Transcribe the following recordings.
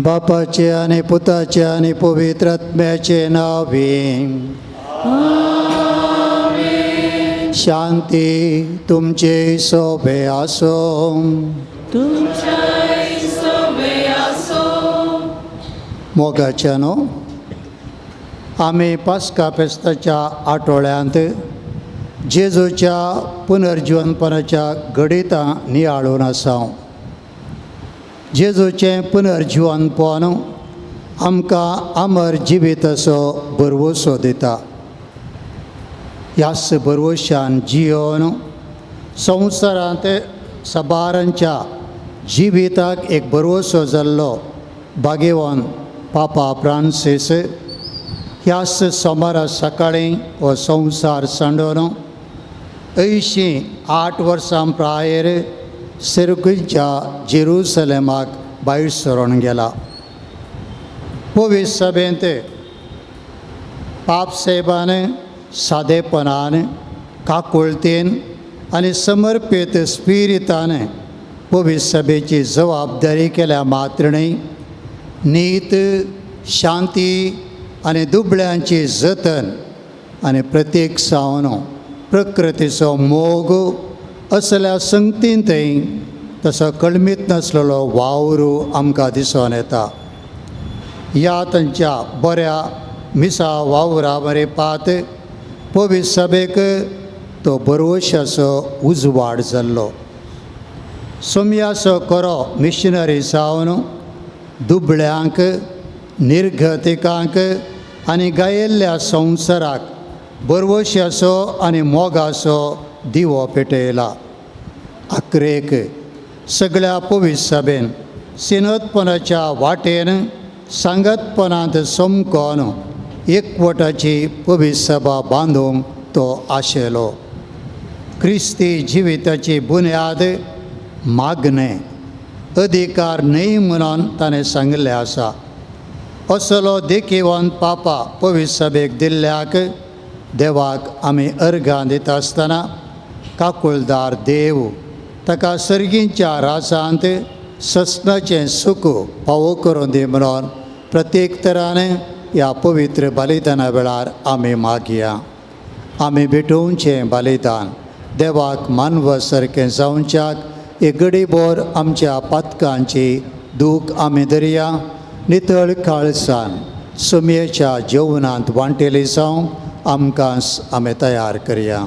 बापाचे आणि पुताचे आणि पवित्र आत्म्याचे नावे. शांती तुमचे सोबे असो. मोगाच्यानो, आम्ही पास्का फेस्ताच्या आठवड्यांत जेजूच्या पुनर्जीवनपणाच्या घडीतां नियाळून आसा. जेजूचें पुनर्जीवनपण आमकां अमर जिविताचो भरवसो दिता. ह्याच भरवशान जियोन संवसारांत सबारांच्या जिविताक एक भरवसो जाल्लो भाग्यवान पापा फ्रांसीस ह्याच सोमारा सकाळीं हो संवसार सांडून 88 वर्सां प्रायर सिरकुलच्या जेरुसलेमाक भायर सरून गेला. पवित्र सभेंत पापसाहेबान सादेपणान, काकुळतेन आनी समर्पित स्पिरितान पवित्र सभेची जबाबदारी केल्या मात्रणी नीत, शांती आनी दुबळ्यांची जतन आनी प्रत्येक सावन प्रकृतीचो मोग असल्या संगतींतय तसो कळमीत नासलेलो वावरू आमकां दिसून येता. ह्या तांच्या बऱ्या मिसा वावरा बरे पात पवित्र सभेक तो भरवशाचो उजवाड जाल्लो. सोमयाचो करो मिशनरी जावन दुबळ्यांक, निर्गतिकांक आनी गायिल्ल्या संवसाराक भरवशाचो आनी मोगाचो दिवो पेटयला. आखरेक सगळ्या पवित्र सभेन सिनोदपणाच्या वाटेन सांगतपणांत समकोन एकवटाची पवित्र सभा बांदूंक तो आशेलो. क्रिस्ती जिविताची बुन्याद मागणें अधिकार न्हय म्हणून ताणें सांगिल्लें आसा. असलो देखीवन पापा पवित्र सभेक दिल्ल्याक देवाक आमी अर्घां दिता आसतना काकुळदार देव ताका सर्गींच्या रासांत ससनाचें सूख फावो करून दी म्हणून प्रत्येक तरान ह्या पवित्र बलिदाना वेळार आमी मागया. आमी भेटोवचें बलिदान देवाक मानव सारकें जावच्याक एक घडीभर आमच्या पातकांची दूख आमी धरया. नितळ काळसान सुमयेच्या जेवणांत वांटेली जावंक आमकां आमी तयार करया.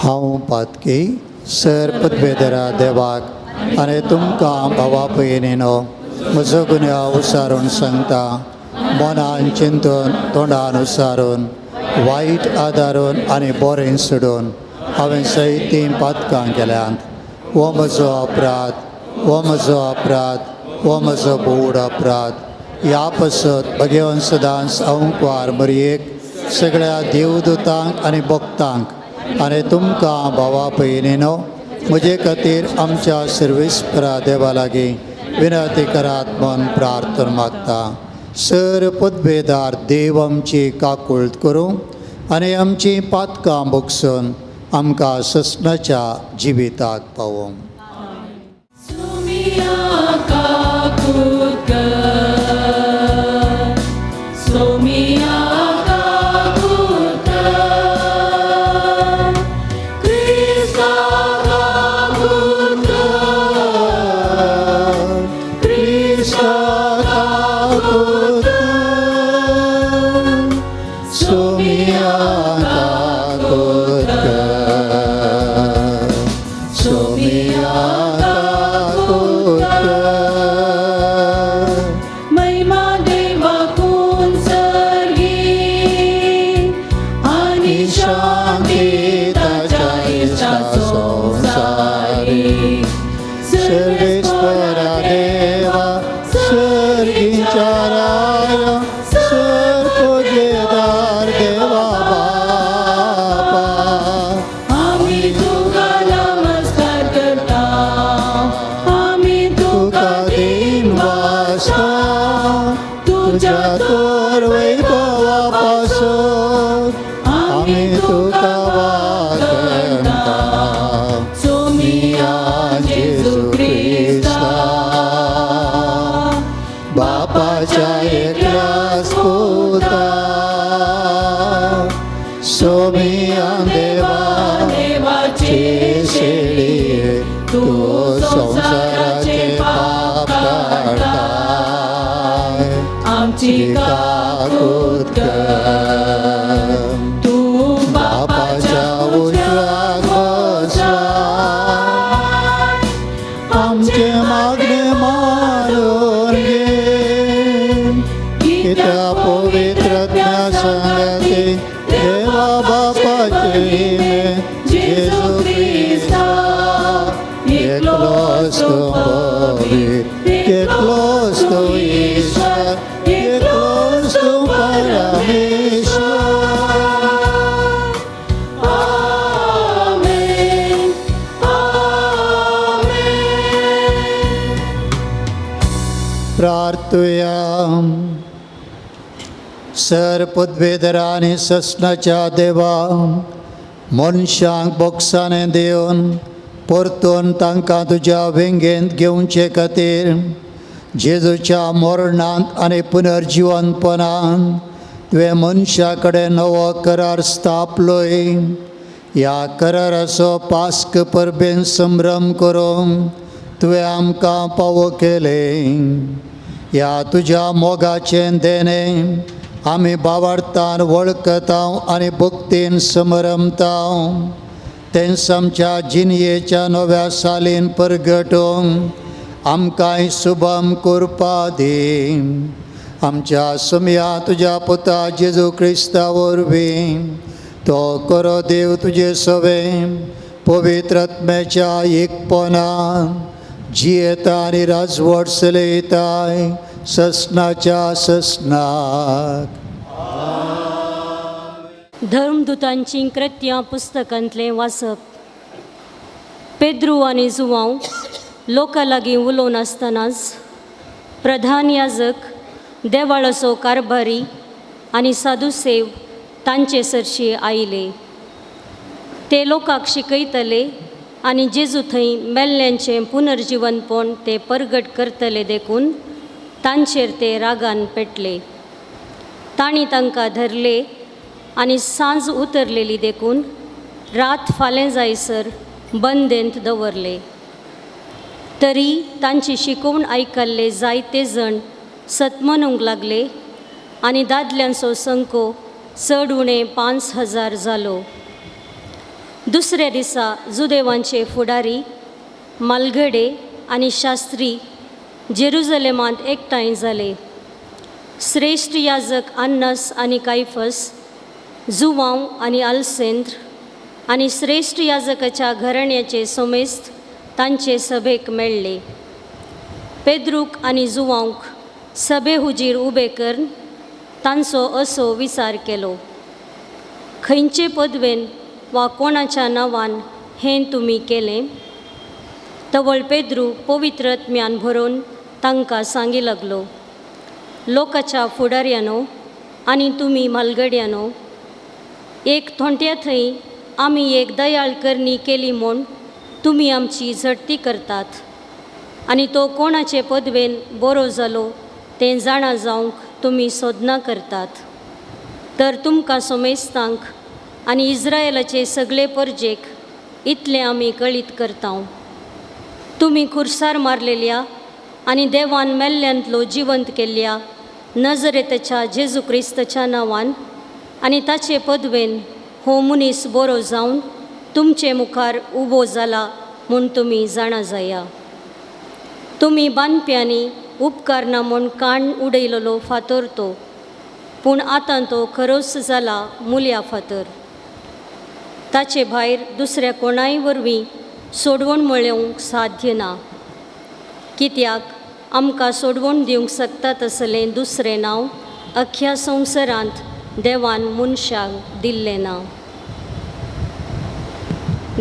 हांव पातकी सर पदवेदरा देवाक आनी तुमकां भावा भयणीनो म्हजो गुन्यांव उसारून सांगता. मनान चिंतून, तोंडान उसारून, वायट आदारून आनी बरें सोडून हांवें सैतीं पातकां केल्यांत. हो म्हजो अपराध, हो म्हजो अपराध, हो म्हजो बोड अपराध. ह्या पासत भगवान सदांच अंकवार मरयेक सगळ्या देवदूतांक आनी भक्तांक आनी तुमकां भावा भयणीनो म्हजे खातीर आमच्या सर्वेस्परा देवा लागीं विनंती करात म्हूण प्रार्थना मागता. सर पदवेदार देव आमची काकुळट करूं आनी आमची पातकां भोगसून आमकां ससनाच्या जिविताक पावोवं. तुझ्या थोर वैभवापासून आम्ही तुका वागता सोमिया जेजू ख्रिस्ता बापाच्या एकल्याच पुता सोमिया देवाची शेळी तू संसाराचे पाप काढताय आमची काकूत कर तू बापाच्या उजव्यात बसलाय आमचे मागणे मारून घे की त्या पवित्रज्ञ संगती देवा बापाचे जेजू ख्रिस्ता एकलोच तो पवित्र एकलोच तो ईश्वर एकलोच तो परमेश्वर आमेन आमेन प्रार्थूया सर्पद्वेदरा आणि ससनाच्या देवा मनशांक बोक्साने दिवन परतून तांकां तुज्या वेंगेंत घेवचे खातीर जेजूच्या मरणांत आनी पुनर्जिवनपणांत तुवें मनशा कडेन नवो करार स्थापलोय ह्या कराराचो पास्क परबेन संभ्रम करूंक तुवें आमकां पावो केले ह्या तुज्या मोगाचें देणे आमी बावार्थान वळखता आनी भक्तीन समरमता तेंच आमच्या जिणयेच्या नव्या सालीन परगटूंक आमकांय शुभम करपा दी आमच्या सुमया तुज्या पुता जेजू क्रिस्ता वरवीं तो करो देव तुजे सवे पवित्रात्म्याच्या एकपणान जियेता आनी राजवट चलयताय ससनाच्या ससनाक धर्मदूतांची कृत्यां पुस्तकांतलें वाचप पेद्रू आनी जुवांव लोकां लागीं उलोवन आसतनाच प्रधान याजक देवाळाचो कारभारी आनी साधुसेव तांचे सरशी आयले ते लोकांक शिकयतले आनी जेजू थंय मेल्ल्यांचें पुनर्जिवनपण ते परगट करतले देखून तांचेर ते रागान पेटले तांणी तांकां धरले आनी सांज उतरलेली देखून रात फालें जायसर बंदेंत दवरले तरी तांची शिकवण आयकल्ले जायते जण सतमनूंक लागले आनी दादल्यांचो संको चड उणें 5000 जालो दुसऱ्या दिसा जुदेवांचे फुडारी मालगडे आनी शास्त्री जेरुजलेमांत एकठांय जाले श्रेष्ठ याजक अन्नस आनी कायफस जुवांव आनी आलसेंद्र आनी श्रेष्ठ याजकाच्या घराण्याचे सोमेस्त तांचे सभेक मेळ्ळे पेद्रूक आनी जुवांवक सभे हुजीर उबे करून तांचो असो विचार केलो खंयचे पदवेन वा कोणाच्या नांवान हें तुमी केलें तवळ पेद्रू पवित्रत्म्यान भरून तांकां सांगी लागलो लोकाच्या फुडाऱ्यानो आनी तुमी मालगड्यानो एक थोंट्या थंय आमी एक दयाळ करणी केली म्हूण तुमी आमची झडटी करतात आनी तो कोणाचे पदवेन बरो जालो तें जाणा जावंक तुमी सोदना करतात तर तुमकां सोमेस्तांक आनी इस्रायेलाचे सगळे परजेक इतलें आमी कळीत करता तुमी खुर्सार मारलेल्या आनी देवान मेल्ल्यांतलो जिवंत केल्ल्या नजरेतच्या जेजू क्रिस्ताच्या नांवान आनी ताचे पदवेन हो मनीस बरो जावन तुमचे मुखार उबो जाला म्हूण तुमी जाणा जाया तुमी बांदप्यांनी उपकार ना म्हूण काण उडयलेलो फातर तो पूण आतां तो खरोच जाला मुल्या फातर ताचे भायर दुसऱ्या कोणाय वरवीं सोडवण मेळोवंक साध्य ना कित्याक आमकां सोडवण दिवंक शकता तसलें दुसरें नांव अख्ख्या संवसारांत देवान मनशाक दिल्लें ना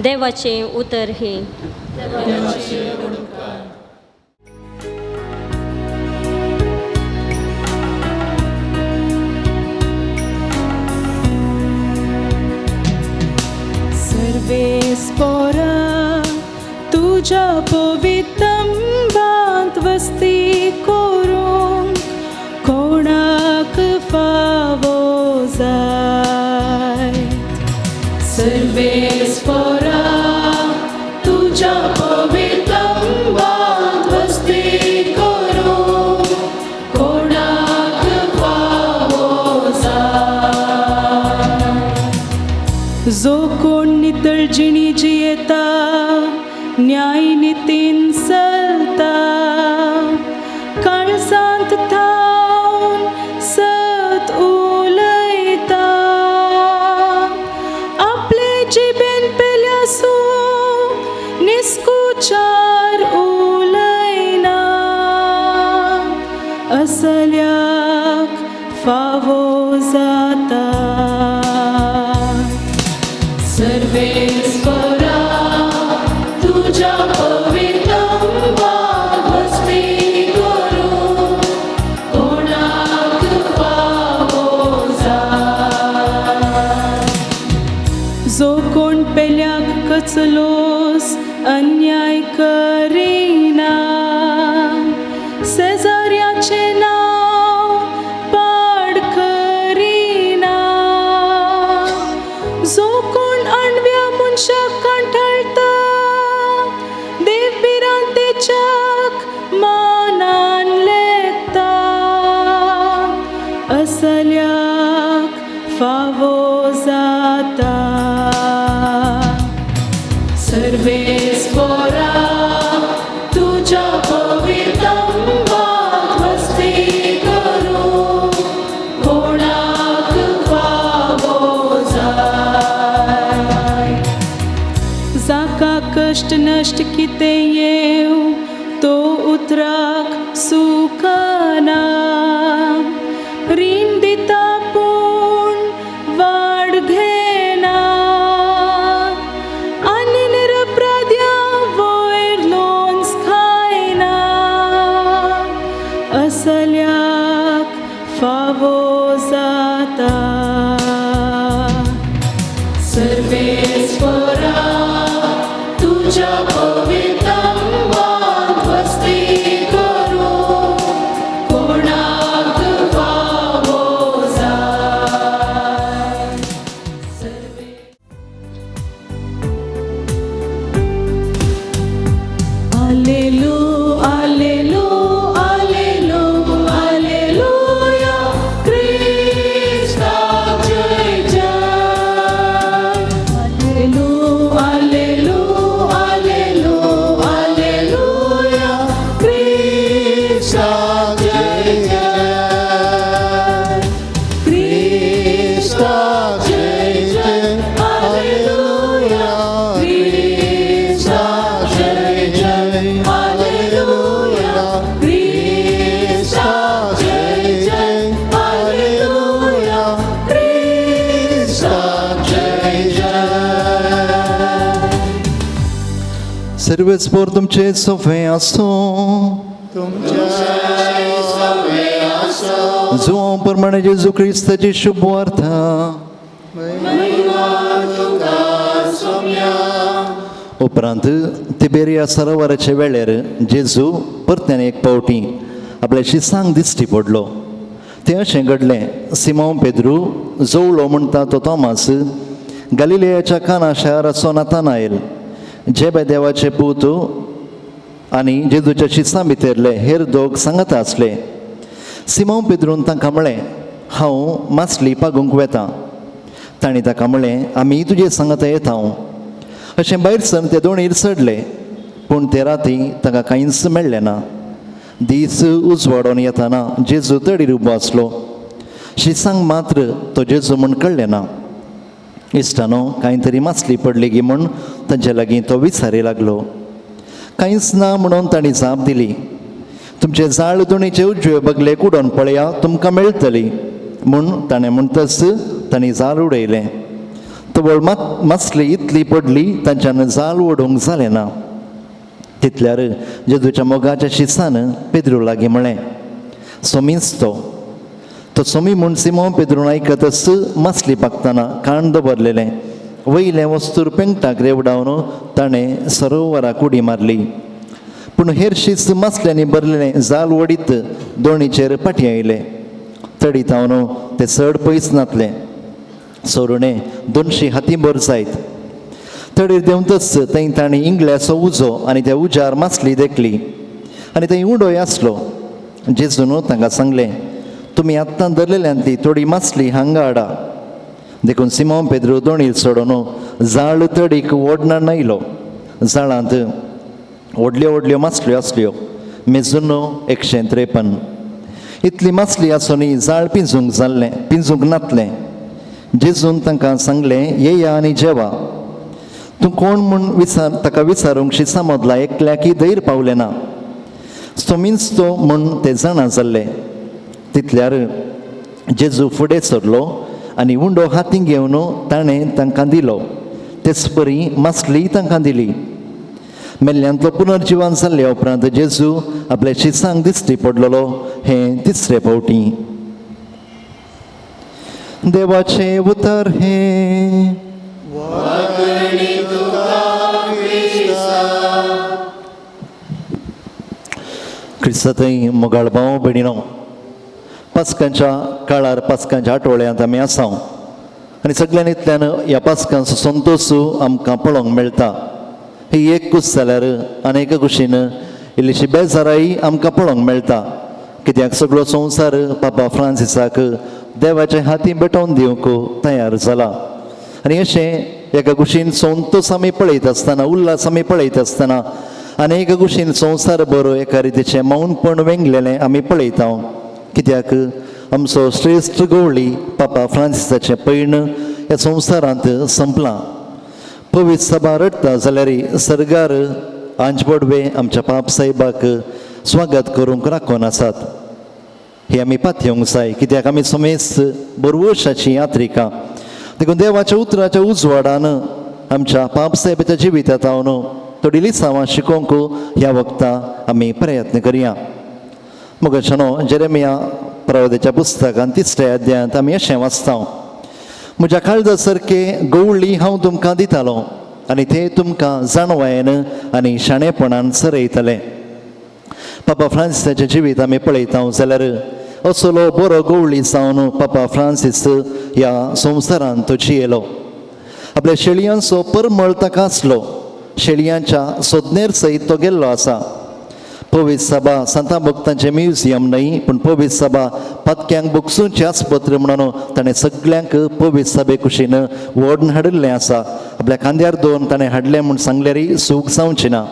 देवाचें उतर हें असल्याक फावो जाता. सर्वेस्परा तुझ्या पवित्र वस्ती करूं कोणाक फावो जाय. जो कोण पेल्याक कचलोस अन्याय करिना, शेजाऱ्याचे नाव पाड करिना, जो कोण अणव्या मनशाक कंठाळता, देवबिरांतेच्याक मानान लेखता, असल्याक फावो जाता. सर्वेस्परा तुझ्या पवित्र वस्ती करूं कोणाक फावो जाय. जाका कष्ट नष्ट कितें येव तो उतराक सुखना, रीण दिता पूण वाड घेना, आनी निरपराध्या वयर लोन्स खायना, असल्याक फावो जाता. सर्वेस्परा तुझ्या पवित्र वस्ती करूं कोणाक फावो जाय. Alleluia, Alleluia, Alleluia, Alleluia, Krista jai jai. Alleluia, Alleluia, Alleluia, Alleluia, Krista jai jai. Krista jai jai. Alleluia, Krista jai jai. Alleluia, Krista jai jai. Alleluia, Krista jai jai. सर्वेस्पोर तुमचे सोफे आसो, तुमच्या सवे आसो, जो प्रमाणे जेजू क्रिस्ताची शुभ वार्ता महिमा तुका सोम्या. उपरांत तिबेरिया सरोवराचे वेळेर जेजू परत्यान एक पावटी आपल्या शिसांक दिश्टी पडलो. तें अशें घडलें, सिमोन पेद्रू जवळो म्हणटा तो तोमास, गलिलेयाच्या काना शाराचो नातानाएल, जेबेदेवाचे पूत आनी जेजूच्या शिसां भितरले हेर दोग सांगता आसले. सिमोन पेद्रून तांकां म्हळें, हांव मासली पागूंक वेतां. तांणी ताका म्हळें, आमी तुजे सांगता येता. अशें भायर सर ते दोणीर चडले, पूण ते राती ताका कांयच मेळ्ळें ना. दीस उजवाडोन येताना जेजू तडीर उबो आसलो. शिसांक मात्र तो जेजू म्हूण कळ्ळें ना. इश्टानो, कांय तरी मासली पडली गी म्हूण तांचे लागीं तो विचारी लागलो. कांयच ना म्हणून तांणी जाप दिली. तुमचे जाळ दोणीचे उजवे बगले कुडोन पळया, तुमकां मेळटली म्हूण ताणें म्हणटच तांणी जाल उडयलें. तवळ मासली इतली पडली तांच्यान जाल ओडूंक जालें ना. तितल्यार जेजूच्या मोगाच्या शिसान पेद्रू लागीं म्हळें, सोमीच तो सोमी म्हूण सिमोन पेद्रून आयकतच मासली पाकतना काण दवरलेलें वयलें वस्तूर पेंगटाक रेवडावन ताणें सरोवराक उडी मारली. पूण हेर शिस मासल्यांनी भरलेलें जाल ओडीत दोणीचेर पाटी आयलें. तडीत हांव तें चड पयस नातलें. सोरुणें 200 हातींभर जायत. तडीर देंवतच थंय तांणी इंगल्याचो उजो आनी त्या उजार मासली देखली आनी थंय उंडोय आसलो. जेजून तांकां सांगलें, तुमी आत्तां धरलेल्यांतली थोडी मासली हांगा हाडा. देखून सिमोन पेद्रू दोणीर चडोन जाळ तडीक ओडना नायलो. जाळांत व्हडल्यो व्हडल्यो मासल्यो आसल्यो, मेजून 153. इतली मासली आसुनी जाळ पिंजूंक नातलें. जेजून तांकां सांगलें, येया आनी जेवा. तूं कोण म्हूण ताका विचारूंक शिसामदला एकल्याकी धैर पावलें ना. सोमींच तो म्हूण तें जाणा जाल्लें. तितल्यार जेजू फुडें सरलो आनी उंडो हातीन घेवन ताणें तांकां दिलो. तेच परी मासली तांकां दिली. मेल्ल्यांतलो पुनर्जिवन जाल्ल्या उपरांत जेजू आपल्या शिसांक दिश्टी पडलेलो हें तिसरे फावटी. देवाचें उतर हें. क्रिस्तांतय मोगाळ भाव भयणीनो, पास्कांच्या काळार पास्कांच्या आठवड्यांत आमी आसा आनी सगळ्यांतल्यान ह्या पास्कांचो संतोश आमकां पळोवंक मेळटा. ही एकूच जाल्यार अनेक कुशीन इल्लीशी बेजाराय आमकां पळोवंक मेळटा. कित्याक सगळो संवसार पापा फ्रांसिसाक देवाच्या हाती भेटोवन दिवंक तयार जाला. आनी अशें एका कुशीन संतोश आमी पळयत आसतना, उल्हास आमी पळयत आसतना अनेक कुशीन संवसारभर एका रितीचें मौनपण वेंगलेलें आमी पळयता. कित्याक आमचो श्रेश्ठ गवळी पापा फ्रांसिसाचें पैण ह्या संवसारांत संपलां. पवित्र सभा रडटा जाल्यार सरगार आंजपडवे आमच्या पाप साहेबाक स्वागत करूंक राखून आसात. ही आमी पातयेवंक जाय. कित्याक आमी समेस्त बरवर्साची यात्रिका. देखून देवाच्या उतराच्या उजवाडान आमच्या पाप साहेबाच्या जिवितांत हांव थोडी लिसांवां शिकोवंक ह्या वक्ता आमी प्रयत्न करया. मोगाच्यानो जेरेमिया प्रवादिच्या पुस्तकांत 3ऱ्या अध्यायांत आमी अशें वाचता. म्हज्या काळजा सारके गवळी हांव तुमकां दितालो आनी ते तुमकां जाणवायेन आनी शाणेपणान सरयतले. पापा फ्रांसिसाचें जिवीत आमी पळयता जाल्यार असलो बरो गवळी जावन पापा फ्रांसीस ह्या संवसारांत तो जियेलो. आपल्या शेळयांचो परमळ ताका आसलो. शेळयांच्या सोदनेर सयत तो गेल्लो आसा. पवित्र सभा संता भक्तांचें म्युजियम न्हय, पूण पवित्र सभा पत्क्यांक बुक्सूंची आस्पत्र म्हणून ताणें सगळ्यांक पवित्र सभे कुशीन व्हडून हाडिल्लें आसा. आपल्या खांद्यार दोन ताणें हाडलें म्हूण सांगल्यारय सूख जावची ना.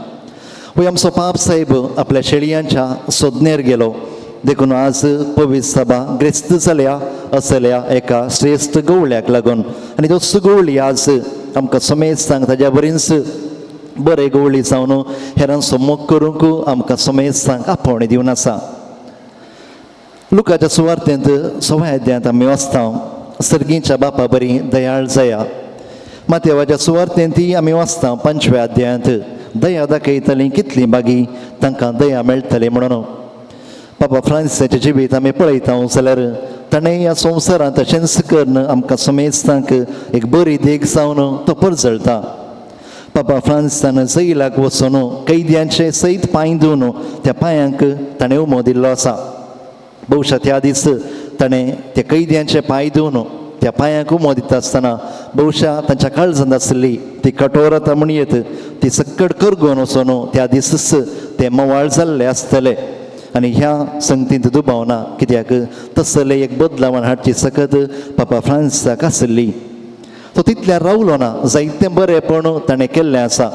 वय आमचो पाप साहेब आपल्या शेळयांच्या सोदनेर गेलो. देखून आज पवित्र सभा ग्रेस्त जाल्या असल्या एका श्रेश्ठ गवळ्याक लागून. आनी तोच गवळी आज आमकां समेस्त सांग ताज्या बरींच बरे गवळी जावन हेरांचो मोग करूंक आमकां समेस्त सांग आपोवणी दिवन आसा. लुकाच्या सुवार्तेंत 6व्या अध्यायांत आमी वाचता सर्गीच्या बापा बरी दयाळ जाया. मातेवाच्या सुवार्तेंतय आमी वाचता 5व्या अध्यायांत दया दाखयतली कितली बागी तांकां दया मेळटली म्हणून. पापा फ्रांसिसाचें जिवीत आमी पळयता जाल्यार ताणें ह्या संवसारांत अशेंच करून आमकां समेस्तांक एक बरी देख जावन तो परजळटा. पापा फ्रांसिसान जैलाक वचून कैद्यांचे सयत पांय धुवन त्या पांयांक ताणें उमो दिल्लो आसा. भोवशा त्या दीस ताणें त्या कैद्यांचे पांय धुवन त्या पांयांक उमो दिता आसतना भोवशा तांच्या काळजांत आसली ती कठोरता म्हणयत ती सक्कड करगोवन वचून त्या दिसच ते मोवाळ जाल्ले आसतले. आनी ह्या संगतींत दुबावना. कित्याक तसले एक बदलावण हाडची सकत पापा फ्रांसिसाक आसली. तो तितल्यार रावलो ना. जायतें बरेंपण ताणें केल्लें आसा.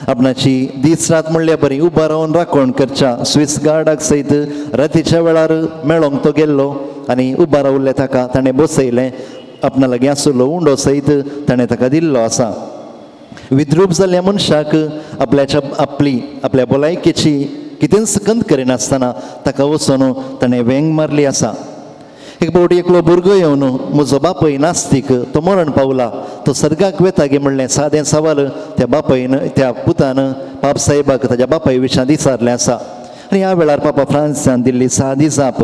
आपणाची दीस रात म्हणल्यार बरी उबा रावन राखण करच्या स्विस गार्डाक सयत रातीच्या वेळार मेळोंक तो गेल्लो आनी उबा रावल्ले ताका ताणें बसयलें. आपणा लागीं आसलो उंडो सयत ताणें ताका दिल्लो आसा. विद्रूप जाल्ल्या मनशाक आपल्या भलायकेची कितें सकंद करिनासतना ताका वचून ताणें वेंग मारली आसा. एक फावटी एकलो भुरगो येवन म्हजो बापय नास्तीक तो मरण पावला तो सर्गाक वेता गे म्हणलें सादें सवाल त्या बापयन त्या पुतान पाप साहेबाक ताच्या बापाय विशयां विचारलें आसा. आनी ह्या वेळार पापा फ्रांसिसान दिल्ली सादी जाप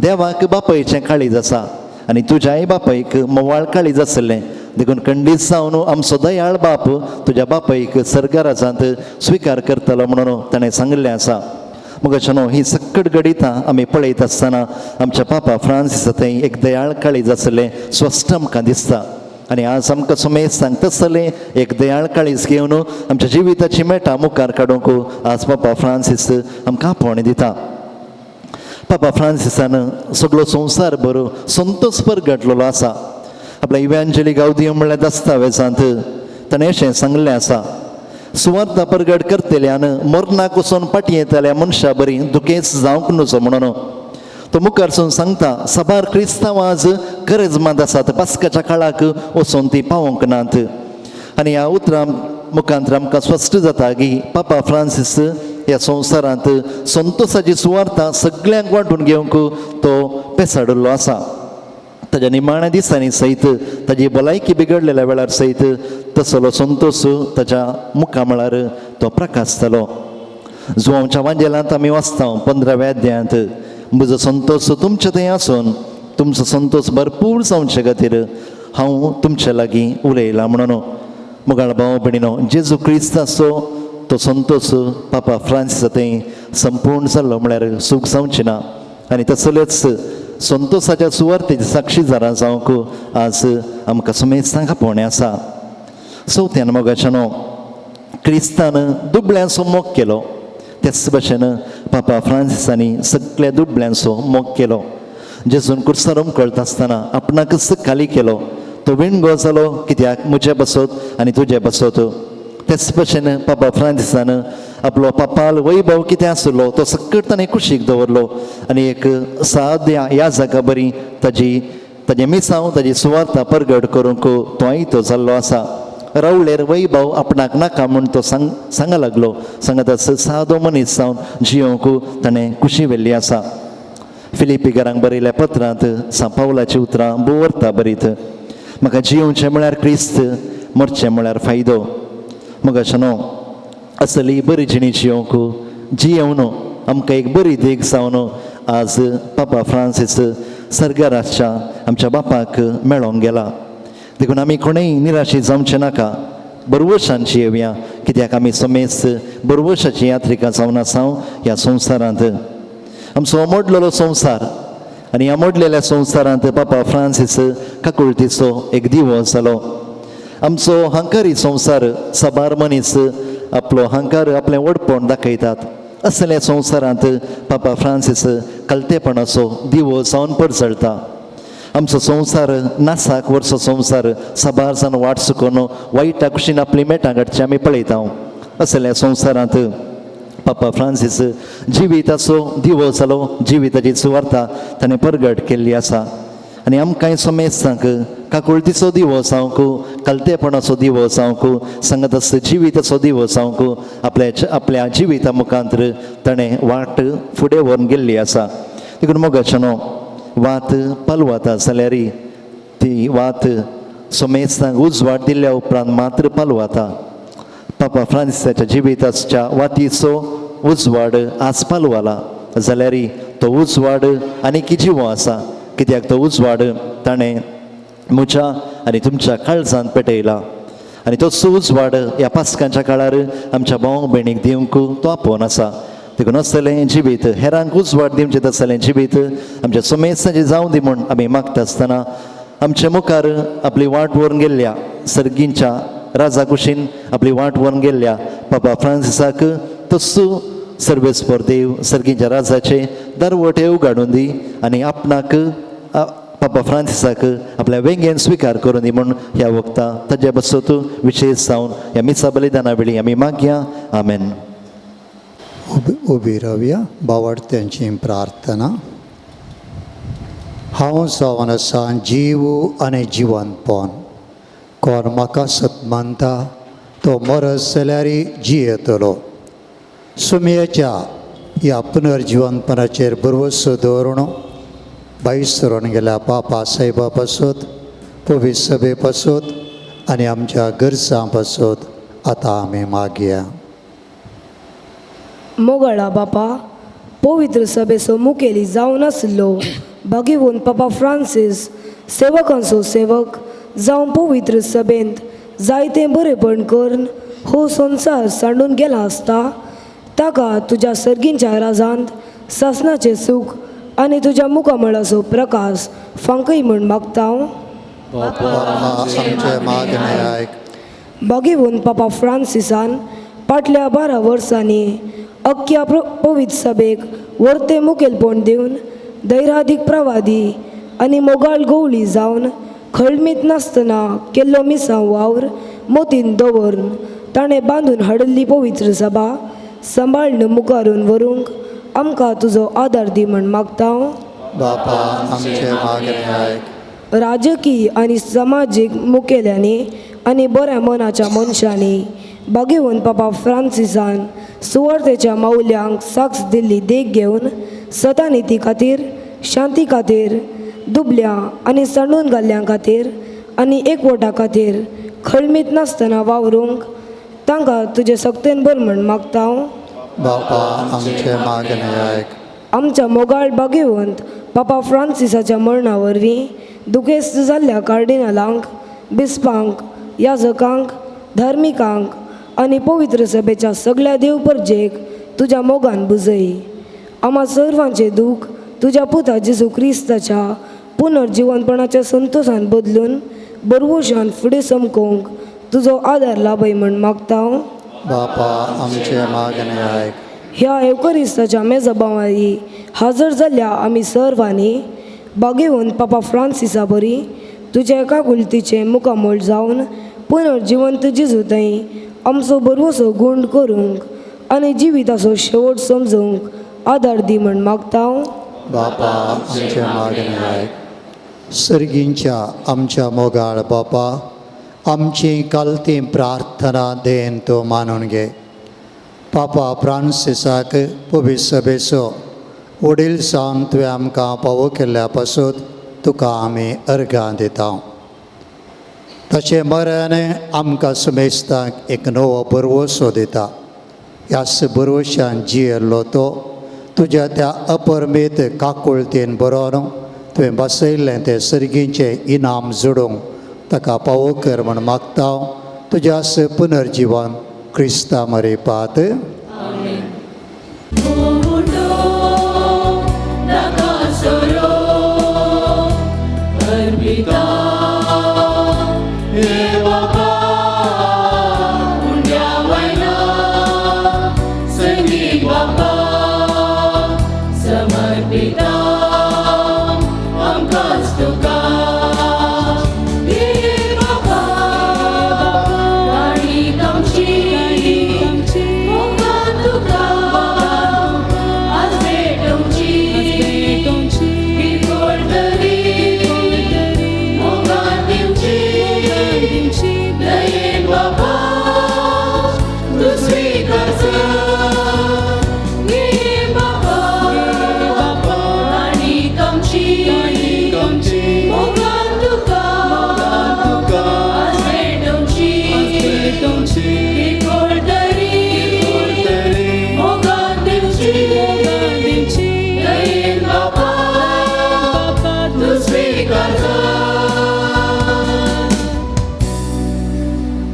देवाक बापयचें काळीज आसा आनी तुज्याय बापयक मोवाळ काळीज आसलें. देखून खंडीत जावन आमचो दयाळ बाप तुज्या बापयक सर्गाराजांत स्विकार करतलो म्हणून ताणें सांगलें आसा. मोगाच्यानो ही सक्कड गणितां आमी पळयत आसतना आमच्या पापा फ्रांसिसांतय एक दयाळ काळीज आसलें स्पश्ट आमकां दिसता. आनी आज आमकां समेस्त सांग तसलें एक दयाळ काळीज घेवन आमच्या जिविताची मेटां मुखार काडूंक आज पापा फ्रांसीस आमकां आपोवणी दिता. पापा फ्रांसिसान सगळो संवसार बरो संतोश परगटलेलो आसा. आपल्या इव्हँजली गावदियम म्हणल्यार दस्तावेजांत ताणें अशें सांगलें आसा. सुवार्ता परगट करतल्यान मरणाक वचून पाटी येताल्या मनशा बरी दुखेच जावंक नजो म्हणून तो मुखारसून सांगता. सबार क्रिस्तांव आज गरजमंद आसात. पास्काच्या काळाक वचून ती पावोंक नात. आनी ह्या उतरां मुखांतर आमकां स्पश्ट जाता की पापा फ्रांसीस ह्या संवसारांत संतोशाची सुवार्ता सगळ्यांक वांटून घेवंक तो पेसाडिल्लो आसा. ताज्या निमाण्या दिसांनी सयत ताजी भलायकी बिगडलेल्या वेळार सयत तसलो संतोश ताच्या मुखा म्हळ्यार तो प्रकाशतलो. जुवांच्या वांजेलांत आमी वाचता 15व्या अध्यायांत, म्हजो संतोश तुमचे थंय आसून तुमचो संतोष भरपूर जावचे खातीर हांव तुमचे लागीं उलयलां म्हणून. मुगाळ भाव भयणीनो, जेजू क्रिस्ताचो तो संतोष पापा फ्रांसिसा थंय संपूर्ण जाल्लो म्हळ्यार सूख जावचें ना. आनी तसलेच संतोशाच्या सुवार्थेची साक्षीदारां जावंक आज आमकां समेस्तांक आपोवणें आसा. चवथ्यान मोगाच्यानो, क्रिस्तान दुबळ्यांचो मोग केलो, तेच भशेन पापा फ्रांसिसांनी सगळ्या दुबळ्यांचो मोग केलो. जेजून कुर्सार कळटा आसतना आपणाकच खाली केलो. तो विणगो जालो कित्याक म्हजे बसत आनी तुजे बसत. तेच भशेन पापा फ्रांसिसान आपलो पापाल वैभव कितें आसलो तो सगळो ताणें कुशीक दवरलो आनी एक साद्या ह्या जागा बरी ताजे मिसांव ताजी सुवार्ता परगट करूंक तो आयतो जाल्लो आसा. रावळेर वैभव आपणाक नाका म्हूण तो सांगा लागलो. सांगता सादो मनीस जावन जियोंक ताणें कुशी व्हेल्ली आसा. फिलिपिकारांक बरयल्या पत्रांत पावलाची उतरां बोवर्ता बरीत, म्हाका जियोवचें म्हळ्यार क्रिस्त, मरचें म्हळ्यार फायदो. मोगाच्यानो, असली बरी जिणी जियोंक जियेवन आमकां एक बरी देख जावन आज पापा फ्रांसीस सर्गाराच्या आमच्या बापाक मेळोंक गेला. देखून आमी कोणेय निराशी जावचें नाका, बरवशान जियेवया, कित्याक आमी समेस्त बरवशाची यात्रिका जावन आसा ह्या संवसारांत. आमचो अमोडलेलो संवसार आनी ह्या मोडलेल्या संवसारांत पापा फ्रांसीस काकुळतीचो एक दिवो जालो. आमचो हंकारी संवसार साबार मनीस आपलो हंकार आपलें वडपण दाखयतात. असल्या संवसारांत पापा फ्रांसीस कलतेपणाचो दिवो जावन परजळटा. आमचो संवसार नासाक वर्सो संवसार साबार जावन वाट चुकोवन वायटा कुशीन आपली मेटां काडची आमी पळयता. असल्या संवसारांत पापा फ्रांसीस जिविताचो दिवो जालो, जिविताची सुवार्ता ताणें परगट केल्ली आसा. आनी आमकांय समेस्तांक काकुळतीचो दिवो जावंक, कलतेपणाचो दिवो जावंक, सांगत आसता जिविताचो दिवो जावंक आपल्या जिविता मुखांतर ताणें वाट फुडें व्हरून गेल्ली आसा. देखून मोगाच्यानो, वात पालवाता जाल्यार ती वात समेस्तांक उजवाड दिल्ल्या उपरांत मात्र पालवाता. पापा फ्रांसिसाच्या जिविताच्या वातीचो उजवाड आज पालवाला जाल्यार तो उजवाड आनीक जिवो आसा, कित्याक तो उजवाड ताणें म्हज्या आनी तुमच्या काळजांत पेटयला. आनी तो उजवाड ह्या पास्कांच्या काळार आमच्या भाव भयणीक दिवंक तो आपोवन आसा. देखून असलें जिवीत हेरांक उजवाड दिवचें तसलें जिवीत आमच्या समेस्ताचें जावं दी म्हूण आमी मागता आसतना आमच्या मुखार आपली वाट व्हरून गेल्ल्या सर्गींच्या राजा कुशीन आपली वाट व्हरून गेल्ल्या पापा फ्रांसिसाक तसो सर्वेस्पर देव सर्गींच्या राजाचे दरवटे उगाडून दी आनी आपणाक पापा फ्रांसिसाक आपल्या वेंगेन स्विकार करून दी म्हूण ह्या वक्ता ताजे बसत विशेश जावन ह्या मिसा बलिदाना वेळी आमी मागया. आमेन. उबी रावया. बावडत्यांची प्रार्थना. हांव जावन आसा जीव आनी जिवंतपण. कोण म्हाका सतमानता तो मरस जाल्यार जियेतलो. सुमयेच्या ह्या पुनर्जिवंतपणाचेर भरवसो दवरून भायर सरून गेल्या पापा साहेबा पासत, पवित्र सभे पासत आनी आमच्या गरजां पासत आतां आमी मागया. मोगळा बापा, पवित्र सभेचो मुखेली जावन आसलो भगिवून पापा फ्रांसीस सेवकांचो सेवक जावन पवित्र सभेंत जायतें बरेपण करून हो संवसार सांडून गेला आसता ताका तुज्या सर्गींच्या राजांत सासणाचें सूख आनी तुज्या मुखामळाचो प्रकाश फांकय म्हूण मागता. आमचे मागणे आयक. भगिवून पापा फ्रांसिसान फाटल्या 12 वर्सांनी अख्ख्या पवित्र सभेक वर्ते मुखेलपण दिवन धैर्यादीक प्रवादी आनी मोगाळ गवळी जावन खळमीत नासतना केल्लो मिसांव वावर मोतीन दवरून ताणें बांदून हाडिल्ली पवित्र सभा सांबाळून मुखारून व्हरूंक आमकां तुजो आदार दी म्हूण मागता. बापा आमचे मागणे आयक. राजकीय आनी समाजीक मुखेल्यांनी आनी बऱ्या मनाच्या मनशांनी बागेवन पापा फ्रांसिसान सुवार्थेच्या मौल्यांक साक्ष दिल्ली देख घेवन सतानिती खातीर, शांती खातीर, दुबल्या आनी सांडून घाल्ल्यां खातीर आनी एकवटा खातीर खळमीत नासतना वावरूंक तांकां तुजे सक्तेन भर म्हण मागता हांव. बापा आमचे मागणे आयक. आमच्या मोगाळ भाग्यवंत पापा फ्रांसिसाच्या मरणा वरवीं दुखेस्त जाल्ल्या कार्डिनलांक, बिस्पांक, याजकांक, धार्मिकांक आनी पवित्र सभेच्या सगळ्या देवपर्जेक तुज्या मोगान बुजय. आम्हा सर्वांचे दूख तुज्या पुता जेजू क्रिस्ताच्या पुनर्जिवनपणाच्या संतोशान बदलून बरवशान फुडें समकोवंक तुजो आदार लाभय म्हण मागता हांव. बापा आमचे मागणे आयक. ह्या एवकरिस्ताच्या मेजबावारी हजर जाल्ल्या आमी सर्वांनी भाग्यवंत पापा फ्रांसिसा बरी तुज्या एकाकुलतीचे मुखामोल जावन पुनर्जिवंत जेजू थंय आमचो बरवसो गुण करूंक आनी जिविताचो शेवट समजूंक आदार दी म्हण मागता हांव. बापा आमचे मागणे आयक. सर्गींच्या आमच्या मोगाळ बापा, आमची कालती प्रार्थना देन तो मानून घे. पापा फ्रांसिसाक पवित्र सभेचो वडील सावन तुवें आमकां फावो केल्ल्या पासून तुका आमी अर्गां दिता. ताचें मरण आमकां सुमेस्तांक एक नवो बरवसो दिता. ह्याच बरवशान जियेल्लो तो तुज्या त्या अपरमीत काकुळतेन बरोवन तुवें बसयल्लें तें सर्गीचें इनाम जोडूंक ताका फावो कर म्हण मागता. तुज्यास पुनर्जीवन क्रिस्ता मरेपात.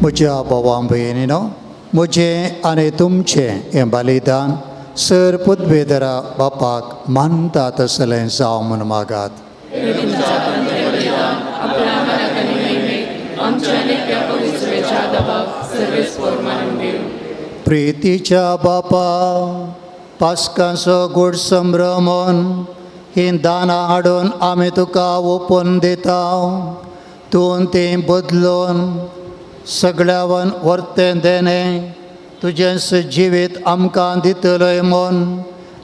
म्हज्या भावां भयणीनो, म्हजें आनी तुमचें हें बलिदान सर पुतबेदरा बापाक मानता तसलें जावं म्हूण मागात. प्रितीच्या बापा, पास्काचो गोड संभ्रमन ही दानां हाडून आमी तुका ओपून दिता. तूं तें बदलून सगळ्यावन वर्तें देणें तुजेंच जिवीत आमकां दितलोय म्हूण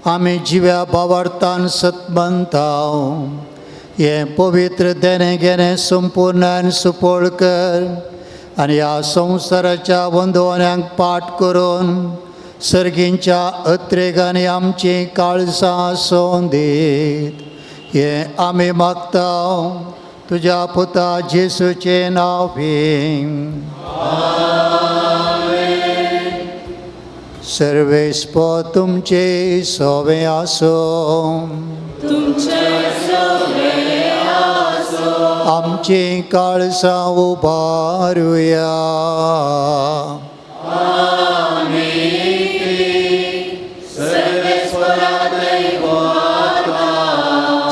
आमी जिव्या भावार्थान सतमंता. हें पवित्र देणें घेणें संपूर्णान सुपळ कर आनी ह्या संवसाराच्या वंदवण्यांक पाठ करून सर्गींच्या अत्रेगांनी आमची काळजां आसूं दीत. हें आमी मागता तुज्या पुता जेसूचें नांवीं. सर्वेस्पो तुमचे सोवे आसूं. आमची काळजां उबारुया.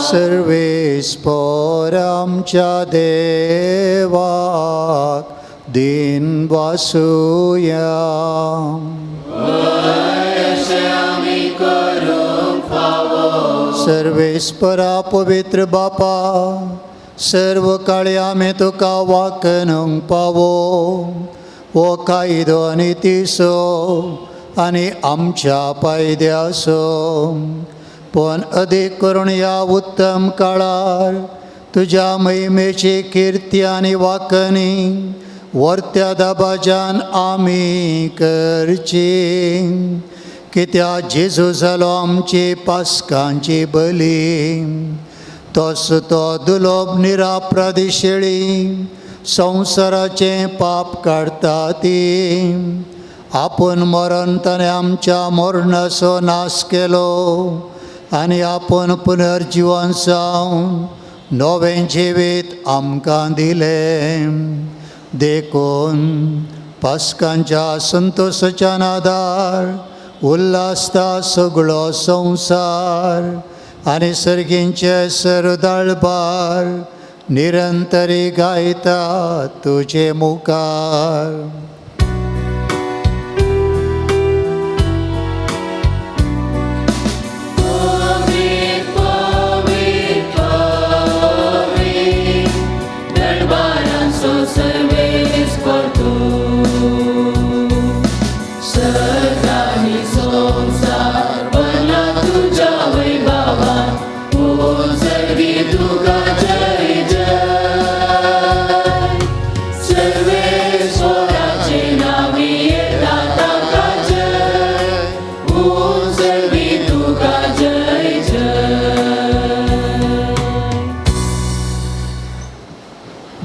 सर्वेस्पर आमच्या देवाक दिन वासुया. सर्वेस्परा पवित्र बापा, सर्व काळी आमी तुका वाकणूंक पावो. हो कायदो नितीसो आनी आमच्या पायद्यासो, पण अदीक करून ह्या उत्तम काळार तुज्या महिमेची किर्ती आनी वाकणी वर्त्या दाबाजान आमी करची. कित्या जेजू जालो आमची पासकांची बली. तोच तो दुलोब निरापराधी शेळी संवसाराचें पाप काडटा ती. आपूण मरण ताणें आमच्या मरणाचो नाश केलो आनी आपूण पुनर्जीवन जावन नवें जिवीत आमकां दिलें. देखून पासकांच्या संतोशाच्या नादार उल्हासता सगळो संवसार आनी सर्गींचे सरदाळबार निरंतरी गायता तुजे मुखार.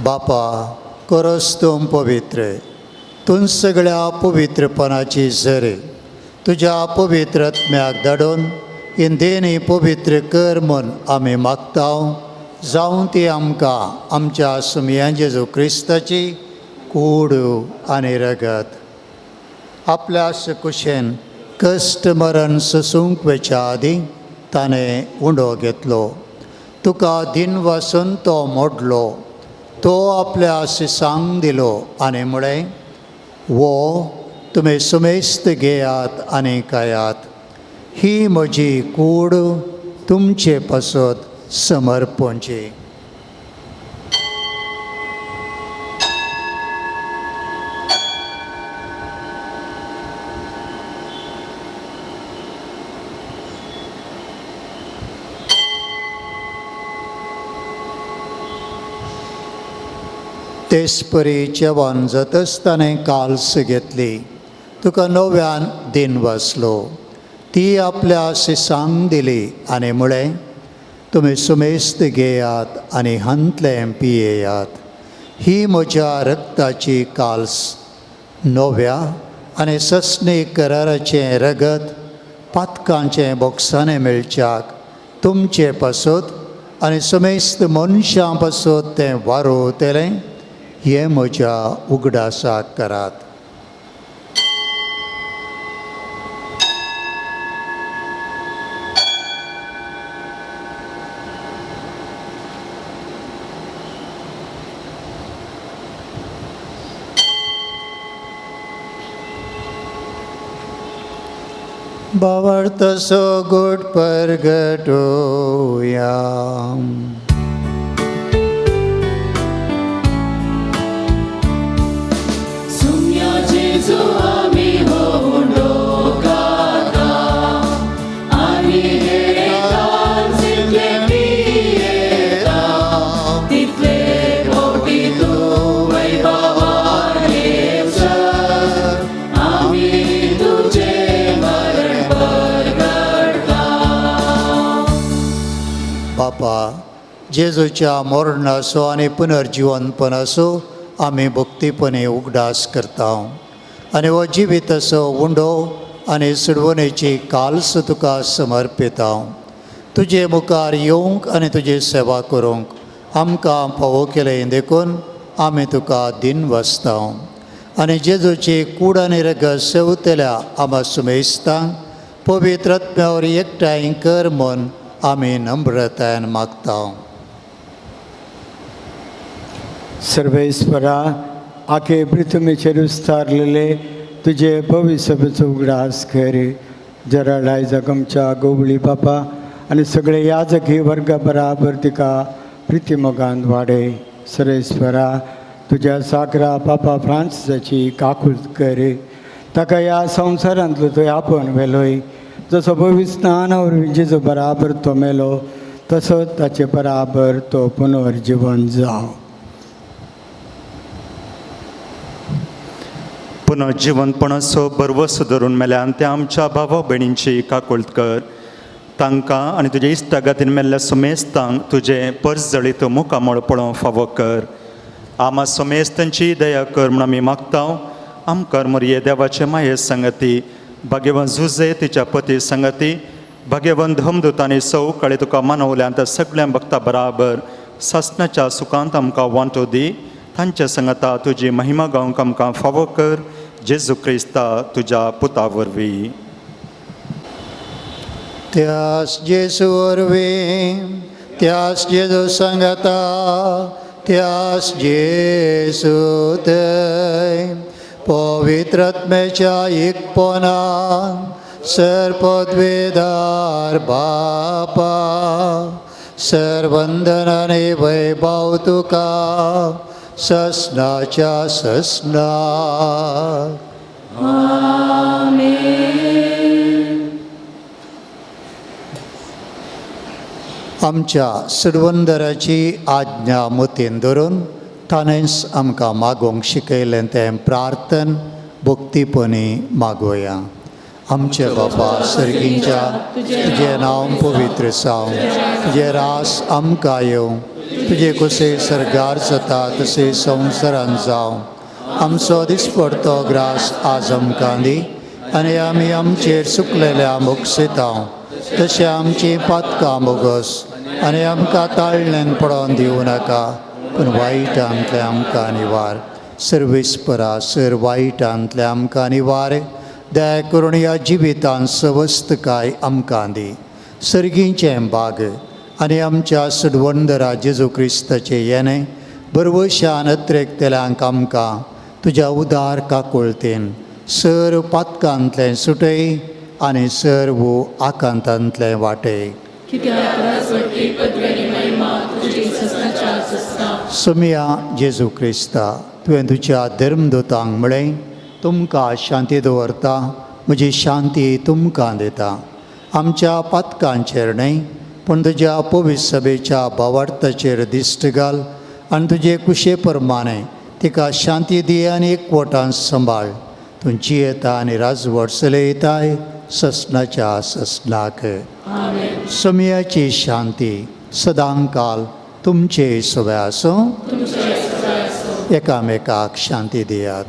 बापा, करोस तूं पवित्र, तूं सगळ्या पवित्रपणाची झर तुज्या पवित्र आत्म्याक धाडून इंदेनी पवित्र कर म्हूण आमी मागता. जावं ती आमकां आमच्या सुमया जेजू क्रिस्ताची कूड आनी रगत आपल्या कुशेन कश्ट मरण सोसूंक वेच्या आदीं ताणें उंडो घेतलो. तुका दिन वासून तो मोडलो. तो आपल्या शिसांक दिलो आनी म्हळें, वो तुमी सुमेस्त घेयात आनी खायात. ही म्हजी कूड तुमचे पासत समर्पणची. तेच परी जेवण जातच ताणें काल्स घेतली. तुका नव्यान दिन वाचलो. ती आपल्या शिसांक दिली आनी म्हळें, तुमी सुमेस्त घेयात आनी हंतलें पियेयात. ही म्हज्या रक्ताची काल्स, नव्या आनी ससणी कराराचें रगत पातकांचें बोगसाणें मेळच्याक तुमचे पासत आनी सुमेस्त मनशां पासत तें वारोतलें हें म्हज्या उगडासाक करात. भावार्थसो गोड परगटोया. बापा, जेजूच्या मरणाचो आनी पुनर्जीवनपणाचो आमी भक्तीपणे उगडास करता आनी हो जिविताचो उंडो आनी सुडवणेची काल्स तुका समर्पिता. तुजे मुखार येवंक आनी तुजी सेवा करूंक आमकां फावो केलें देखून आमी तुका दिन वाचता आनी जेजूची कूड आनी रगत सेवतल्या आमा सुमेस्तांक पवित्र आत्म्यावर एकठांय कर म्हूण आमी नम्रतायेन मागता. सर्वेस्परा, आखे पृथ्वीचेर विस्तारलेले तुजे भविसभेचो उगडास कर. जराळाय जगमच्या गोवळी बापा आनी सगळे याजकी वर्गा बराबर तिका प्रितीमोगान वाडय. सर्वेस्परा, तुज्या साकरा पापा फ्रांसिसाची काकूळट कर. ताका ह्या संवसारांतलो तुवें आपोवन व्हेलोय. जसो भविस्नानावर जेजू बराबर तो मेलो तसोच ताचे बराबर तो पुनर्जीवन जाव. पुनः जिवंतपणाचो बरवस धरून मेल्यान ते आमच्या भावा भयणींची काकुळट कर. तांकां आनी तुजे इश्टागातीन मेल्ल्या सुमेस्तांक तुजे पर्स जळीत मुखामळ पळोवंक फावो कर. आमा सुमेस्तांची दया कर म्हूण आमी मागतांव. आमकां मरिये देवाचे माये संगती, भाग्यवान झुजे तिच्या पती संगती, भाग्यवान धमदूतांनी सवकाळी तुका मानवल्यान त्या सगळ्या भक्तां बराबर सासणाच्या सुखांत आमकां वांटो दी. तांच्या संगता तुजी महिमा गावंक आमकां फावो कर. जेजू क्रिस्ता तुज्या पुता वरवीं. त्यास जेजू वरवीं, त्यास जेजू संगता, त्यास जेजू थंय पवित्रात्म्याच्या एकपणान सर्पद्वेदार बापा सर्वंदनाने वैभव तुका ससनाच्या ससना. आमच्या सुडवंदराची आज्ञा मतीन धरून ताणेंच आमकां मागोवंक शिकयलें तें प्रार्थन भक्तीपणी मागोया. आमचे बाबा सर्गींच्या तुजें नांव पवित्र जावं, तुजें रास आमकां येवं, तुजे कशें सरगार जाता तशें संवसारान जावं. आमचो दिसपडतो ग्रास आज आमकां दी आनी आमी आमचेर चुकलेल्या मोक्षितांव तशें आमची पातकां मोगस आनी आमकां ताळण्यांत पडोवन दिवं नाका, पूण वायटांतले आमकां निवार. सर्वेस्परा सर वायटांतले आमकां निवार. दया करून ह्या जिवितांत सवस्तकाय आमकां दी. सर्गींचें भाग आनी आमच्या सुडवंदरा जेजू क्रिस्ताचें येणें बरवशान अत्रेकतेल्यांक आमकां तुज्या उदार काकुळतेन सर पातकांतलें सुटय आनी सर्व आकांतांतलें वाटय. सुमिया जेजू क्रिस्ता, तुवें तुज्या धर्मदूतांक म्हळें तुमकां शांती दवरता, म्हजी शांती तुमकां दिता. आमच्या पातकांचेर न्हय पूण तुज्या पवित्र सभेच्या भावार्थाचेर दिश्ट घाल आनी तुजे कुशे प्रमाणे तिका शांती दी आनी एकवटान सांबाळ. तूं जियेता आनी राजवट चलयताय ससनाच्या ससनाक. सुमियाची शांती सदांकाल तुमचे सोबे आसूं. एकामेकाक शांती दियात.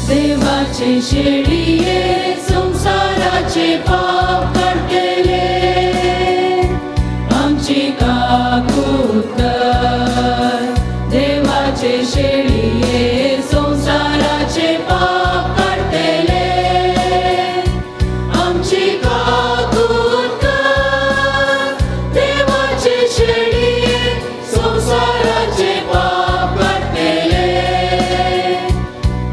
देवाचे शेळिये संसाराचे पाप काढलेले आमची काकूट कर. देवाचे शेळिये संसाराचे पाप काढलेले आमची काकूट कर. देवाचे शेळिये संसाराचे पाप काढलेले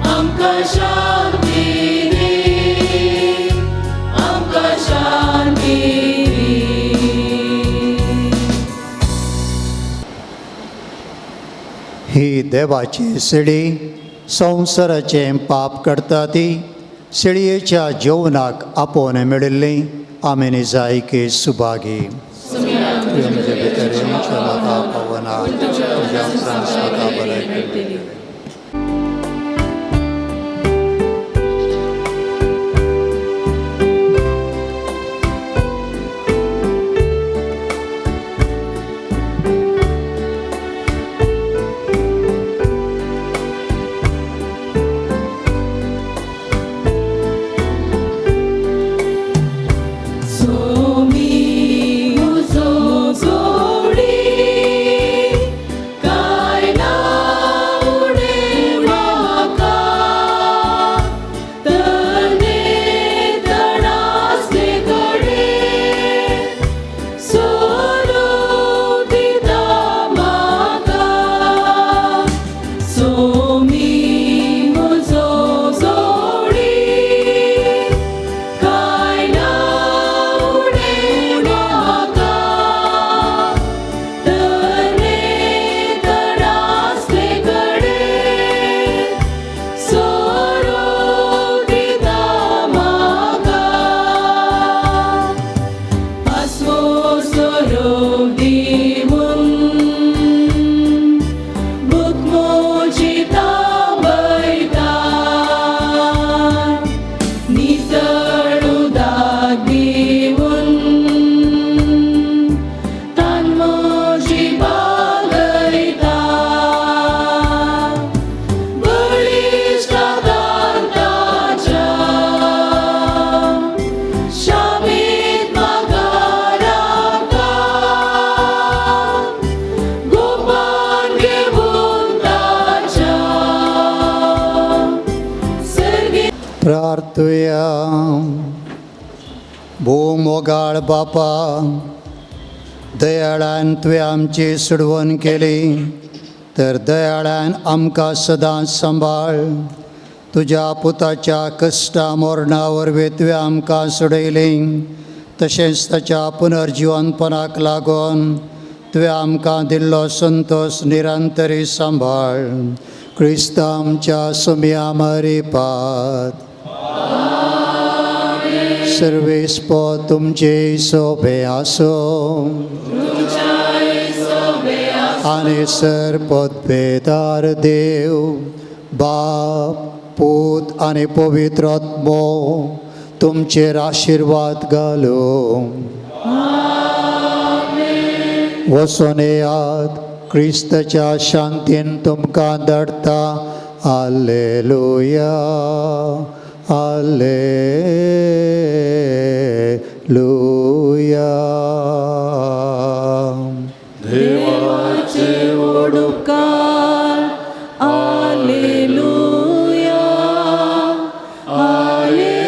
आमकां शांती दी, आमकां शांती दी. ही देवाची सिडी संवसाराचें पाप काडटा ती सिडयेच्या जेवणाक आपोवन मेळिल्ली आमी निजायके सुभागी. म्हजे भितर येवच्या म्हाका पावना, तुज्या फ्रांस म्हाका बरें केलें. काय नाव प्रार्थूया. भूमोगाळ बापा, दयाळान तुवें आमची सोडवण केली, तर दयाळान आमकां सदांच सांबाळ. तुज्या पुताच्या कश्टा मरणा वरवीं तुवें आमकां सोडयलीं, तशेंच ताच्या पुनर्जिवनपणाक लागून तुवें आमकां दिल्लो संतोश निरंतरी सांबाळ. क्रिस्त आमच्या सुम्या मरिपात. सर्वेस्पो तुमचे सोबे आसो आनी सर्पोद्भेदार देव बाप, पूत आनी पवित्र आत्मो तुमचेर आशिर्वाद घालूं. वचून येयात, क्रिस्ताच्या शांतीन तुमकां धाडटा. Hallelujah, hallelujah. देवाचे ओडकार, हालेलुया, हालेलुया.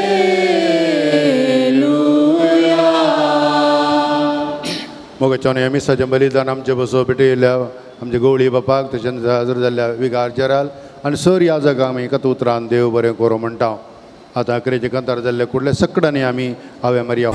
मोगाच्या नेहमीसाचें बलिदान आमचे बसो पेटयल्या आमचे गवळी बापाक, तशेंच हजर जाल्ल्या विगार जेराल आनी सर याजकांक आमी एकाच उतरान देव बरें करूं म्हणटा. आतां अकरेचे कंतार जाल्ले कुडले सकडांनी आमी हांवे मारया.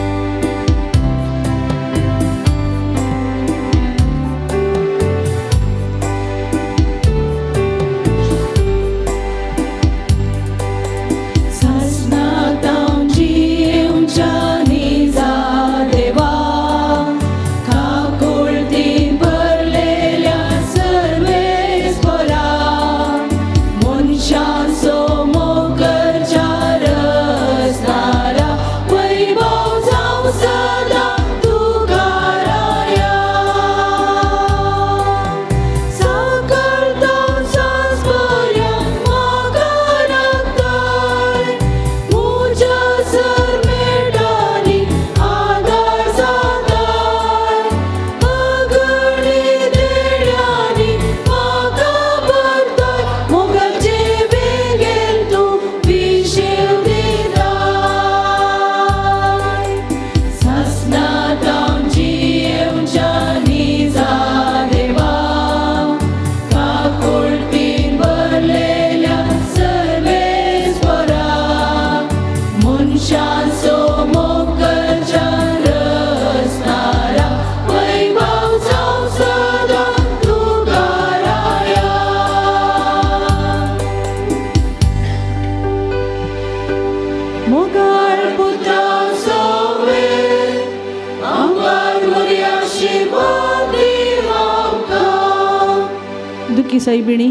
दुःखी साईबिणी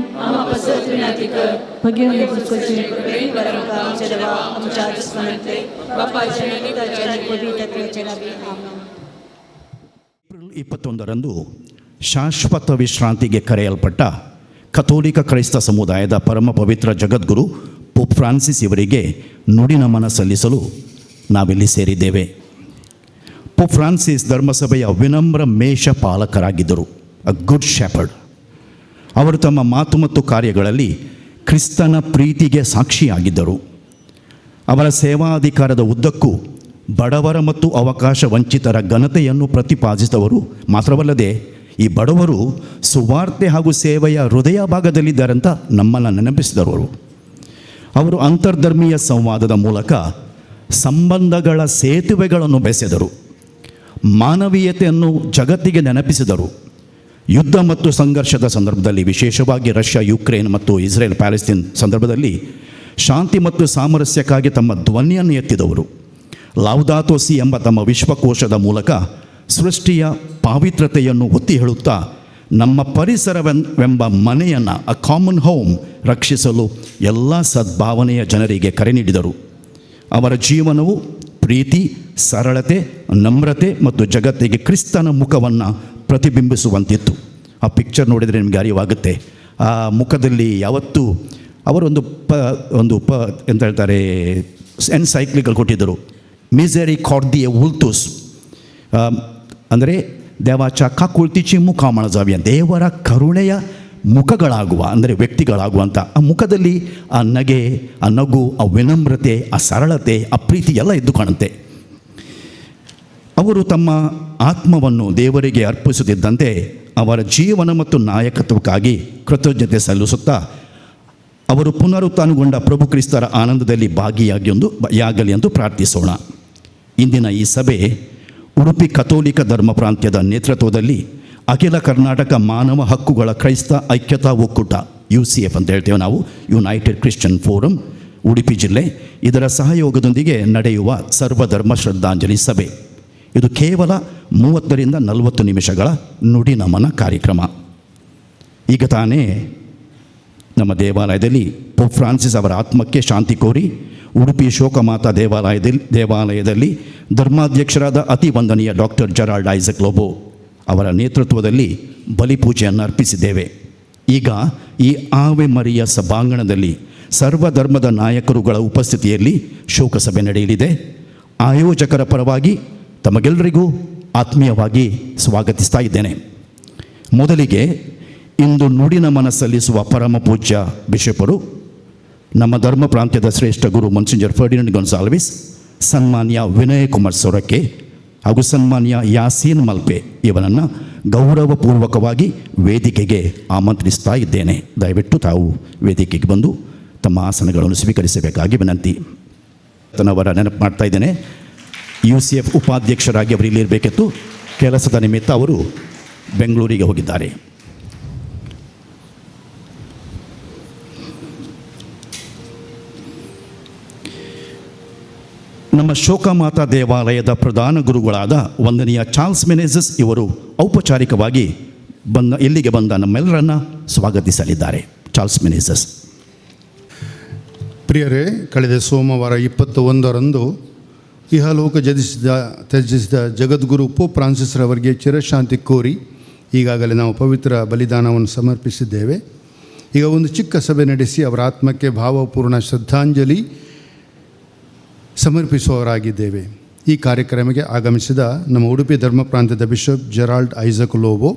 भगवान ಏಪ್ರಿಲ್ 21ರಂದು ಶಾಶ್ವತ ವಿಶ್ರಾಂತಿಗೆ ಕರೆಯಲ್ಪಟ್ಟ ಕಥೋಲಿಕ ಕ್ರೈಸ್ತ ಸಮುದಾಯದ ಪರಮ ಪವಿತ್ರ ಜಗದ್ಗುರು ಪೋಪ್ ಫ್ರಾನ್ಸಿಸ್ ಇವರಿಗೆ ನುಡಿನಮನ ಸಲ್ಲಿಸಲು ನಾವಿಲ್ಲಿ ಸೇರಿದ್ದೇವೆ. ಪೋಪ್ ಫ್ರಾನ್ಸಿಸ್ ಧರ್ಮಸಭೆಯ ವಿನಮ್ರ ಮೇಷ ಪಾಲಕರಾಗಿದ್ದರು, ಅ ಗುಡ್ ಶೆಪರ್ಡ್. ಅವರು ತಮ್ಮ ಮಾತು ಮತ್ತು ಕಾರ್ಯಗಳಲ್ಲಿ ಕ್ರಿಸ್ತನ ಪ್ರೀತಿಗೆ ಸಾಕ್ಷಿಯಾಗಿದ್ದರು. ಅವರ ಸೇವಾಧಿಕಾರದ ಉದ್ದಕ್ಕೂ ಬಡವರ ಮತ್ತು ಅವಕಾಶ ವಂಚಿತರ ಘನತೆಯನ್ನು ಪ್ರತಿಪಾದಿಸಿದವರು ಮಾತ್ರವಲ್ಲದೆ, ಈ ಬಡವರು ಸುವಾರ್ತೆ ಹಾಗೂ ಸೇವೆಯ ಹೃದಯ ಭಾಗದಲ್ಲಿದ್ದಾರಂತ ನಮ್ಮನ್ನು ನೆನಪಿಸಿದವರು. ಅವರು ಅಂತರ್ಧರ್ಮೀಯ ಸಂವಾದದ ಮೂಲಕ ಸಂಬಂಧಗಳ ಸೇತುವೆಗಳನ್ನು ಬೆಸೆದರು, ಮಾನವೀಯತೆಯನ್ನು ಜಗತ್ತಿಗೆ ನೆನಪಿಸಿದರು. ಯುದ್ಧ ಮತ್ತು ಸಂಘರ್ಷದ ಸಂದರ್ಭದಲ್ಲಿ, ವಿಶೇಷವಾಗಿ ರಷ್ಯಾ ಯುಕ್ರೇನ್ ಮತ್ತು ಇಸ್ರೇಲ್ ಪ್ಯಾಲೆಸ್ತೀನ್ ಸಂದರ್ಭದಲ್ಲಿ ಶಾಂತಿ ಮತ್ತು ಸಾಮರಸ್ಯಕ್ಕಾಗಿ ತಮ್ಮ ಧ್ವನಿಯನ್ನು ಎತ್ತಿದವರು. ಲೌದಾತೋ ಸಿ ಎಂಬ ತಮ್ಮ ವಿಶ್ವಕೋಶದ ಮೂಲಕ ಸೃಷ್ಟಿಯ ಪಾವಿತ್ರತೆಯನ್ನು ಒತ್ತಿ ಹೇಳುತ್ತಾ ನಮ್ಮ ಪರಿಸರವೆಂಬ ಮನೆಯನ್ನು, ಅ ಕಾಮನ್ ಹೋಮ್, ರಕ್ಷಿಸಲು ಎಲ್ಲ ಸದ್ಭಾವನೆಯ ಜನರಿಗೆ ಕರೆ ನೀಡಿದರು. ಅವರ ಜೀವನವು ಪ್ರೀತಿ, ಸರಳತೆ, ನಮ್ರತೆ ಮತ್ತು ಜಗತ್ತಿಗೆ ಕ್ರಿಸ್ತನ ಮುಖವನ್ನು ಪ್ರತಿಬಿಂಬಿಸುವಂತಿತ್ತು. ಆ ಪಿಕ್ಚರ್ ನೋಡಿದರೆ ನಿಮಗೆ ಅರಿವಾಗುತ್ತೆ. ಆ ಮುಖದಲ್ಲಿ ಯಾವತ್ತೂ ಅವರೊಂದು ಎಂತ ಹೇಳ್ತಾರೆ, ಎನ್ಸೈಕ್ಲಿಕಲ್ ಕೊಟ್ಟಿದ್ದರು, ಮಿಸೆರಿ ಕಾರ್ದಿಯೆ ಉಲ್ತುಸ್, ಅಂದರೆ ದೇವಾಚ ಕಾಕುಳ್ತಿಚಿ ಮುಖ ಮಳಜಾವಿಯ, ದೇವರ ಕರುಣೆಯ ಮುಖಗಳಾಗುವ, ಅಂದರೆ ವ್ಯಕ್ತಿಗಳಾಗುವಂಥ ಆ ಮುಖದಲ್ಲಿ ಆ ನಗೆ, ಆ ನಗು, ಆ ವಿನಮ್ರತೆ, ಆ ಸರಳತೆ, ಆ ಪ್ರೀತಿ ಎಲ್ಲ ಎದ್ದು ಕಾಣುತ್ತೆ. ಅವರು ತಮ್ಮ ಆತ್ಮವನ್ನು ದೇವರಿಗೆ ಅರ್ಪಿಸುತ್ತಿದ್ದಂತೆ ಅವರ ಜೀವನ ಮತ್ತು ನಾಯಕತ್ವಕ್ಕಾಗಿ ಕೃತಜ್ಞತೆ ಸಲ್ಲಿಸುತ್ತಾ ಅವರು ಪುನರುತ್ಥಾನಗೊಂಡ ಪ್ರಭು ಕ್ರಿಸ್ತರ ಆನಂದದಲ್ಲಿ ಭಾಗಿಯಾಗಲಿ ಎಂದು ಪ್ರಾರ್ಥಿಸೋಣ. ಇಂದಿನ ಈ ಸಭೆ ಉಡುಪಿ ಕಥೋಲಿಕ ಧರ್ಮ ಪ್ರಾಂತ್ಯದ ನೇತೃತ್ವದಲ್ಲಿ ಅಖಿಲ ಕರ್ನಾಟಕ ಮಾನವ ಹಕ್ಕುಗಳ ಕ್ರೈಸ್ತ ಐಕ್ಯತಾ ಒಕ್ಕೂಟ UCF ಅಂತ ಹೇಳ್ತೇವೆ ನಾವು, ಯುನೈಟೆಡ್ ಕ್ರಿಶ್ಚಿಯನ್ ಫೋರಂ ಉಡುಪಿ ಜಿಲ್ಲೆ, ಇದರ ಸಹಯೋಗದೊಂದಿಗೆ ನಡೆಯುವ ಸರ್ವಧರ್ಮ ಶ್ರದ್ಧಾಂಜಲಿ ಸಭೆ. ಇದು ಕೇವಲ 30ರಿಂದ 40 ನಿಮಿಷಗಳ ನುಡಿ ನಮನ ಕಾರ್ಯಕ್ರಮ. ಈಗ ತಾನೇ ನಮ್ಮ ದೇವಾಲಯದಲ್ಲಿ ಪೋಪ್ ಫ್ರಾನ್ಸಿಸ್ ಅವರ ಆತ್ಮಕ್ಕೆ ಶಾಂತಿ ಕೋರಿ ಉಡುಪಿ ಶೋಕಮಾತಾ ದೇವಾಲಯದಲ್ಲಿ ಧರ್ಮಾಧ್ಯಕ್ಷರಾದ ಅತಿ ವಂದನೀಯ ಡಾಕ್ಟರ್ ಜೆರಾಲ್ಡ್ ಐಸಕ್ ಲೋಬೋ ಅವರ ನೇತೃತ್ವದಲ್ಲಿ ಬಲಿಪೂಜೆಯನ್ನು ಅರ್ಪಿಸಿದ್ದೇವೆ. ಈಗ ಈ ಆವೆ ಮರಿಯ ಸಭಾಂಗಣದಲ್ಲಿ ಸರ್ವಧರ್ಮದ ನಾಯಕರುಗಳ ಉಪಸ್ಥಿತಿಯಲ್ಲಿ ಶೋಕಸಭೆ ನಡೆಯಲಿದೆ. ಆಯೋಜಕರ ಪರವಾಗಿ ತಮಗೆಲ್ಲರಿಗೂ ಆತ್ಮೀಯವಾಗಿ ಸ್ವಾಗತಿಸ್ತಾ ಇದ್ದೇನೆ. ಮೊದಲಿಗೆ ಇಂದು ನುಡಿ ನಮನ ಸಲ್ಲಿಸುವ ಪರಮ ಪೂಜ್ಯ ಬಿಷಪರು, ನಮ್ಮ ಧರ್ಮ ಪ್ರಾಂತ್ಯದ ಶ್ರೇಷ್ಠ ಗುರು ಮೊನ್ಸಿಂಜರ್ ಫರ್ಡಿನಂಡ್ ಗೊನ್ಸಾಲ್ವಿಸ್, ಸನ್ಮಾನ್ಯ ವಿನಯ್ ಕುಮಾರ್ ಸೊರಕೆ ಹಾಗೂ ಸನ್ಮಾನ್ಯ ಯಾಸೀನ್ ಮಲ್ಪೆ ಇವರನ್ನು ಗೌರವಪೂರ್ವಕವಾಗಿ ವೇದಿಕೆಗೆ ಆಮಂತ್ರಿಸ್ತಾ ಇದ್ದೇನೆ. ದಯವಿಟ್ಟು ತಾವು ವೇದಿಕೆಗೆ ಬಂದು ತಮ್ಮ ಆಸನಗಳನ್ನು ಸ್ವೀಕರಿಸಬೇಕಾಗಿ ವಿನಂತಿ. ಅವರ ನೆನಪು ಮಾಡ್ತಾ ಇದ್ದೇನೆ. UCF ಉಪಾಧ್ಯಕ್ಷರಾಗಿ ಅವರು ಇಲ್ಲಿರಬೇಕಿತ್ತು. ಕೆಲಸದ ನಿಮಿತ್ತ ಅವರು ಬೆಂಗಳೂರಿಗೆ ಹೋಗಿದ್ದಾರೆ. ನಮ್ಮ ಶೋಕಮಾತಾ ದೇವಾಲಯದ ಪ್ರಧಾನ ಗುರುಗಳಾದ ವಂದನೀಯ ಚಾರ್ಲ್ಸ್ ಮೆನೇಜಸ್ ಇವರು ಔಪಚಾರಿಕವಾಗಿ ಇಲ್ಲಿಗೆ ಬಂದ ನಮ್ಮೆಲ್ಲರನ್ನು ಸ್ವಾಗತಿಸಲಿದ್ದಾರೆ. ಚಾರ್ಲ್ಸ್ ಮೆನೇಜಸ್. ಪ್ರಿಯರೇ, ಕಳೆದ ಸೋಮವಾರ 21ರಂದು ಇಹಲೋಕ ತ್ಯಜಿಸಿದ ಜಗದ್ಗುರು ಪೋಪ್ ಫ್ರಾನ್ಸಿಸ್ ರವರಿಗೆ ಚಿರಶಾಂತಿ ಕೋರಿ ಈಗಾಗಲೇ ನಾವು ಪವಿತ್ರ ಬಲಿದಾನವನ್ನು ಸಮರ್ಪಿಸಿದ್ದೇವೆ. ಈಗ ಒಂದು ಚಿಕ್ಕ ಸಭೆ ನಡೆಸಿ ಅವರ ಆತ್ಮಕ್ಕೆ ಭಾವಪೂರ್ಣ ಶ್ರದ್ಧಾಂಜಲಿ ಸಮರ್ಪಿಸುವವರಾಗಿದ್ದೇವೆ. ಈ ಕಾರ್ಯಕ್ರಮಕ್ಕೆ ಆಗಮಿಸಿದ ನಮ್ಮ ಉಡುಪಿ ಧರ್ಮ ಪ್ರಾಂತ್ಯದ ಬಿಷಪ್ ಜೆರಾಲ್ಡ್ ಐಸಕ್ ಲೋಬೋ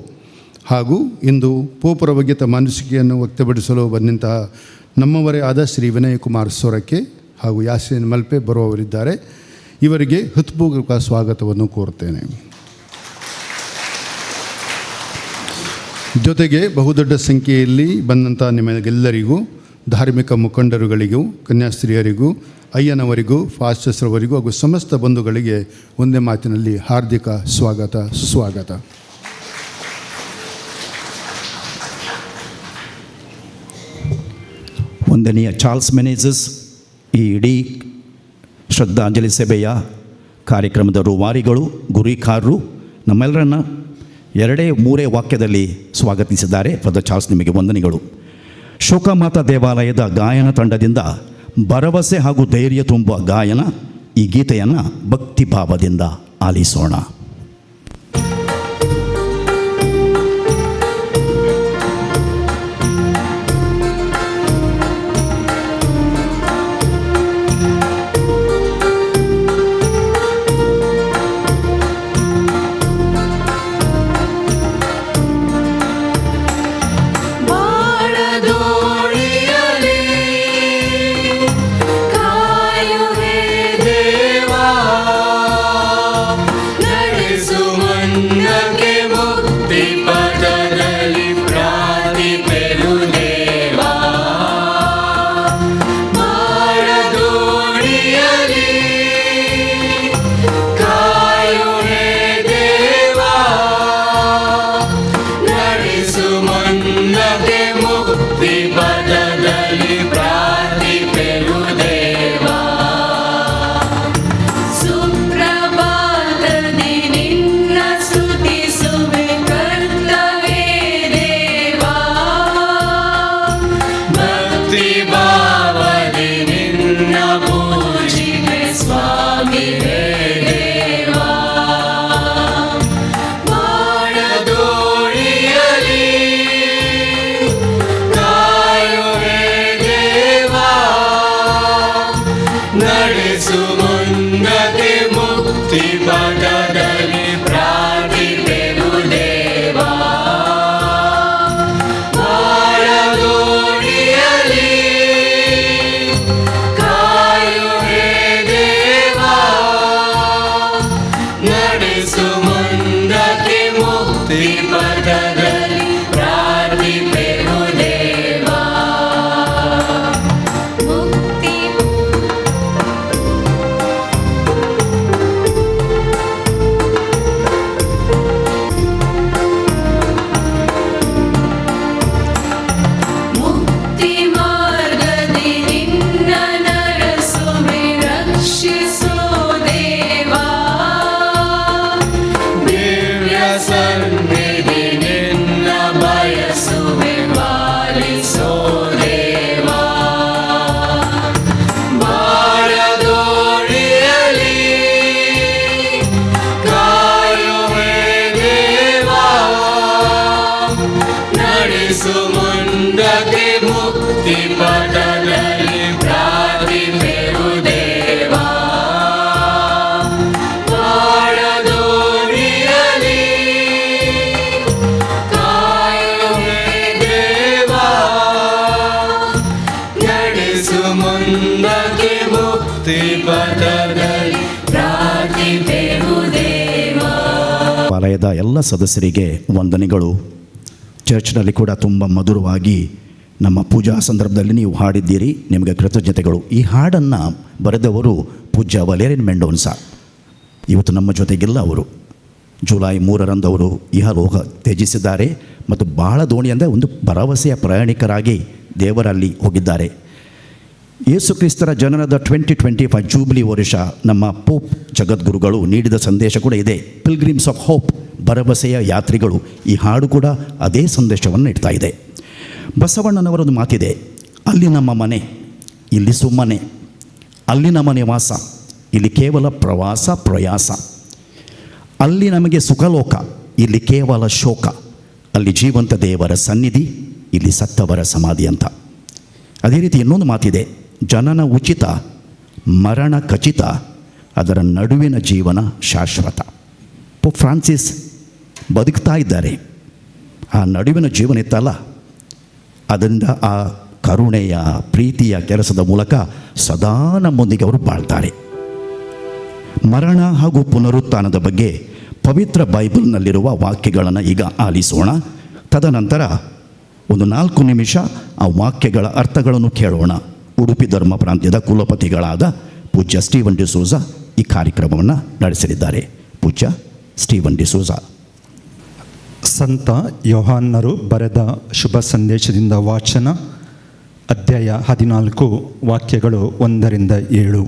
ಹಾಗೂ ಇಂದು ಪೋಪರ ಬಗ್ಗೆ ತಮ್ಮ ಅನಿಸಿಕೆಯನ್ನು ವ್ಯಕ್ತಪಡಿಸಲು ಬಂದಂತಹ ನಮ್ಮವರೇ ಆದ ಶ್ರೀ ವಿನಯ್ ಕುಮಾರ್ ಸೊರಕೆ ಹಾಗೂ ಯಾಸೀನ್ ಮಲ್ಪೆ ಬರುವವರಿದ್ದಾರೆ. ಇವರಿಗೆ ಹೃತ್ಪೂರ್ವಕ ಸ್ವಾಗತವನ್ನು ಕೋರುತ್ತೇನೆ. ಜೊತೆಗೆ ಬಹುದೊಡ್ಡ ಸಂಖ್ಯೆಯಲ್ಲಿ ಬಂದಂಥ ನಿಮಗೆಲ್ಲರಿಗೂ, ಧಾರ್ಮಿಕ ಮುಖಂಡರುಗಳಿಗೂ, ಕನ್ಯಾಸ್ತ್ರೀಯರಿಗೂ, ಅಯ್ಯನವರಿಗೂ, ಫಾಸ್ಟರ್ಸ್ರವರಿಗೂ ಹಾಗೂ ಸಮಸ್ತ ಬಂಧುಗಳಿಗೆ ಒಂದೇ ಮಾತಿನಲ್ಲಿ ಹಾರ್ದಿಕ ಸ್ವಾಗತ, ಸುಸ್ವಾಗತ. ವಂದನೀಯ ಚಾರ್ಲ್ಸ್ ಮೆನೇಜಸ್ ಈ ಇಡೀ ಶ್ರದ್ಧಾಂಜಲಿ ಸಭೆಯ ಕಾರ್ಯಕ್ರಮದ ರೂವಾರಿಗಳು, ಗುರಿಕಾರರು ನಮ್ಮೆಲ್ಲರನ್ನು 2-3 ವಾಕ್ಯದಲ್ಲಿ ಸ್ವಾಗತಿಸಿದ್ದಾರೆ. ಫಾದರ್ ಚಾರ್ಲ್ಸ್, ನಿಮಗೆ ವಂದನೆಗಳು. ಶೋಕಮಾತಾ ದೇವಾಲಯದ ಗಾಯನ ತಂಡದಿಂದ ಭರವಸೆ ಹಾಗೂ ಧೈರ್ಯ ತುಂಬುವ ಗಾಯನ, ಈ ಗೀತೆಯನ್ನು ಭಕ್ತಿಭಾವದಿಂದ ಆಲಿಸೋಣ. ಕಾಯು ಹೇ ದೇವಾ, ನಡೆ ನಡೆಸು ಮುಂದಕ್ಕೆ ಮುಕ್ತಿ ಪಥದಲ್ಲಿ ಪ್ರಾರ್ಥಿಸೆವು ದೇವಾ. ಬಾಳದೋಣಿಯಲಿ ಕಾಯುವೆ ದೇವಾ, ನಡೆಸು ಮುಂದಕ್ಕೆ ಮುಕ್ತಿ ಪಥದಲ್ಲಿ ಪ್ರಾರ್ಥಿಸೆವು ದೇವಾ. ವಲಯದ ಎಲ್ಲ ಸದಸ್ಯರಿಗೆ ವಂದನೆಗಳು. ಚರ್ಚ್ನಲ್ಲಿ ಕೂಡ ತುಂಬ ಮಧುರವಾಗಿ ನಮ್ಮ ಪೂಜಾ ಸಂದರ್ಭದಲ್ಲಿ ನೀವು ಹಾಡಿದ್ದೀರಿ, ನಿಮಗೆ ಕೃತಜ್ಞತೆಗಳು. ಈ ಹಾಡನ್ನು ಬರೆದವರು ಪೂಜ್ಯ ವಲೇರಿಯನ್ ಮೆಂಡೋನ್ಸ. ಇವತ್ತು ನಮ್ಮ ಜೊತೆಗಿಲ್ಲ. ಅವರು ಜುಲೈ 3ರಂದು ಅವರು ಇಹಲೋಕ ತ್ಯಜಿಸಿದ್ದಾರೆ ಮತ್ತು ಬಹಳ ದೋಣಿ ಅಂದರೆ ಒಂದು ಭರವಸೆಯ ಪ್ರಯಾಣಿಕರಾಗಿ ದೇವರಲ್ಲಿ ಹೋಗಿದ್ದಾರೆ. ಯೇಸು ಕ್ರಿಸ್ತರ ಜನನದ 2025 ಜೂಬ್ಲಿ ವರ್ಷ ನಮ್ಮ ಪೋಪ್ ಜಗದ್ಗುರುಗಳು ನೀಡಿದ ಸಂದೇಶ ಕೂಡ ಇದೆ. ಪಿಲ್ಗ್ರಿಮ್ಸ್ ಆಫ್ ಹೋಪ್, ಭರವಸೆಯ ಯಾತ್ರಿಗಳು. ಈ ಹಾಡು ಕೂಡ ಅದೇ ಸಂದೇಶವನ್ನು ಇಡ್ತಾ ಇದೆ. ಬಸವಣ್ಣನವರೊಂದು ಮಾತಿದೆ, ಅಲ್ಲಿ ನಮ್ಮ ಮನೆ, ಇಲ್ಲಿ ಸುಮ್ಮನೆ, ಅಲ್ಲಿ ನಮ್ಮ ನಿವಾಸ, ಇಲ್ಲಿ ಕೇವಲ ಪ್ರವಾಸ ಪ್ರಯಾಸ, ಅಲ್ಲಿ ನಮಗೆ ಸುಖಲೋಕ, ಇಲ್ಲಿ ಕೇವಲ ಶೋಕ, ಅಲ್ಲಿ ಜೀವಂತ ದೇವರ ಸನ್ನಿಧಿ, ಇಲ್ಲಿ ಸತ್ತವರ ಸಮಾಧಿ ಅಂತ. ಅದೇ ರೀತಿ ಇನ್ನೊಂದು ಮಾತಿದೆ, ಜನನ ಉಚಿತ, ಮರಣ ಖಚಿತ, ಅದರ ನಡುವಿನ ಜೀವನ ಶಾಶ್ವತ. ಪೋಪ್ ಫ್ರಾನ್ಸಿಸ್ ಬದುಕ್ತಾ ಇದ್ದಾರೆ. ಆ ನಡುವಿನ ಜೀವನ ಇತ್ತಲ್ಲ, ಅದರಿಂದ ಆ ಕರುಣೆಯ ಪ್ರೀತಿಯ ಕೆಲಸದ ಮೂಲಕ ಸದಾ ನಮ್ಮೊಂದಿಗೆ ಅವರು ಬಾಳ್ತಾರೆ. ಮರಣ ಹಾಗೂ ಪುನರುತ್ಥಾನದ ಬಗ್ಗೆ ಪವಿತ್ರ ಬೈಬಲ್ನಲ್ಲಿರುವ ವಾಕ್ಯಗಳನ್ನು ಈಗ ಆಲಿಸೋಣ. ತದನಂತರ ಒಂದು 4 ನಿಮಿಷ ಆ ವಾಕ್ಯಗಳ ಅರ್ಥಗಳನ್ನು ಕೇಳೋಣ. ಉಡುಪಿ ಧರ್ಮ ಪ್ರಾಂತ್ಯದ ಕುಲಪತಿಗಳಾದ ಪೂಜ್ಯ ಸ್ಟೀವನ್ ಡಿಸೋಜ ಈ ಕಾರ್ಯಕ್ರಮವನ್ನು ನಡೆಸಲಿದ್ದಾರೆ. ಪೂಜ್ಯ ಸ್ಟೀವನ್ ಡಿಸೋಜ. ಸಂತ ಯೋಹಾನ್ನರು ಬರೆದ ಶುಭ ಸಂದೇಶದಿಂದ ವಾಚನ, ಅಧ್ಯಾಯ 14, ವಾಕ್ಯಗಳು 1-7.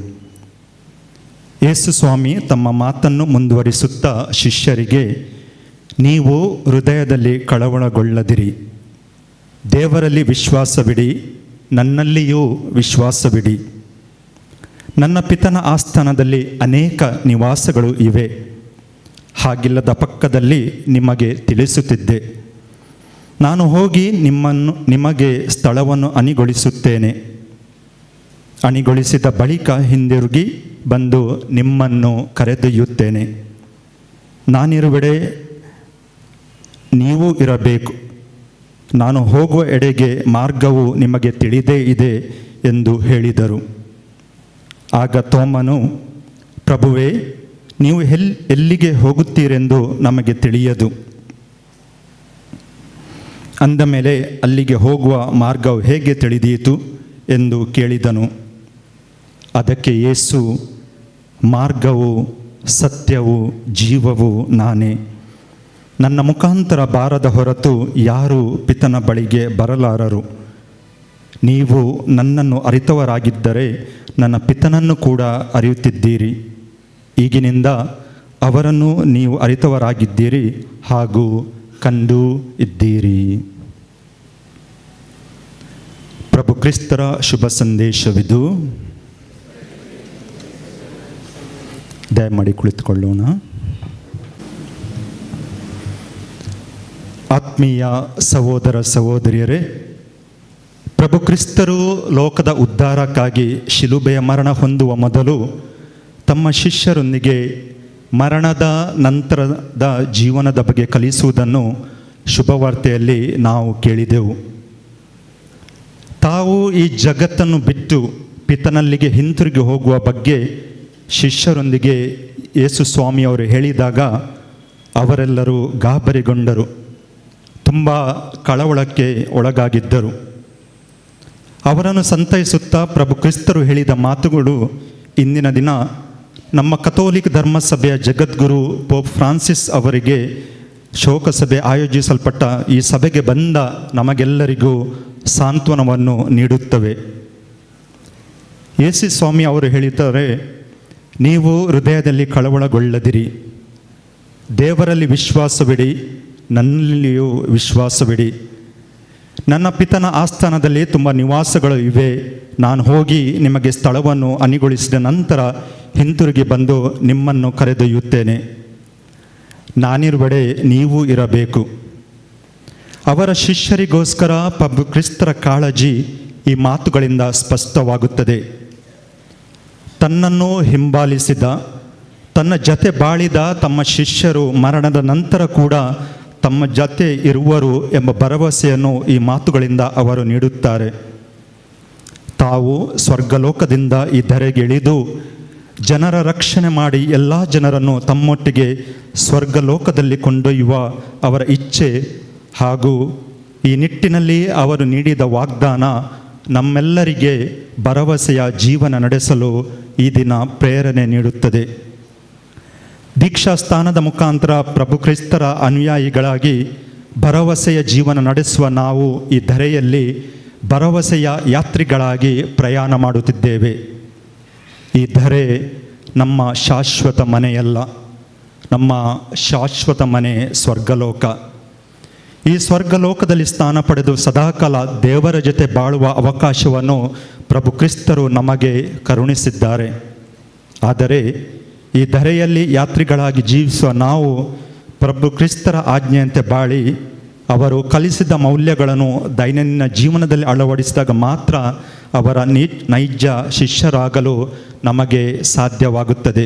ಯೇಸು ಸ್ವಾಮಿ ತಮ್ಮ ಮಾತನ್ನು ಮುಂದುವರಿಸುತ್ತಾ ಶಿಷ್ಯರಿಗೆ, ನೀವು ಹೃದಯದಲ್ಲಿ ಕಳವಳಗೊಳ್ಳದಿರಿ, ದೇವರಲ್ಲಿ ವಿಶ್ವಾಸವಿಡಿ, ನನ್ನಲ್ಲಿಯೂ ವಿಶ್ವಾಸವಿಡಿ. ನನ್ನ ಪಿತನ ಆಸ್ಥಾನದಲ್ಲಿ ಅನೇಕ ನಿವಾಸಗಳು ಇವೆ. ಹಾಗಿಲ್ಲದ ಪಕ್ಕದಲ್ಲಿ ನಿಮಗೆ ತಿಳಿಸುತ್ತಿದ್ದೆ. ನಾನು ಹೋಗಿ ನಿಮಗೆ ಸ್ಥಳವನ್ನು ಅಣಿಗೊಳಿಸುತ್ತೇನೆ. ಅಣಿಗೊಳಿಸಿದ ಬಳಿಕ ಹಿಂದಿರುಗಿ ಬಂದು ನಿಮ್ಮನ್ನು ಕರೆದೊಯ್ಯುತ್ತೇನೆ. ನಾನಿರುವೆಡೆ ನೀವು ಇರಬೇಕು. ನಾನು ಹೋಗುವ ಎಡೆಗೆ ಮಾರ್ಗವು ನಿಮಗೆ ತಿಳಿದೇ ಇದೆ ಎಂದು ಹೇಳಿದರು. ಆಗ ತೋಮನು, ಪ್ರಭುವೇ, ನೀವು ಎಲ್ಲಿಗೆ ಹೋಗುತ್ತೀರೆಂದು ನಮಗೆ ತಿಳಿಯದು. ಅಂದ ಮೇಲೆ ಅಲ್ಲಿಗೆ ಹೋಗುವ ಮಾರ್ಗವು ಹೇಗೆ ತಿಳಿದೀತು ಎಂದು ಕೇಳಿದನು. ಅದಕ್ಕೆ ಯೇಸು, ಮಾರ್ಗವು ಸತ್ಯವು ಜೀವವು ನಾನೇ. ನನ್ನ ಮುಖಾಂತರ ಬಾರದ ಹೊರತು ಯಾರೂ ಪಿತನ ಬಳಿಗೆ ಬರಲಾರರು. ನೀವು ನನ್ನನ್ನು ಅರಿತವರಾಗಿದ್ದರೆ ನನ್ನ ಪಿತನನ್ನು ಕೂಡ ಅರಿಯುತ್ತಿದ್ದೀರಿ. ಈಗಿನಿಂದ ಅವರನ್ನು ನೀವು ಅರಿತವರಾಗಿದ್ದೀರಿ ಹಾಗೂ ಕಂಡು ಇದ್ದೀರಿ. ಪ್ರಭು ಕ್ರಿಸ್ತರ ಶುಭ ಸಂದೇಶವಿದು. ದಯಮಾಡಿ ಕುಳಿತುಕೊಳ್ಳೋಣ. ಆತ್ಮೀಯ ಸಹೋದರ ಸಹೋದರಿಯರೇ, ಪ್ರಭು ಕ್ರಿಸ್ತರು ಲೋಕದ ಉದ್ಧಾರಕ್ಕಾಗಿ ಶಿಲುಬೆಯ ಮರಣ ಹೊಂದುವ ಮೊದಲು ತಮ್ಮ ಶಿಷ್ಯರೊಂದಿಗೆ ಮರಣದ ನಂತರದ ಜೀವನದ ಬಗ್ಗೆ ಕಲಿಸುವುದನ್ನು ಶುಭವಾರ್ತೆಯಲ್ಲಿ ನಾವು ಕೇಳಿದೆವು. ತಾವು ಈ ಜಗತ್ತನ್ನು ಬಿಟ್ಟು ಪಿತನಲ್ಲಿಗೆ ಹಿಂತಿರುಗಿ ಹೋಗುವ ಬಗ್ಗೆ ಶಿಷ್ಯರೊಂದಿಗೆ ಯೇಸು ಸ್ವಾಮಿಯವರು ಹೇಳಿದಾಗ ಅವರೆಲ್ಲರೂ ಗಾಬರಿಗೊಂಡರು, ತುಂಬ ಕಳವಳಕ್ಕೆ ಒಳಗಾಗಿದ್ದರು. ಅವರನ್ನು ಸಂತೈಸುತ್ತಾ ಪ್ರಭು ಕ್ರಿಸ್ತರು ಹೇಳಿದ ಮಾತುಗಳು ಇಂದಿನ ದಿನ ನಮ್ಮ ಕಥೋಲಿಕ ಧರ್ಮಸಭೆಯ ಜಗದ್ಗುರು ಪೋಪ್ ಫ್ರಾನ್ಸಿಸ್ ಅವರಿಗೆ ಶೋಕ ಸಭೆ ಆಯೋಜಿಸಲ್ಪಟ್ಟ ಈ ಸಭೆಗೆ ಬಂದ ನಮಗೆಲ್ಲರಿಗೂ ಸಾಂತ್ವನವನ್ನು ನೀಡುತ್ತವೆ. ಯೇಸು ಸ್ವಾಮಿ ಅವರು ಹೇಳಿದ್ದಾರೆ, ನೀವು ಹೃದಯದಲ್ಲಿ ಕಳವಳಗೊಳ್ಳದಿರಿ, ದೇವರಲ್ಲಿ ವಿಶ್ವಾಸವಿಡಿ, ನನ್ನಲ್ಲಿಯೂ ವಿಶ್ವಾಸವಿಡಿ. ನನ್ನ ಪಿತನ ಆಸ್ಥಾನದಲ್ಲಿ ತುಂಬ ನಿವಾಸಗಳು ಇವೆ. ನಾನು ಹೋಗಿ ನಿಮಗೆ ಸ್ಥಳವನ್ನು ಅಣಿಗೊಳಿಸಿದ ನಂತರ ಹಿಂತಿರುಗಿ ಬಂದು ನಿಮ್ಮನ್ನು ಕರೆದೊಯ್ಯುತ್ತೇನೆ. ನಾನಿರುವೆಡೆ ನೀವು ಇರಬೇಕು. ಅವರ ಶಿಷ್ಯರಿಗೋಸ್ಕರ ಪ್ರಭು ಕ್ರಿಸ್ತರ ಕಾಳಜಿ ಈ ಮಾತುಗಳಿಂದ ಸ್ಪಷ್ಟವಾಗುತ್ತದೆ. ತನ್ನನ್ನು ಹಿಂಬಾಲಿಸಿದ, ತನ್ನ ಜತೆ ಬಾಳಿದ ತಮ್ಮ ಶಿಷ್ಯರು ಮರಣದ ನಂತರ ಕೂಡ ತಮ್ಮ ಜತೆ ಇರುವರು ಎಂಬ ಭರವಸೆಯನ್ನು ಈ ಮಾತುಗಳಿಂದ ಅವರು ನೀಡುತ್ತಾರೆ. ತಾವು ಸ್ವರ್ಗಲೋಕದಿಂದ ಈ ಧರೆಗೆ ಇಳಿದು ಜನರ ರಕ್ಷಣೆ ಮಾಡಿ ಎಲ್ಲ ಜನರನ್ನು ತಮ್ಮೊಟ್ಟಿಗೆ ಸ್ವರ್ಗಲೋಕದಲ್ಲಿ ಕೊಂಡೊಯ್ಯುವ ಅವರ ಇಚ್ಛೆ ಹಾಗೂ ಈ ನಿಟ್ಟಿನಲ್ಲಿ ಅವರು ನೀಡಿದ ವಾಗ್ದಾನ ನಮ್ಮೆಲ್ಲರಿಗೆ ಭರವಸೆಯ ಜೀವನ ನಡೆಸಲು ಈ ದಿನ ಪ್ರೇರಣೆ ನೀಡುತ್ತದೆ. ದೀಕ್ಷಾ ಸ್ಥಾನದ ಮುಖಾಂತರ ಪ್ರಭು ಕ್ರಿಸ್ತರ ಅನುಯಾಯಿಗಳಾಗಿ ಭರವಸೆಯ ಜೀವನ ನಡೆಸುವ ನಾವು ಈ ಧರೆಯಲ್ಲಿ ಭರವಸೆಯ ಯಾತ್ರಿಗಳಾಗಿ ಪ್ರಯಾಣ ಮಾಡುತ್ತಿದ್ದೇವೆ. ಈ ಧರೆ ನಮ್ಮ ಶಾಶ್ವತ ಮನೆಯಲ್ಲ, ನಮ್ಮ ಶಾಶ್ವತ ಮನೆ ಸ್ವರ್ಗಲೋಕ. ಈ ಸ್ವರ್ಗಲೋಕದಲ್ಲಿ ಸ್ಥಾನ ಪಡೆದು ಸದಾಕಾಲ ದೇವರ ಜೊತೆ ಬಾಳುವ ಅವಕಾಶವನ್ನು ಪ್ರಭು ಕ್ರಿಸ್ತರು ನಮಗೆ ಕರುಣಿಸಿದ್ದಾರೆ. ಆದರೆ ಈ ಧರೆಯಲ್ಲಿ ಯಾತ್ರಿಗಳಾಗಿ ಜೀವಿಸುವ ನಾವು ಪ್ರಭು ಕ್ರಿಸ್ತರ ಆಜ್ಞೆಯಂತೆ ಬಾಳಿ ಅವರು ಕಲಿಸಿದ ಮೌಲ್ಯಗಳನ್ನು ದೈನಂದಿನ ಜೀವನದಲ್ಲಿ ಅಳವಡಿಸಿದಾಗ ಮಾತ್ರ ಅವರ ನೈಜ ಶಿಷ್ಯರಾಗಲು ನಮಗೆ ಸಾಧ್ಯವಾಗುತ್ತದೆ.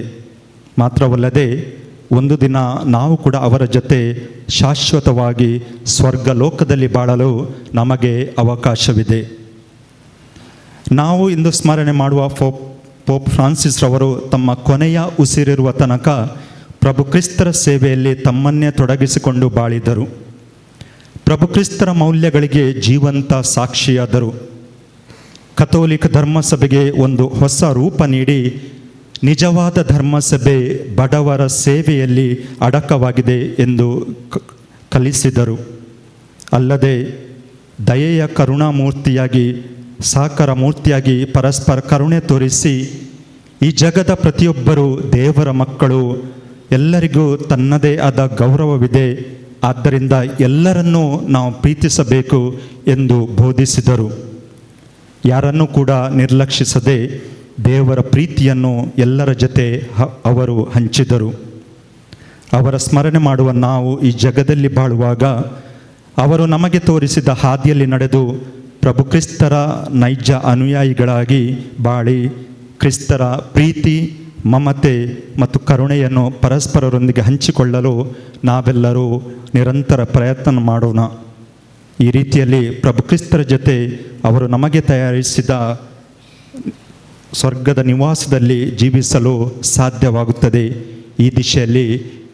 ಮಾತ್ರವಲ್ಲದೆ ಒಂದು ದಿನ ನಾವು ಕೂಡ ಅವರ ಜೊತೆ ಶಾಶ್ವತವಾಗಿ ಸ್ವರ್ಗಲೋಕದಲ್ಲಿ ಬಾಳಲು ನಮಗೆ ಅವಕಾಶವಿದೆ. ನಾವು ಇಂದು ಸ್ಮರಣೆ ಮಾಡುವ ಪೋಪ್ ಫ್ರಾನ್ಸಿಸ್ ರವರು ತಮ್ಮ ಕೊನೆಯ ಉಸಿರಿರುವ ತನಕ ಪ್ರಭು ಕ್ರಿಸ್ತರ ಸೇವೆಯಲ್ಲಿ ತಮ್ಮನ್ನೇ ತೊಡಗಿಸಿಕೊಂಡು ಬಾಳಿದರು. ಪ್ರಭು ಕ್ರಿಸ್ತರ ಮೌಲ್ಯಗಳಿಗೆ ಜೀವಂತ ಸಾಕ್ಷಿಯಾದರು. ಕಥೋಲಿಕ ಧರ್ಮಸಭೆಗೆ ಒಂದು ಹೊಸ ರೂಪ ನೀಡಿ ನಿಜವಾದ ಧರ್ಮಸಭೆ ಬಡವರ ಸೇವೆಯಲ್ಲಿ ಅಡಕವಾಗಿದೆ ಎಂದು ಕಲಿಸಿದರು. ಅಲ್ಲದೆ ದಯೆಯ ಕರುಣಾಮೂರ್ತಿಯಾಗಿ, ಸಾಕಾರ ಮೂರ್ತಿಯಾಗಿ ಪರಸ್ಪರ ಕರುಣೆ ತೋರಿಸಿ ಈ ಜಗದ ಪ್ರತಿಯೊಬ್ಬರೂ ದೇವರ ಮಕ್ಕಳು, ಎಲ್ಲರಿಗೂ ತನ್ನದೇ ಆದ ಗೌರವವಿದೆ, ಆದ್ದರಿಂದ ಎಲ್ಲರನ್ನೂ ನಾವು ಪ್ರೀತಿಸಬೇಕು ಎಂದು ಬೋಧಿಸಿದರು. ಯಾರನ್ನೂ ಕೂಡ ನಿರ್ಲಕ್ಷಿಸದೆ ದೇವರ ಪ್ರೀತಿಯನ್ನು ಎಲ್ಲರ ಜೊತೆ ಅವರು ಹಂಚಿದರು. ಅವರ ಸ್ಮರಣೆ ಮಾಡುವ ನಾವು ಈ ಜಗದಲ್ಲಿ ಬಾಳುವಾಗ ಅವರು ನಮಗೆ ತೋರಿಸಿದ ಹಾದಿಯಲ್ಲಿ ನಡೆದು ಪ್ರಭು ಕ್ರಿಸ್ತರ ನೈಜ ಅನುಯಾಯಿಗಳಾಗಿ ಬಾಳಿ ಕ್ರಿಸ್ತರ ಪ್ರೀತಿ, ಮಮತೆ ಮತ್ತು ಕರುಣೆಯನ್ನು ಪರಸ್ಪರರೊಂದಿಗೆ ಹಂಚಿಕೊಳ್ಳಲು ನಾವೆಲ್ಲರೂ ನಿರಂತರ ಪ್ರಯತ್ನ ಮಾಡೋಣ. ಈ ರೀತಿಯಲ್ಲಿ ಪ್ರಭು ಕ್ರಿಸ್ತರ ಜೊತೆ ಅವರು ನಮಗೆ ತಯಾರಿಸಿದ ಸ್ವರ್ಗದ ನಿವಾಸದಲ್ಲಿ ಜೀವಿಸಲು ಸಾಧ್ಯವಾಗುತ್ತದೆ. ಈ ದಿಶೆಯಲ್ಲಿ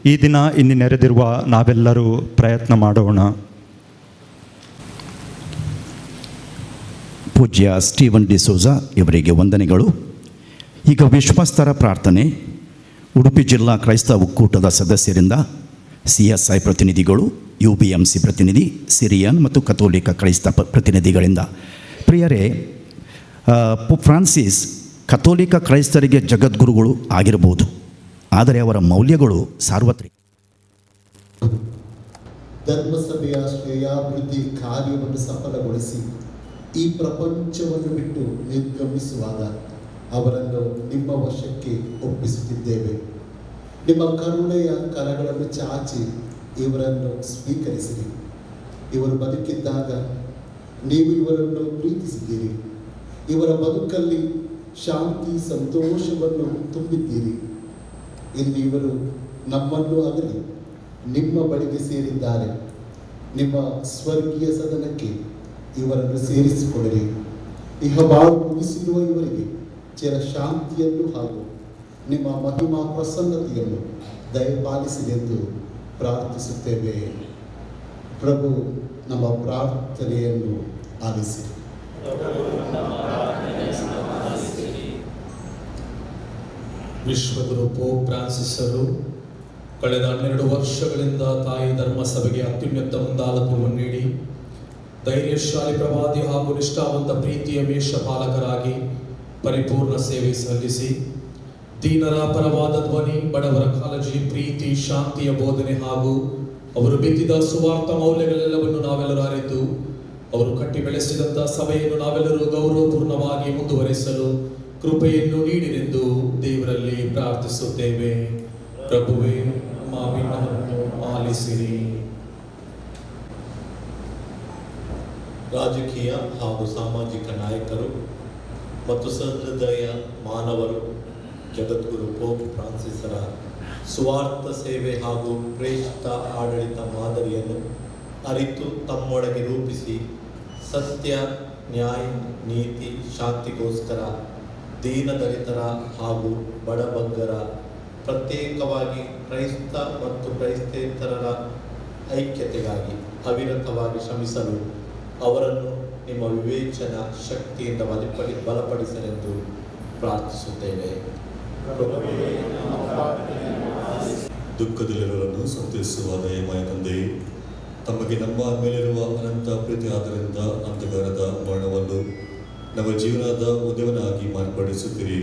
ಈ ದಿನ ಇಲ್ಲಿ ನೆರೆದಿರುವ ನಾವೆಲ್ಲರೂ ಪ್ರಯತ್ನ ಮಾಡೋಣ. ಪೂಜ್ಯ ಸ್ಟೀವನ್ ಡಿ ಸೋಜಾ ಇವರಿಗೆ ವಂದನೆಗಳು. ಈಗ ವಿಶ್ವಾಸ್ತರ ಪ್ರಾರ್ಥನೆ. ಉಡುಪಿ ಜಿಲ್ಲಾ ಕ್ರೈಸ್ತ ಒಕ್ಕೂಟದ ಸದಸ್ಯರಿಂದ CSI ಪ್ರತಿನಿಧಿಗಳು, UBMC ಪ್ರತಿನಿಧಿ, ಸಿರಿಯನ್ ಮತ್ತು ಕಥೋಲಿಕ ಕ್ರೈಸ್ತ ಪ್ರತಿನಿಧಿಗಳಿಂದ. ಪ್ರಿಯರೇ, ಪೋಪ್ ಫ್ರಾನ್ಸಿಸ್ ಕಥೋಲಿಕ ಕ್ರೈಸ್ತರಿಗೆ ಜಗದ್ಗುರುಗಳು ಆಗಿರಬಹುದು, ಆದರೆ ಅವರ ಮೌಲ್ಯಗಳು ಸಾರ್ವತ್ರಿಕ. ಧರ್ಮಸಭೆಯ ಶ್ರೇಯಾಭಿವೃದ್ಧಿ ಕಾರ್ಯವನ್ನು ಸಫಲಗೊಳಿಸಿ ಈ ಪ್ರಪಂಚವನ್ನು ಬಿಟ್ಟು ನಿರ್ಗಮಿಸುವಾಗ ಅವರನ್ನು ನಿಮ್ಮ ವಶಕ್ಕೆ ಒಪ್ಪಿಸುತ್ತಿದ್ದೇವೆ. ನಿಮ್ಮ ಕರುಣೆಯ ಕರಗಳನ್ನು ಚಾಚಿ ಇವರನ್ನು ಸ್ವೀಕರಿಸಿರಿ. ಇವರು ಬದುಕಿದ್ದಾಗ ನೀವು ಇವರನ್ನು ಪ್ರೀತಿಸಿದ್ದೀರಿ. ಇವರ ಬದುಕಲ್ಲಿ ಶಾಂತಿ, ಸಂತೋಷವನ್ನು ತುಂಬಿದ್ದೀರಿ. ಇಂದು ಇವರು ನಮ್ಮನ್ನು ಅಗಲಿ ನಿಮ್ಮ ಬಳಿಗೆ ಸೇರಿದ್ದಾರೆ. ನಿಮ್ಮ ಸ್ವರ್ಗೀಯ ಸದನಕ್ಕೆ ಇವರನ್ನು ಸೇರಿಸಿಕೊಳ್ಳಿರಿ. ಇಹಬಾಳು ಮುಗಿಸಿರುವ ಇವರಿಗೆ ಚಿರ ಶಾಂತಿಯನ್ನು ಹಾಗೂ ನಿಮ್ಮ ಮಹಿಮಾ ಪ್ರಸನ್ನತೆಯನ್ನು ದಯಪಾಲಿಸಿದೆಂದು ಪ್ರಾರ್ಥಿಸುತ್ತೇವೆ. ಪ್ರಭು ನಮ್ಮ ಪ್ರಾರ್ಥನೆಯನ್ನು ಆಲಿಸಿರಿ. ವಿಶ್ವಗುರು ಪೋಪ್ ಫ್ರಾನ್ಸಿಸರು ಕಳೆದ 12 ವರ್ಷಗಳಿಂದ ತಾಯಿ ಧರ್ಮಸಭೆಗೆ ಅತ್ಯುನ್ನತ ಮುಂದಾಳತ್ವವನ್ನು ನೀಡಿ ಧೈರ್ಯಶಾಲಿ ಪ್ರವಾದಿ ಹಾಗೂ ನಿಷ್ಠಾವಂತ ಪ್ರೀತಿಯ ವೇಷಪಾಲಕರಾಗಿ ಪರಿಪೂರ್ಣ ಸೇವೆ ಸಲ್ಲಿಸಿ ದೀನರ ಪರವಾದ ಧ್ವನಿ, ಬಡವರ ಕಾಳಜಿ, ಪ್ರೀತಿ, ಶಾಂತಿಯ ಬೋಧನೆ ಹಾಗೂ ಅವರು ಬಿತ್ತಿದ ಸುವಾರ್ಥ ಮೌಲ್ಯಗಳೆಲ್ಲವನ್ನು ನಾವೆಲ್ಲರೂ ಅರಿತು ಅವರು ಕಟ್ಟಿ ಬೆಳೆಸಿದಂಥ ಸಭೆಯನ್ನು ನಾವೆಲ್ಲರೂ ಗೌರವಪೂರ್ಣವಾಗಿ ಮುಂದುವರಿಸಲು ಕೃಪೆಯನ್ನು ನೀಡಿರೆಂದು ದೇವರಲ್ಲಿ ಪ್ರಾರ್ಥಿಸುತ್ತೇವೆ. ಪ್ರಭುವೇ, ನಮ್ಮ ವಿನ್ನಹವನ್ನು ಆಲಿಸಿರಿ. ರಾಜಕೀಯ ಹಾಗೂ ಸಾಮಾಜಿಕ ನಾಯಕರು ಮತ್ತು ಸಹೃದಯ ಮಾನವರು ಜಗದ್ಗುರು ಪೋಪ್ ಫ್ರಾನ್ಸಿಸರ ಸುವಾರ್ಥ ಸೇವೆ ಹಾಗೂ ಪ್ರೇಷಿತ ಆಡಳಿತ ಮಾದರಿಯನ್ನು ಅರಿತು ತಮ್ಮೊಳಗೆ ರೂಪಿಸಿ ಸತ್ಯ, ನ್ಯಾಯ, ನೀತಿ, ಶಾಂತಿಗೋಸ್ಕರ ದೀನದಲಿತರ ಹಾಗೂ ಬಡಬಗ್ಗರ, ಪ್ರತ್ಯೇಕವಾಗಿ ಕ್ರೈಸ್ತ ಮತ್ತು ಕ್ರೈಸ್ತೇತರರ ಐಕ್ಯತೆಗಾಗಿ ಅವಿರತವಾಗಿ ಶ್ರಮಿಸಲು ಅವರನ್ನು ನಿಮ್ಮ ವಿವೇಚನ ಶಕ್ತಿಯಿಂದ ಬಲಪಡಿಸಲೆಂದು ಪ್ರಾರ್ಥಿಸುತ್ತೇವೆ. ದುಃಖದಲ್ಲಿರುವವರನ್ನು ಸಂತೈಸುವ ದಯಮಯ ತಂದೆ, ತಮಗೆ ನಮ್ಮ ಮೇಲಿರುವ ಅನಂತ ಪ್ರೀತಿ ಆದ್ದರಿಂದ ಅಂಧಕಾರದ ಮರಣವನ್ನು ನಮ್ಮ ಜೀವನದ ಉದ್ಯವನಾಗಿ ಮಾರ್ಪಡಿಸುತ್ತೀರಿ.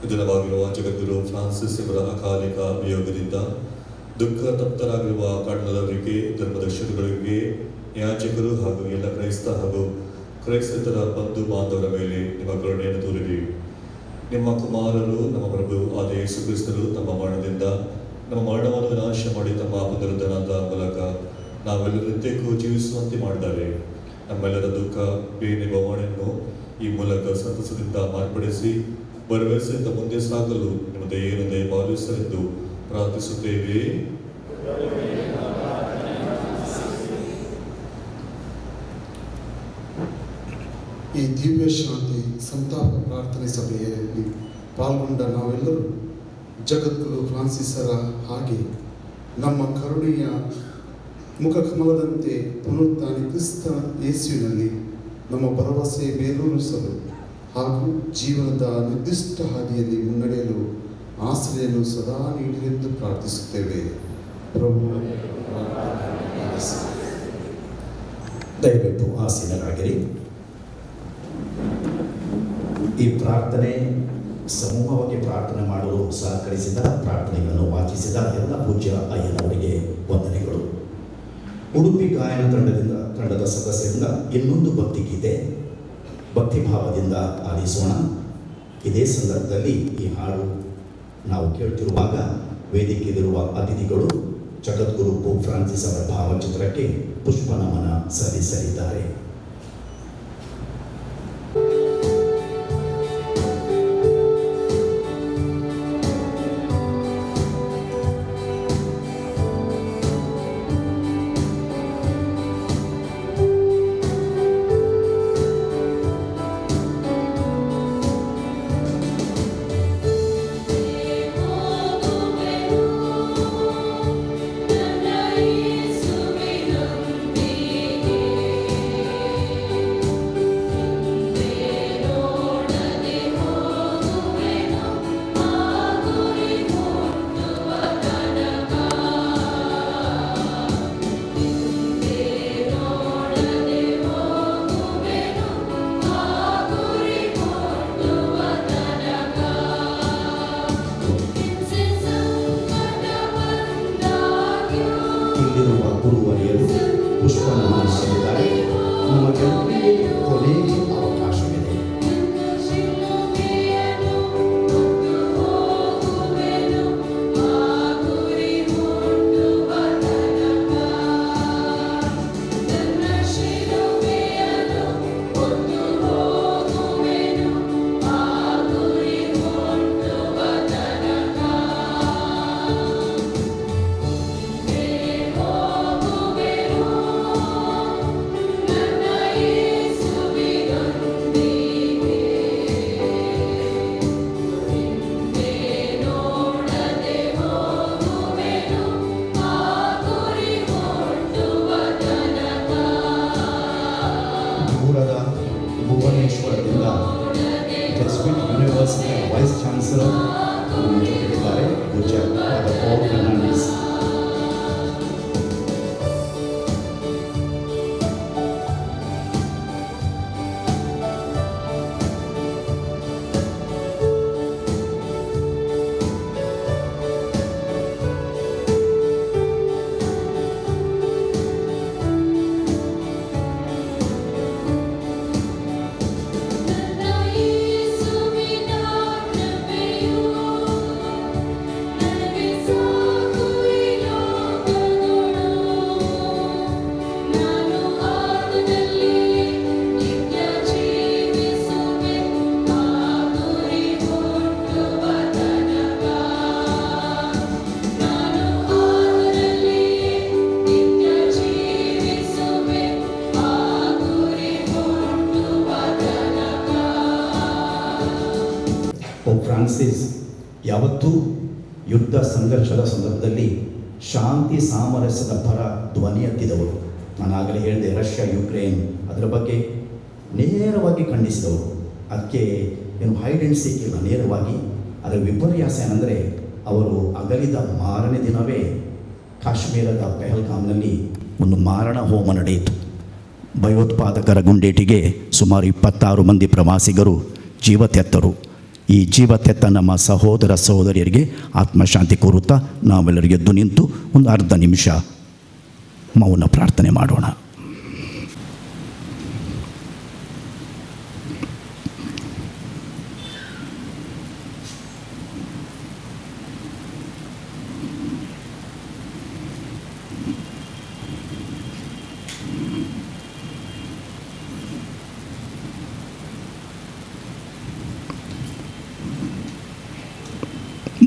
ನಿಧನವಾಗಿರುವ ಜಗದ್ಗುರು ಫ್ರಾನ್ಸಿಸ್ ಇವರ ಅಕಾಲಿಕ ವಿಯೋಗದಿಂದ ದುಃಖ ತಪ್ತರಾಗಿರುವ ಕಾರಣದವರಿಗೆ, ಧರ್ಮದರ್ಶಕರಿಗೆ, ಯಾಜಕರು ಹಾಗೂ ಎಲ್ಲ ಕ್ರೈಸ್ತ ಹಾಗೂ ಕ್ರೈಸ್ತೇತರ ಬಂಧು ಬಾಂಧವರ ಮೇಲೆ ನಿಮ್ಮ ಕರುಣೆಯನ್ನು ತೋರಿರಿ. ನಿಮ್ಮ ಕುಮಾರರು ನಮ್ಮ ಪ್ರಭು ಆದ ಯೇಸು ಕ್ರಿಸ್ತರು ತಮ್ಮ ಮರಣದಿಂದ ನಮ್ಮ ಮರಣವನ್ನು ವಿನಾಶ ಮಾಡಿ ತಮ್ಮ ಪುನರುದ್ಧಾನದ ಮೂಲಕ ನಾವೆಲ್ಲರೂ ನಿತ್ಯಕ್ಕೂ ಜೀವಿಸುವಂತೆ ಮಾಡಿದ್ದಾರೆ. ನಮ್ಮೆಲ್ಲರ ದುಃಖ, ಬೇನೆ, ಬವಣೆಯನ್ನು ಈ ಮೂಲಕ ಸಂತಸದಿಂದ ಮಾರ್ಪಡಿಸಿ ಭರವಸೆಯಿಂದ ಮುಂದೆ ಸಾಗಲು ನಿಮ್ಮ ದಯೆಯನ್ನು ದಯಪಾಲಿಸಲೆಂದು ಪ್ರಾರ್ಥಿಸುತ್ತೇವೆ. ಈ ದಿವ್ಯ ಶಾಂತಿ ಸಂತಾಪ ಪ್ರಾರ್ಥನೆ ಸಭೆಯಲ್ಲಿ ಪಾಲ್ಗೊಂಡ ನಾವೆಲ್ಲರೂ ಜಗದ್ಗುರು ಫ್ರಾನ್ಸಿಸರ ಹಾಗೆ ನಮ್ಮ ಕರುಣೆಯ ಮುಖಕಮಲದಂತೆ ಪುನರುತ್ಥಾನ ಕ್ರಿಸ್ತ ಯೇಸುವಿನಲ್ಲಿ ನಮ್ಮ ಭರವಸೆ ಬೇರೂರಿಸಲು ಹಾಗೂ ಜೀವನದ ನಿರ್ದಿಷ್ಟ ಹಾದಿಯಲ್ಲಿ ಮುನ್ನಡೆಯಲು ಆಶ್ರಯನ್ನು ಸದಾ ನೀಡಿರೆಂದು ಪ್ರಾರ್ಥಿಸುತ್ತೇವೆ. ಪ್ರಭು ದಯವಿಟ್ಟು ಆಸೀನರಾಗಿರಿ. ಈ ಪ್ರಾರ್ಥನೆ ಸಮೂಹವಾಗಿ ಪ್ರಾರ್ಥನೆ ಮಾಡಲು ಸಹಕರಿಸಿದ, ಪ್ರಾರ್ಥನೆಗಳನ್ನು ವಾಚಿಸಿದ ಎಲ್ಲ ಪೂಜ್ಯ ಅಯ್ಯನವರಿಗೆ ವಂದನೆಗಳು. ಉಡುಪಿ ಗಾಯನ ತಂಡದ ಸದಸ್ಯರಿಂದ ಇನ್ನೊಂದು ಭಕ್ತಿಗೀತೆ ಭಕ್ತಿಭಾವದಿಂದ ಆಲಿಸೋಣ. ಇದೇ ಸಂದರ್ಭದಲ್ಲಿ ಈ ಹಾಡು ನಾವು ಕೇಳ್ತಿರುವಾಗ ವೇದಿಕೆಯಲ್ಲಿರುವ ಅತಿಥಿಗಳು ಜಗದ್ಗುರು ಪೋಪ್ ಫ್ರಾನ್ಸಿಸ್ ಅವರ ಭಾವಚಿತ್ರಕ್ಕೆ ಪುಷ್ಪ ನಮನ ಸಲ್ಲಿಸಲಿದ್ದಾರೆ. Yesu ಪೋಪ್ ಫ್ರಾನ್ಸಿಸ್ ಯಾವತ್ತೂ ಯುದ್ಧ ಸಂಘರ್ಷದ ಸಂದರ್ಭದಲ್ಲಿ ಶಾಂತಿ ಸಾಮರಸ್ಯದ ಪರ ಧ್ವನಿ ಎತ್ತಿದವರು. ನಾನು ಆಗಲೇ ಹೇಳಿದೆ, ರಷ್ಯಾ ಯುಕ್ರೇನ್ ಅದರ ಬಗ್ಗೆ ನೇರವಾಗಿ ಖಂಡಿಸಿದವರು. ಅದಕ್ಕೆ ಏನು ಹೈಡ್ ಆ್ಯಂಡ್ ಸೀಕ್ ಇಲ್ಲ, ನೇರವಾಗಿ. ಅದರ ವಿಪರ್ಯಾಸ ಏನಂದರೆ, ಅವರು ಅಗಲಿದ ಮಾರನೇ ದಿನವೇ ಕಾಶ್ಮೀರದ ಪೆಹಲ್ಗಾಮ್ನಲ್ಲಿ ಒಂದು ಮಾರಣ ಹೋಮ ನಡೆಯಿತು. ಭಯೋತ್ಪಾದಕರ ಗುಂಡೇಟಿಗೆ ಸುಮಾರು 26 ಮಂದಿ ಪ್ರವಾಸಿಗರು ಜೀವ ತೆತ್ತರು. ಈ ಜೀವ ತೆತ್ತ ನಮ್ಮ ಸಹೋದರ ಸಹೋದರಿಯರಿಗೆ ಆತ್ಮಶಾಂತಿ ಕೋರುತ್ತಾ ನಾವೆಲ್ಲರಿಗೆ ಎದ್ದು ನಿಂತು ಒಂದು ಅರ್ಧ ನಿಮಿಷ ಮೌನ ಪ್ರಾರ್ಥನೆ ಮಾಡೋಣ.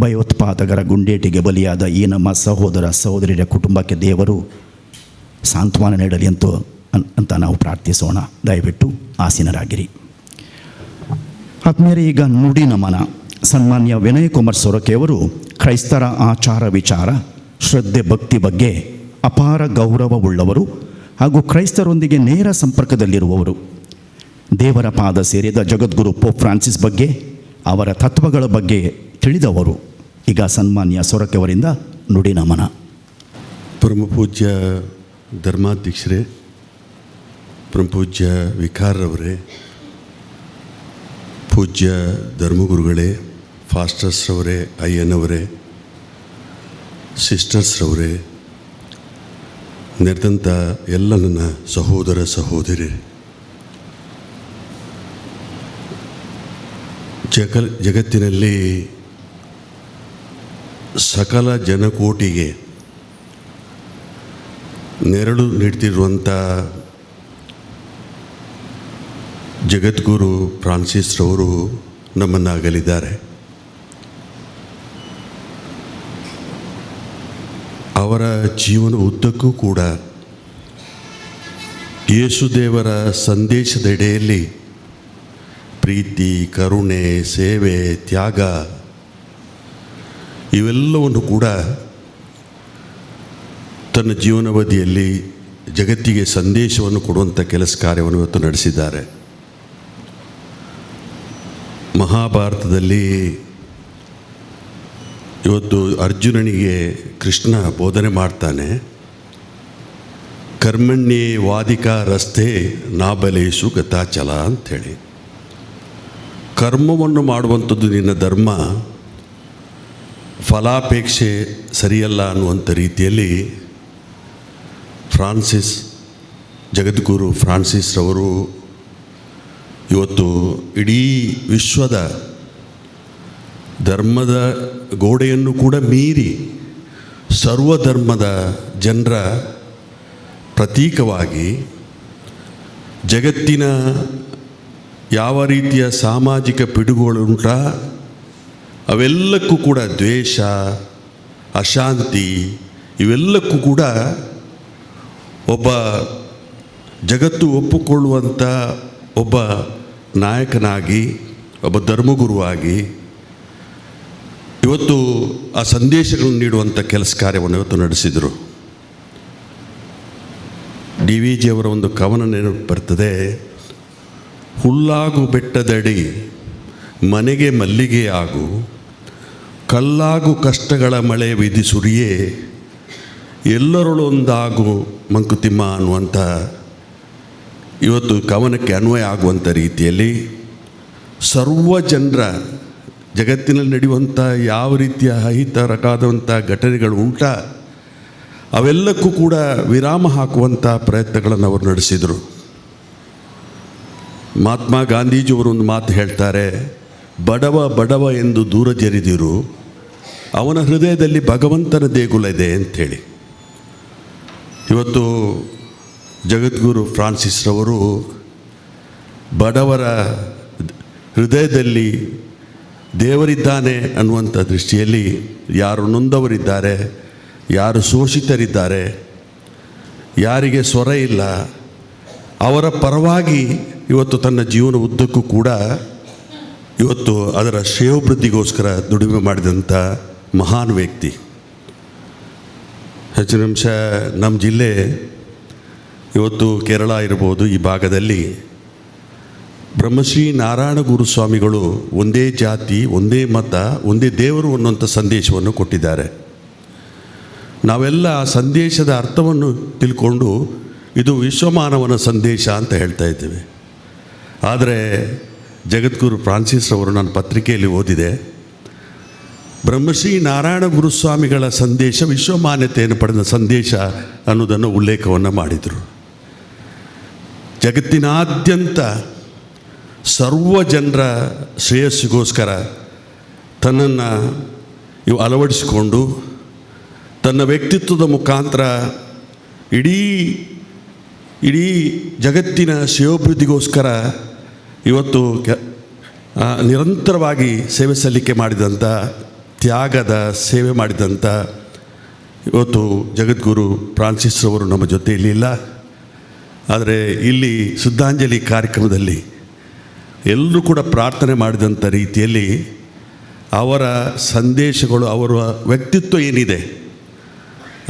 ಭಯೋತ್ಪಾದಕರ ಗುಂಡೇಟಿಗೆ ಬಲಿಯಾದ ಈ ನಮ್ಮ ಸಹೋದರ ಸಹೋದರಿಯರ ಕುಟುಂಬಕ್ಕೆ ದೇವರು ಸಾಂತ್ವನ ನೀಡಲಿ ಅಂತ ನಾವು ಪ್ರಾರ್ಥಿಸೋಣ. ದಯವಿಟ್ಟು ಆಸೀನರಾಗಿರಿ. ಆತ್ಮೀಯರೇ, ಈಗ ನುಡಿ ನಮನ. ಸನ್ಮಾನ್ಯ ವಿನಯ್ ಕುಮಾರ್ ಸೊರಕೆಯವರು ಕ್ರೈಸ್ತರ ಆಚಾರ ವಿಚಾರ, ಶ್ರದ್ಧೆ, ಭಕ್ತಿ ಬಗ್ಗೆ ಅಪಾರ ಗೌರವವುಳ್ಳವರು ಹಾಗೂ ಕ್ರೈಸ್ತರೊಂದಿಗೆ ನೇರ ಸಂಪರ್ಕದಲ್ಲಿರುವವರು. ದೇವರ ಪಾದ ಸೇರಿದ ಜಗದ್ಗುರು ಪೋಪ್ ಫ್ರಾನ್ಸಿಸ್ ಬಗ್ಗೆ, ಅವರ ತತ್ವಗಳ ಬಗ್ಗೆ ತಿಳಿದವರು. ಈಗ ಸನ್ಮಾನ್ಯ ಸೊರಕೆಯವರಿಂದ ನುಡಿ ನಮನ. ಪರಮಪೂಜ್ಯ ಧರ್ಮಾಧ್ಯಕ್ಷರೇ, ಪರಮಪೂಜ್ಯ ವಿಕಾರರವರೇ, ಪೂಜ್ಯ ಧರ್ಮಗುರುಗಳೇ, ಫಾಸ್ಟರ್ಸ್ರವರೇ, ಅಯ್ಯನವರೇ, ಸಿಸ್ಟರ್ಸ್ರವರೇ, ನೆರೆದಂಥ ಎಲ್ಲ ನನ್ನ ಸಹೋದರ ಸಹೋದರಿ, ಜಗತ್ತಿನಲ್ಲಿ ಸಕಲ ಜನಕೋಟಿಗೆ ನೆರಳು ನೀಡ್ತಿರುವಂಥ ಜಗದ್ಗುರು ಫ್ರಾನ್ಸಿಸ್ರವರು ನಮ್ಮನ್ನು ಅಗಲಿದ್ದಾರೆ. ಅವರ ಜೀವನ ಉದ್ದಕ್ಕೂ ಕೂಡ ಯೇಸುದೇವರ ಸಂದೇಶದೆಡೆಯಲ್ಲಿ ಪ್ರೀತಿ, ಕರುಣೆ, ಸೇವೆ, ತ್ಯಾಗ ಇವೆಲ್ಲವನ್ನು ಕೂಡ ತನ್ನ ಜೀವನಾವಧಿಯಲ್ಲಿ ಜಗತ್ತಿಗೆ ಸಂದೇಶವನ್ನು ಕೊಡುವಂಥ ಕೆಲಸ ಕಾರ್ಯವನ್ನು ಇವತ್ತು ನಡೆಸಿದ್ದಾರೆ. ಮಹಾಭಾರತದಲ್ಲಿ ಇವತ್ತು ಅರ್ಜುನನಿಗೆ ಕೃಷ್ಣ ಬೋಧನೆ ಮಾಡ್ತಾನೆ, ಕರ್ಮಣ್ಯೇ ವಾದಿಕಾ ರಸ್ತೆ ನಾಬಲೇಶು ಗತಾಚಲ ಅಂಥೇಳಿ. ಕರ್ಮವನ್ನು ಮಾಡುವಂಥದ್ದು ನಿನ್ನ ಧರ್ಮ, ಫಲಾಪೇಕ್ಷೆ ಸರಿಯಲ್ಲ ಅನ್ನುವಂಥ ರೀತಿಯಲ್ಲಿ ಜಗದ್ಗುರು ಫ್ರಾನ್ಸಿಸ್ರವರು ಇವತ್ತು ಇಡೀ ವಿಶ್ವದ ಧರ್ಮದ ಗೋಡೆಯನ್ನು ಕೂಡ ಮೀರಿ ಸರ್ವಧರ್ಮದ ಜನರ ಪ್ರತೀಕವಾಗಿ ಜಗತ್ತಿನ ಯಾವ ರೀತಿಯ ಸಾಮಾಜಿಕ ಪಿಡುಗುಗಳುಂಟ ಅವೆಲ್ಲಕ್ಕೂ ಕೂಡ ದ್ವೇಷ, ಅಶಾಂತಿ ಇವೆಲ್ಲಕ್ಕೂ ಕೂಡ ಒಬ್ಬ ಜಗತ್ತು ಒಪ್ಪಿಕೊಳ್ಳುವಂಥ ಒಬ್ಬ ನಾಯಕನಾಗಿ, ಒಬ್ಬ ಧರ್ಮಗುರುವಾಗಿ ಇವತ್ತು ಆ ಸಂದೇಶಗಳನ್ನು ನೀಡುವಂಥ ಕೆಲಸ ಕಾರ್ಯವನ್ನು ಇವತ್ತು ನಡೆಸಿದರು. ಡಿ ವಿ ಜಿಯವರ ಒಂದು ಕವನ ನೆನಪು ಬರ್ತದೆ, ಹುಲ್ಲಾಗು ಬೆಟ್ಟದಡಿ ಮನೆಗೆ ಮಲ್ಲಿಗೆ ಆಗು, ಕಲ್ಲಾಗು ಕಷ್ಟಗಳ ಮಳೆ ವಿಧಿ ಸುರಿಯೇ, ಎಲ್ಲರೊಳೊಂದಾಗು ಮಂಕುತಿಮ್ಮ ಅನ್ನುವಂಥ ಇವತ್ತು ಕವನಕ್ಕೆ ಅನ್ವಯ ಆಗುವಂಥ ರೀತಿಯಲ್ಲಿ ಸರ್ವ ಜನರ ಜಗತ್ತಿನಲ್ಲಿ ನಡೆಯುವಂಥ ಯಾವ ರೀತಿಯ ಅಹಿತರಕಾದಂಥ ಘಟನೆಗಳು ಉಂಟ ಅವೆಲ್ಲಕ್ಕೂ ಕೂಡ ವಿರಾಮ ಹಾಕುವಂಥ ಪ್ರಯತ್ನಗಳನ್ನು ಅವರು ನಡೆಸಿದರು. ಮಹಾತ್ಮ ಗಾಂಧೀಜಿಯವರು ಒಂದು ಮಾತು ಹೇಳ್ತಾರೆ, ಬಡವ ಬಡವ ಎಂದು ದೂರ ಜರಿದಿರು, ಅವನ ಹೃದಯದಲ್ಲಿ ಭಗವಂತನ ದೇಗುಲ ಇದೆ ಅಂಥೇಳಿ. ಇವತ್ತು ಜಗದ್ಗುರು ಫ್ರಾನ್ಸಿಸ್ರವರು ಬಡವರ ಹೃದಯದಲ್ಲಿ ದೇವರಿದ್ದಾನೆ ಅನ್ನುವಂಥ ದೃಷ್ಟಿಯಲ್ಲಿ ಯಾರು ನೊಂದವರಿದ್ದಾರೆ, ಯಾರು ಶೋಷಿತರಿದ್ದಾರೆ, ಯಾರಿಗೆ ಸ್ವರ ಇಲ್ಲ, ಅವರ ಪರವಾಗಿ ಇವತ್ತು ತನ್ನ ಜೀವನ ಉದ್ದಕ್ಕೂ ಕೂಡ ಇವತ್ತು ಅದರ ಶ್ರೇಯೋಭಿವೃದ್ಧಿಗೋಸ್ಕರ ದುಡಿಮೆ ಮಾಡಿದಂಥ ಮಹಾನ್ ವ್ಯಕ್ತಿ. ಹೆಚ್ಚಿನ ಅಂಶ ನಮ್ಮ ಜಿಲ್ಲೆ ಇವತ್ತು ಕೇರಳ ಇರ್ಬೋದು, ಈ ಭಾಗದಲ್ಲಿ ಬ್ರಹ್ಮಶ್ರೀ ನಾರಾಯಣ ಗುರುಸ್ವಾಮಿಗಳು ಒಂದೇ ಜಾತಿ, ಒಂದೇ ಮತ, ಒಂದೇ ದೇವರು ಅನ್ನುವಂಥ ಸಂದೇಶವನ್ನು ಕೊಟ್ಟಿದ್ದಾರೆ. ನಾವೆಲ್ಲ ಆ ಸಂದೇಶದ ಅರ್ಥವನ್ನು ತಿಳ್ಕೊಂಡು ಇದು ವಿಶ್ವಮಾನವನ ಸಂದೇಶ ಅಂತ ಹೇಳ್ತಾ ಇದ್ದೇವೆ. ಆದರೆ ಜಗದ್ಗುರು ಫ್ರಾನ್ಸಿಸ್ ಅವರು ನಾನು ಪತ್ರಿಕೆಯಲ್ಲಿ ಓದಿದೆ, ಬ್ರಹ್ಮಶ್ರೀ ನಾರಾಯಣ ಗುರುಸ್ವಾಮಿಗಳ ಸಂದೇಶ ವಿಶ್ವಮಾನ್ಯತೆಯನ್ನು ಪಡೆದ ಸಂದೇಶ ಅನ್ನೋದನ್ನು ಉಲ್ಲೇಖವನ್ನು ಮಾಡಿದರು. ಜಗತ್ತಿನಾದ್ಯಂತ ಸರ್ವ ಜನರ ಶ್ರೇಯಸ್ಸಿಗೋಸ್ಕರ ತನ್ನನ್ನು ಇವು ಅಳವಡಿಸಿಕೊಂಡು ತನ್ನ ವ್ಯಕ್ತಿತ್ವದ ಮುಖಾಂತರ ಇಡೀ ಜಗತ್ತಿನ ಶ್ರೇಯೋಭಿವೃದ್ಧಿಗೋಸ್ಕರ ಇವತ್ತು ನಿರಂತರವಾಗಿ ಸೇವೆ ಸಲ್ಲಿಕೆ ಮಾಡಿದಂಥ, ತ್ಯಾಗದ ಸೇವೆ ಮಾಡಿದಂಥ ಇವತ್ತು ಜಗದ್ಗುರು ಫ್ರಾನ್ಸಿಸ್ ಅವರು ನಮ್ಮ ಜೊತೆಯಲ್ಲಿ ಇಲ್ಲ. ಆದರೆ ಇಲ್ಲಿ ಶ್ರದ್ಧಾಂಜಲಿ ಕಾರ್ಯಕ್ರಮದಲ್ಲಿ ಎಲ್ಲರೂ ಕೂಡ ಪ್ರಾರ್ಥನೆ ಮಾಡಿದಂಥ ರೀತಿಯಲ್ಲಿ ಅವರ ಸಂದೇಶಗಳು, ಅವರ ವ್ಯಕ್ತಿತ್ವ ಏನಿದೆ,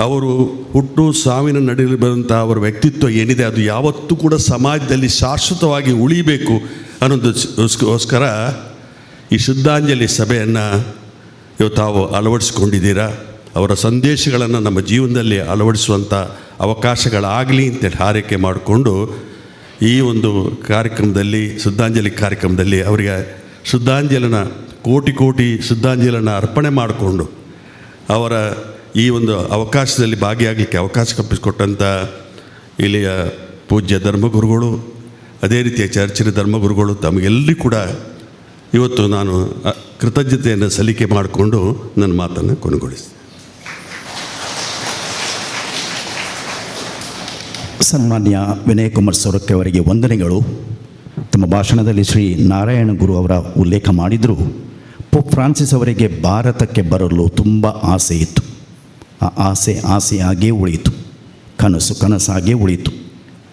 ಅವರು ಹುಟ್ಟು ಸಾವಿನ ನಡುವೆ ಬಂದಂಥ ಅವರ ವ್ಯಕ್ತಿತ್ವ ಏನಿದೆ, ಅದು ಯಾವತ್ತೂ ಕೂಡ ಸಮಾಜದಲ್ಲಿ ಶಾಶ್ವತವಾಗಿ ಉಳಿಬೇಕು ಅನ್ನೋದಕ್ಕೋಸ್ಕರ ಈ ಶ್ರದ್ಧಾಂಜಲಿ ಸಭೆಯನ್ನು ಇವತ್ತು ತಾವು ಅಳವಡಿಸ್ಕೊಂಡಿದ್ದೀರಾ. ಅವರ ಸಂದೇಶಗಳನ್ನು ನಮ್ಮ ಜೀವನದಲ್ಲಿ ಅಳವಡಿಸುವಂಥ ಅವಕಾಶಗಳಾಗಲಿ ಅಂತೇಳಿ ಹಾರೈಕೆ ಮಾಡಿಕೊಂಡು ಈ ಒಂದು ಕಾರ್ಯಕ್ರಮದಲ್ಲಿ, ಶ್ರದ್ಧಾಂಜಲಿ ಕಾರ್ಯಕ್ರಮದಲ್ಲಿ ಅವರಿಗೆ ಕೋಟಿ ಶ್ರದ್ಧಾಂಜಲಿಯನ್ನು ಅರ್ಪಣೆ ಮಾಡಿಕೊಂಡು ಅವರ ಈ ಒಂದು ಅವಕಾಶದಲ್ಲಿ ಭಾಗಿಯಾಗಲಿಕ್ಕೆ ಅವಕಾಶ ಕಲ್ಪಿಸಿಕೊಟ್ಟಂಥ ಇಲ್ಲಿಯ ಪೂಜ್ಯ ಧರ್ಮಗುರುಗಳು, ಅದೇ ರೀತಿಯ ಚರ್ಚಿನ ಧರ್ಮಗುರುಗಳು, ತಮಗೆಲ್ಲರಿಗೂ ಕೂಡ ಇವತ್ತು ನಾನು ಕೃತಜ್ಞತೆಯನ್ನು ಸಲ್ಲಿಕೆ ಮಾಡಿಕೊಂಡು ನನ್ನ ಮಾತನ್ನು ಕೊನೆಗೊಳಿಸ್ತೀನಿ. ಸನ್ಮಾನ್ಯ ವಿನಯ್ ಕುಮಾರ್ ಸೊರಕೆ ಅವರಿಗೆ ವಂದನೆಗಳು. ತಮ್ಮ ಭಾಷಣದಲ್ಲಿ ಶ್ರೀ ನಾರಾಯಣ ಗುರು ಅವರ ಉಲ್ಲೇಖ ಮಾಡಿದರು. ಪೋಪ್ ಫ್ರಾನ್ಸಿಸ್ ಅವರಿಗೆ ಭಾರತಕ್ಕೆ ಬರಲು ತುಂಬ ಆಸೆ ಇತ್ತು. ಆ ಆಸೆಯಾಗೇ ಉಳಿಯಿತು, ಕನಸಾಗೇ ಉಳಿಯಿತು.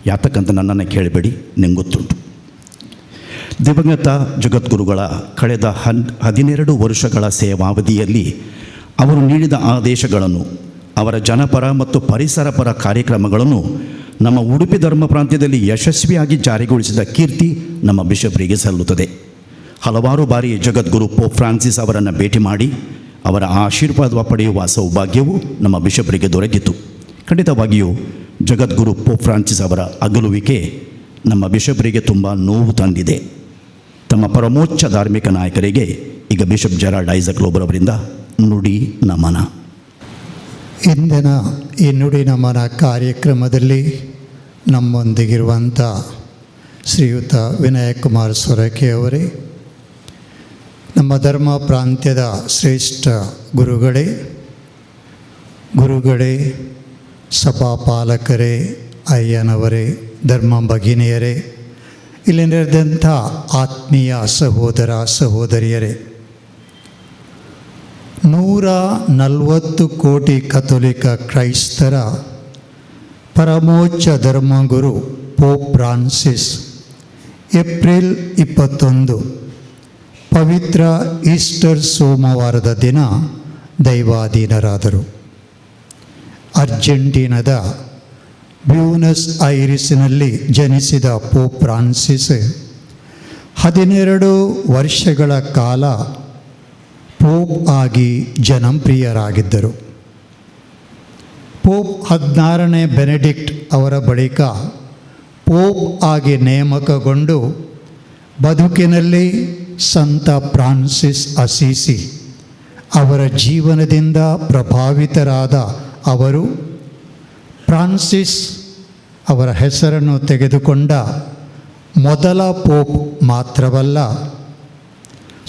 ಯಾತಕ್ಕಂತ ನನ್ನನ್ನು ಕೇಳಬೇಡಿ, ನಿಮ್ಗೆ ಗೊತ್ತುಂಟು. ದಿವಂಗತ ಜಗದ್ಗುರುಗಳ ಕಳೆದ 12 ವರ್ಷಗಳ ಸೇವಾವಧಿಯಲ್ಲಿ ಅವರು ನೀಡಿದ ಆದೇಶಗಳನ್ನು, ಅವರ ಜನಪರ ಮತ್ತು ಪರಿಸರಪರ ಕಾರ್ಯಕ್ರಮಗಳನ್ನು ನಮ್ಮ ಉಡುಪಿ ಧರ್ಮ ಪ್ರಾಂತ್ಯದಲ್ಲಿ ಯಶಸ್ವಿಯಾಗಿ ಜಾರಿಗೊಳಿಸಿದ ಕೀರ್ತಿ ನಮ್ಮ ಬಿಷಪ್ರಿಗೆ ಸಲ್ಲುತ್ತದೆ. ಹಲವಾರು ಬಾರಿ ಜಗದ್ಗುರು ಪೋಪ್ ಫ್ರಾನ್ಸಿಸ್ ಅವರನ್ನು ಭೇಟಿ ಮಾಡಿ ಅವರ ಆಶೀರ್ವಾದ ಪಡೆಯುವ ಸೌಭಾಗ್ಯವು ನಮ್ಮ ಬಿಷಪ್ರಿಗೆ ದೊರಕಿತು. ಖಂಡಿತವಾಗಿಯೂ ಜಗದ್ಗುರು ಪೋಪ್ ಫ್ರಾನ್ಸಿಸ್ ಅವರ ಅಗಲುವಿಕೆ ನಮ್ಮ ಬಿಷಪ್ರಿಗೆ ತುಂಬ ನೋವು ತಂದಿದೆ. ತಮ್ಮ ಪರಮೋಚ್ಚ ಧಾರ್ಮಿಕ ನಾಯಕರಿಗೆ ಈಗ ಬಿಷಪ್ ಜೆರಾಲ್ಡ್ ಐಸಕ್ ಲೋಬರ್ ಅವರಿಂದ ನುಡಿ ನಮನ. ಇಂದಿನ ಈ ನುಡಿ ನಮನ ಕಾರ್ಯಕ್ರಮದಲ್ಲಿ ನಮ್ಮೊಂದಿಗಿರುವಂಥ ಶ್ರೀಯುತ ವಿನಯ್ ಕುಮಾರ್ ಸೊರಕೆ ಅವರೇ, ನಮ್ಮ ಧರ್ಮ ಪ್ರಾಂತ್ಯದ ಶ್ರೇಷ್ಠ ಗುರುಗಳೇ, ಸಭಾಪಾಲಕರೇ, ಅಯ್ಯನವರೇ, ಧರ್ಮ ಭಗಿನಿಯರೇ, ಇಲ್ಲಿ ನೆರೆದಂಥ ಆತ್ಮೀಯ ಸಹೋದರ ಸಹೋದರಿಯರೇ, 140 ಕೋಟಿ ಕಥೋಲಿಕ ಕ್ರೈಸ್ತರ ಪರಮೋಚ್ಚ ಧರ್ಮಗುರು ಪೋಪ್ ಫ್ರಾನ್ಸಿಸ್ ಏಪ್ರಿಲ್ 21 ಪವಿತ್ರ ಈಸ್ಟರ್ ಸೋಮವಾರದ ದಿನ ದೈವಾಧೀನರಾದರು. ಅರ್ಜೆಂಟೀನಾದ ಬ್ಯೂನಸ್ ಐರಿಸ್ನಲ್ಲಿ ಜನಿಸಿದ ಪೋಪ್ ಫ್ರಾನ್ಸಿಸ್ 12 ವರ್ಷಗಳ ಕಾಲ ಪೋಪ್ ಆಗಿ ಜನಪ್ರಿಯರಾಗಿದ್ದರು. ಪೋಪ್ 16ನೇ ಬೆನೆಡಿಕ್ಟ್ ಅವರ ಬಳಿಕ ಪೋಪ್ ಆಗಿ ನೇಮಕಗೊಂಡು ಬದುಕಿನಲ್ಲಿ ಸಂತ ಫ್ರಾನ್ಸಿಸ್ ಅಸೀಸಿ ಅವರ ಜೀವನದಿಂದ ಪ್ರಭಾವಿತರಾದ ಅವರು ಫ್ರಾನ್ಸಿಸ್ ಅವರ ಹೆಸರನ್ನು ತೆಗೆದುಕೊಂಡ ಮೊದಲ ಪೋಪ್ ಮಾತ್ರವಲ್ಲ,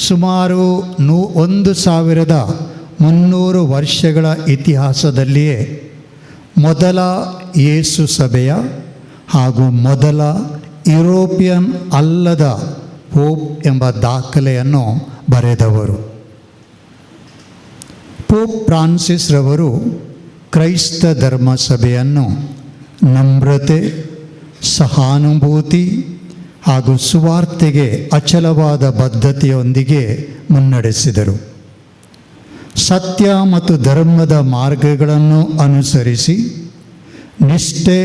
ಸುಮಾರು 1300 ವರ್ಷಗಳ ಇತಿಹಾಸದಲ್ಲಿಯೇ ಮೊದಲ ಯೇಸು ಸಭೆಯ ಹಾಗೂ ಮೊದಲ ಯುರೋಪಿಯನ್ ಅಲ್ಲದ ಪೋಪ್ ಎಂಬ ದಾಖಲೆಯನ್ನು ಬರೆದವರು. ಪೋಪ್ ಫ್ರಾನ್ಸಿಸ್ ರವರು ಕ್ರೈಸ್ತ ಧರ್ಮ ಸಭೆಯನ್ನು ನಮ್ರತೆ, ಸಹಾನುಭೂತಿ ಹಾಗೂ ಸುವಾರ್ತೆಗೆ ಅಚಲವಾದ ಬದ್ಧತೆಯೊಂದಿಗೆ ಮುನ್ನಡೆಸಿದರು. ಸತ್ಯ ಮತ್ತು ಧರ್ಮದ ಮಾರ್ಗಗಳನ್ನು ಅನುಸರಿಸಿ ನಿಷ್ಠೆ,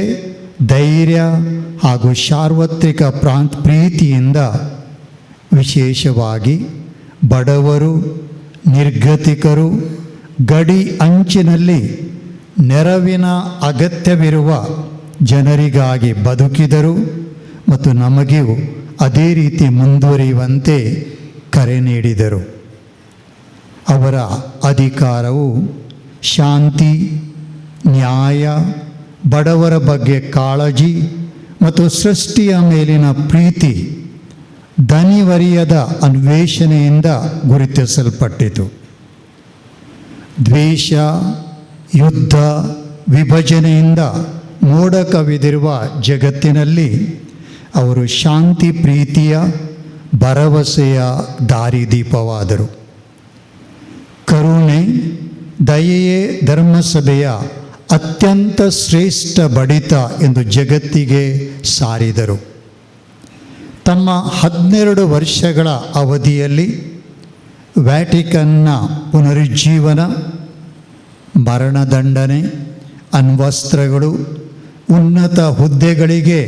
ಧೈರ್ಯ ಹಾಗೂ ಸಾರ್ವತ್ರಿಕ ಪ್ರೀತಿಯಿಂದ ವಿಶೇಷವಾಗಿ ಬಡವರು, ನಿರ್ಗತಿಕರು, ಗಡಿ ಅಂಚಿನಲ್ಲಿ ನೆರವಿನ ಅಗತ್ಯವಿರುವ ಜನರಿಗಾಗಿ ಬದುಕಿದರು ಮತ್ತು ನಮಗೂ ಅದೇ ರೀತಿ ಮುಂದುವರಿಯುವಂತೆ ಕರೆ ನೀಡಿದರು. ಅವರ ಅಧಿಕಾರವು ಶಾಂತಿ, ನ್ಯಾಯ, ಬಡವರ ಬಗ್ಗೆ ಕಾಳಜಿ ಮತ್ತು ಸೃಷ್ಟಿಯ ಮೇಲಿನ ಪ್ರೀತಿ, ದಣಿವರಿಯದ ಅನ್ವೇಷಣೆಯಿಂದ ಗುರುತಿಸಲ್ಪಟ್ಟಿತು. ದ್ವೇಷ, ಯುದ್ಧ, ವಿಭಜನೆಯಿಂದ ಮೋಡ ಕವಿದಿರುವ ಜಗತ್ತಿನಲ್ಲಿ ಅವರು ಶಾಂತಿ, ಪ್ರೀತಿಯ, ಭರವಸೆಯ ದಾರಿದೀಪವಾದರು. ಕರುಣೆ, ದಯೆಯೇ ಧರ್ಮಸಭೆಯ ಅತ್ಯಂತ ಶ್ರೇಷ್ಠ ಬಡಿತ ಎಂದು ಜಗತ್ತಿಗೆ ಸಾರಿದರು. ತಮ್ಮ 12 ವರ್ಷಗಳ ಅವಧಿಯಲ್ಲಿ ವ್ಯಾಟಿಕನ್ನ ಪುನರುಜ್ಜೀವನ, ಮರಣದಂಡನೆ, ಅಣ್ವಸ್ತ್ರಗಳು, ಉನ್ನತ ಹುದ್ದೆಗಳಿಗೆ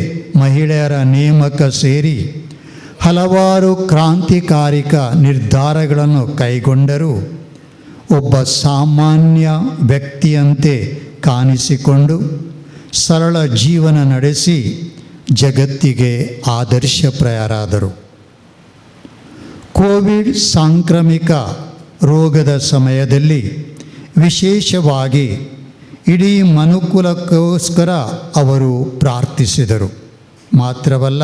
ಮಹಿಳೆಯರ ನೇಮಕ ಸೇರಿ ಹಲವಾರು ಕ್ರಾಂತಿಕಾರಿಕ ನಿರ್ಧಾರಗಳನ್ನು ಕೈಗೊಂಡರೂ ಒಬ್ಬ ಸಾಮಾನ್ಯ ವ್ಯಕ್ತಿಯಂತೆ ಕಾಣಿಸಿಕೊಂಡು ಸರಳ ಜೀವನ ನಡೆಸಿ ಜಗತ್ತಿಗೆ ಆದರ್ಶಪ್ರಾಯರಾದರು. ಕೋವಿಡ್ ಸಾಂಕ್ರಾಮಿಕ ರೋಗದ ಸಮಯದಲ್ಲಿ ವಿಶೇಷವಾಗಿ ಇಡೀ ಮನುಕುಲಕ್ಕೋಸ್ಕರ ಅವರು ಪ್ರಾರ್ಥಿಸಿದರು. ಮಾತ್ರವಲ್ಲ,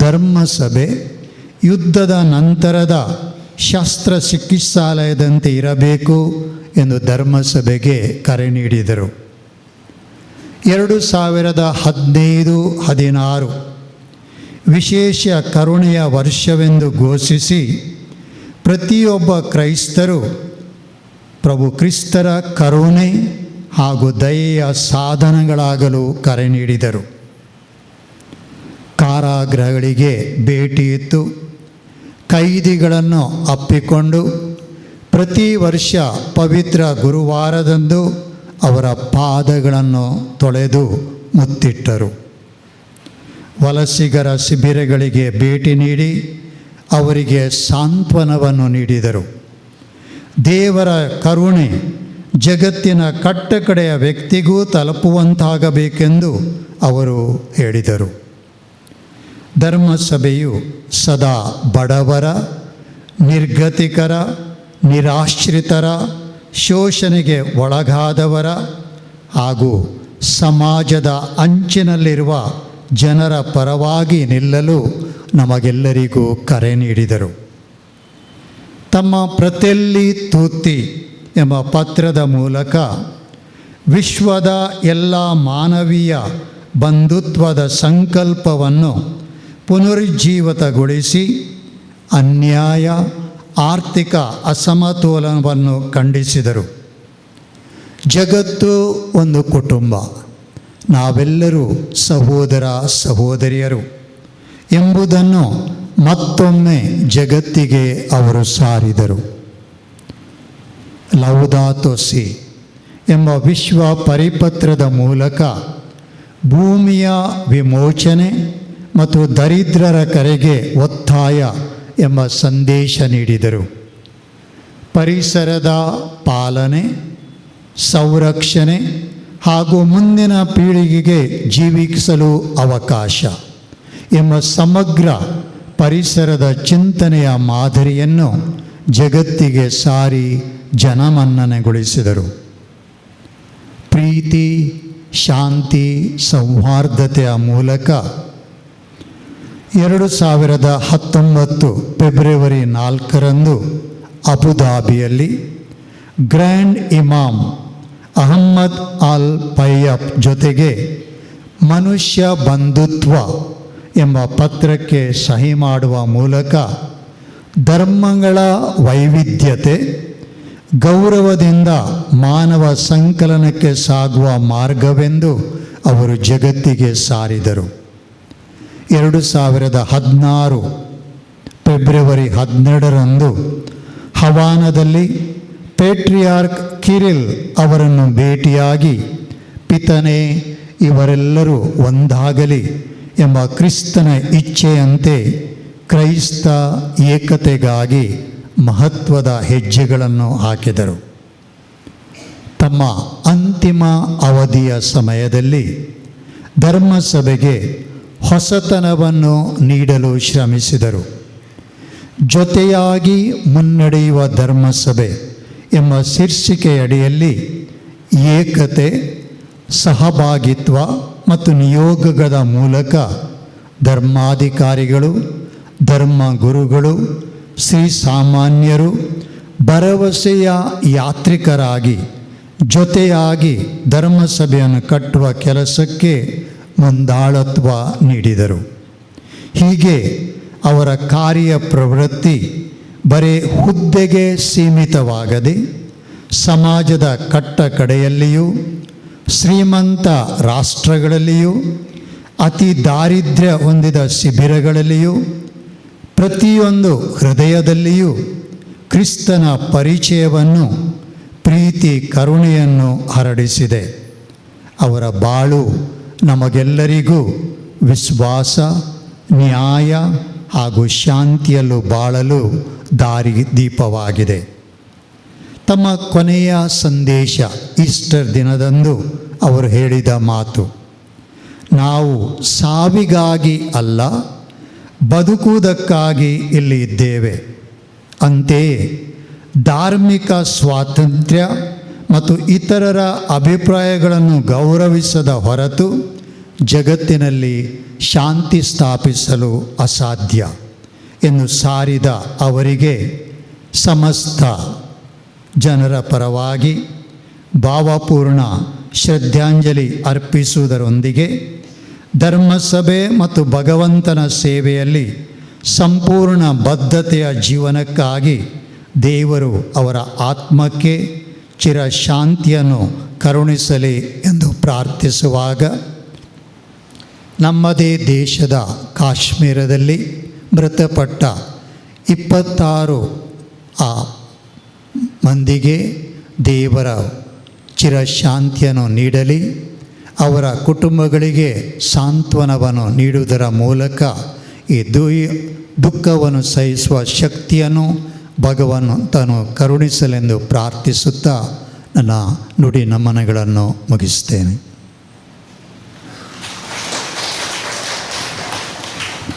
ಧರ್ಮಸಭೆ ಯುದ್ಧದ ನಂತರದ ಶಸ್ತ್ರಚಿಕಿತ್ಸಾಲಯದಂತೆ ಇರಬೇಕು ಎಂದು ಧರ್ಮಸಭೆಗೆ ಕರೆ ನೀಡಿದರು. 2015-16 ವಿಶೇಷ ಕರುಣೆಯ ವರ್ಷವೆಂದು ಘೋಷಿಸಿ ಪ್ರತಿಯೊಬ್ಬ ಕ್ರೈಸ್ತರು ಪ್ರಭು ಕ್ರಿಸ್ತರ ಕರುಣೆ ಹಾಗೂ ದಯೆಯ ಸಾಧನಗಳಾಗಲು ಕರೆ ನೀಡಿದರು. ಕಾರಾಗೃಹಗಳಿಗೆ ಭೇಟಿ ಇತ್ತು ಕೈದಿಗಳನ್ನು ಅಪ್ಪಿಕೊಂಡು ಪ್ರತಿ ವರ್ಷ ಪವಿತ್ರ ಗುರುವಾರದಂದು ಅವರ ಪಾದಗಳನ್ನು ತೊಳೆದು ಮುತ್ತಿಟ್ಟರು. ವಲಸಿಗರ ಶಿಬಿರಗಳಿಗೆ ಭೇಟಿ ನೀಡಿ ಅವರಿಗೆ ಸಾಂತ್ವನವನ್ನು ನೀಡಿದರು. ದೇವರ ಕರುಣೆ ಜಗತ್ತಿನ ಕಟ್ಟಕಡೆಯ ವ್ಯಕ್ತಿಗೂ ತಲುಪುವಂತಾಗಬೇಕೆಂದು ಅವರು ಹೇಳಿದರು. ಧರ್ಮಸಭೆಯು ಸದಾ ಬಡವರ, ನಿರ್ಗತಿಕರ, ನಿರಾಶ್ರಿತರ, ಶೋಷಣೆಗೆ ಒಳಗಾದವರ ಹಾಗೂ ಸಮಾಜದ ಅಂಚಿನಲ್ಲಿರುವ ಜನರ ಪರವಾಗಿ ನಿಲ್ಲಲು ನಮಗೆಲ್ಲರಿಗೂ ಕರೆ ನೀಡಿದರು. ತಮ್ಮ ಪ್ರತೆಲ್ಲಿ ತೂತಿ ಎಂಬ ಪತ್ರದ ಮೂಲಕ ವಿಶ್ವದ ಎಲ್ಲ ಮಾನವೀಯ ಬಂಧುತ್ವದ ಸಂಕಲ್ಪವನ್ನು ಪುನರುಜ್ಜೀವಿತಗೊಳಿಸಿ ಅನ್ಯಾಯ, ಆರ್ಥಿಕ ಅಸಮತೋಲನವನ್ನು ಖಂಡಿಸಿದರು. ಜಗತ್ತು ಒಂದು ಕುಟುಂಬ, ನಾವೆಲ್ಲರೂ ಸಹೋದರ ಸಹೋದರಿಯರು ಎಂಬುದನ್ನು ಮತ್ತೊಮ್ಮೆ ಜಗತ್ತಿಗೆ ಅವರು ಸಾರಿದರು. ಲೌದಾತೋ si ಎಂಬ ವಿಶ್ವ ಪರಿಪತ್ರದ ಮೂಲಕ ಭೂಮಿಯ ವಿಮೋಚನೆ ಮತ್ತು ದರಿದ್ರರ ಕರೆಗೆ ಒತ್ತಾಯ ಎಂಬ ಸಂದೇಶ ನೀಡಿದರು. ಪರಿಸರದ ಪಾಲನೆ, ಸಂರಕ್ಷಣೆ ಹಾಗೂ ಮುಂದಿನ ಪೀಳಿಗೆಗೆ ಜೀವಿಸಲು ಅವಕಾಶ ಎಂಬ ಸಮಗ್ರ ಪರಿಸರದ ಚಿಂತನೆಯ ಮಾದರಿಯನ್ನು ಜಗತ್ತಿಗೆ ಸಾರಿ ಜನಮನ್ನಣೆಗೊಳಿಸಿದರು. ಪ್ರೀತಿ, ಶಾಂತಿ, ಸೌಹಾರ್ದತೆಯ ಮೂಲಕ 2019 ಫೆಬ್ರವರಿ 4ರಂದು ಅಬುಧಾಬಿಯಲ್ಲಿ ಗ್ರ್ಯಾಂಡ್ ಇಮಾಮ್ ಅಹಮ್ಮದ್ ಅಲ್ ಪಯ್ಯಬ್ ಜೊತೆಗೆ ಮನುಷ್ಯ ಬಂಧುತ್ವ ಎಂಬ ಪತ್ರಕ್ಕೆ ಸಹಿ ಮಾಡುವ ಮೂಲಕ ಧರ್ಮಗಳ ವೈವಿಧ್ಯತೆ, ಗೌರವದಿಂದ ಮಾನವ ಸಂಕಲನಕ್ಕೆ ಸಾಗುವ ಮಾರ್ಗವೆಂದು ಅವರು ಜಗತ್ತಿಗೆ ಸಾರಿದರು. 2016 ಫೆಬ್ರವರಿ 12ರಂದು ಹವಾನದಲ್ಲಿ ಪೇಟ್ರಿಯಾರ್ಕ್ ಕಿರಿಲ್ ಅವರನ್ನು ಭೇಟಿಯಾಗಿ, ಪಿತನೇ, ಇವರೆಲ್ಲರೂ ಒಂದಾಗಲಿ ಎಂಬ ಕ್ರಿಸ್ತನ ಇಚ್ಛೆಯಂತೆ ಕ್ರೈಸ್ತ ಏಕತೆಗಾಗಿ ಮಹತ್ವದ ಹೆಜ್ಜೆಗಳನ್ನು ಹಾಕಿದರು. ತಮ್ಮ ಅಂತಿಮ ಅವಧಿಯ ಸಮಯದಲ್ಲಿ ಧರ್ಮಸಭೆಗೆ ಹೊಸತನವನ್ನು ನೀಡಲು ಶ್ರಮಿಸಿದರು. ಜೊತೆಯಾಗಿ ಮುನ್ನಡೆಯುವ ಧರ್ಮಸಭೆ ಎಂಬ ಶೀರ್ಷಿಕೆಯಡಿಯಲ್ಲಿ ಏಕತೆ, ಸಹಭಾಗಿತ್ವ ಮತ್ತು ನಿಯೋಗದ ಮೂಲಕ ಧರ್ಮಾಧಿಕಾರಿಗಳು, ಧರ್ಮಗುರುಗಳು, ಶ್ರೀಸಾಮಾನ್ಯರು ಭರವಸೆಯ ಯಾತ್ರಿಕರಾಗಿ ಜೊತೆಯಾಗಿ ಧರ್ಮಸಭೆಯನ್ನು ಕಟ್ಟುವ ಕೆಲಸಕ್ಕೆ ಮುಂದಾಳತ್ವ ನೀಡಿದರು. ಹೀಗೆ ಅವರ ಕಾರ್ಯ ಪ್ರವೃತ್ತಿ ಬರೀ ಹುದ್ದೆಗೆ ಸೀಮಿತವಾಗದೆ ಸಮಾಜದ ಕಟ್ಟಕಡೆಯಲ್ಲಿಯೂ, ಶ್ರೀಮಂತ ರಾಷ್ಟ್ರಗಳಲ್ಲಿಯೂ, ಅತಿ ದಾರಿದ್ರ್ಯ ಹೊಂದಿದ ಶಿಬಿರಗಳಲ್ಲಿಯೂ, ಪ್ರತಿಯೊಂದು ಹೃದಯದಲ್ಲಿಯೂ ಕ್ರಿಸ್ತನ ಪರಿಚಯವನ್ನು, ಪ್ರೀತಿ, ಕರುಣೆಯನ್ನು ಹರಡಿಸಿದೆ. ಅವರ ಬಾಳು ನಮಗೆಲ್ಲರಿಗೂ ವಿಶ್ವಾಸ, ನ್ಯಾಯ ಹಾಗೂ ಶಾಂತಿಯಲ್ಲೂ ಬಾಳಲು ದಾರಿದೀಪವಾಗಿದೆ. ತಮ್ಮ ಕೊನೆಯ ಸಂದೇಶ ಈಸ್ಟರ್ ದಿನದಂದು ಅವರು ಹೇಳಿದ ಮಾತು, ನಾವು ಸಾವಿಗಾಗಿ ಅಲ್ಲ, ಬದುಕುವುದಕ್ಕಾಗಿ ಇಲ್ಲಿ ಇದ್ದೇವೆ. ಅಂತೆಯೇ ಧಾರ್ಮಿಕ ಸ್ವಾತಂತ್ರ್ಯ ಮತ್ತು ಇತರರ ಅಭಿಪ್ರಾಯಗಳನ್ನು ಗೌರವಿಸದ ಹೊರತು ಜಗತ್ತಿನಲ್ಲಿ ಶಾಂತಿ ಸ್ಥಾಪಿಸಲು ಅಸಾಧ್ಯ ಎಂದು ಸಾರಿದ ಅವರಿಗೆ ಸಮಸ್ತ ಜನರ ಪರವಾಗಿ ಭಾವಪೂರ್ಣ ಶ್ರದ್ಧಾಂಜಲಿ ಅರ್ಪಿಸುವುದರೊಂದಿಗೆ ಧರ್ಮಸಭೆ ಮತ್ತು ಭಗವಂತನ ಸೇವೆಯಲ್ಲಿ ಸಂಪೂರ್ಣ ಬದ್ಧತೆಯ ಜೀವನಕ್ಕಾಗಿ ದೇವರು ಅವರ ಆತ್ಮಕ್ಕೆ ಚಿರಶಾಂತಿಯನ್ನು ಕರುಣಿಸಲಿ ಎಂದು ಪ್ರಾರ್ಥಿಸುವಾಗ, ನಮ್ಮದೇ ದೇಶದ ಕಾಶ್ಮೀರದಲ್ಲಿ ಮೃತಪಟ್ಟ 26 ಮಂದಿಗೆ ದೇವರ ಚಿರಶಾಂತಿಯನ್ನು ನೀಡಲಿ, ಅವರ ಕುಟುಂಬಗಳಿಗೆ ಸಾಂತ್ವನವನ್ನು ನೀಡುವುದರ ಮೂಲಕ ಈ ದುಃಖವನ್ನು ಸಹಿಸುವ ಶಕ್ತಿಯನ್ನು ಭಗವಂತನು ಕರುಣಿಸಲೆಂದು ಪ್ರಾರ್ಥಿಸುತ್ತಾ ನನ್ನ ನುಡಿ ನಮನಗಳನ್ನು ಮುಗಿಸ್ತೇನೆ.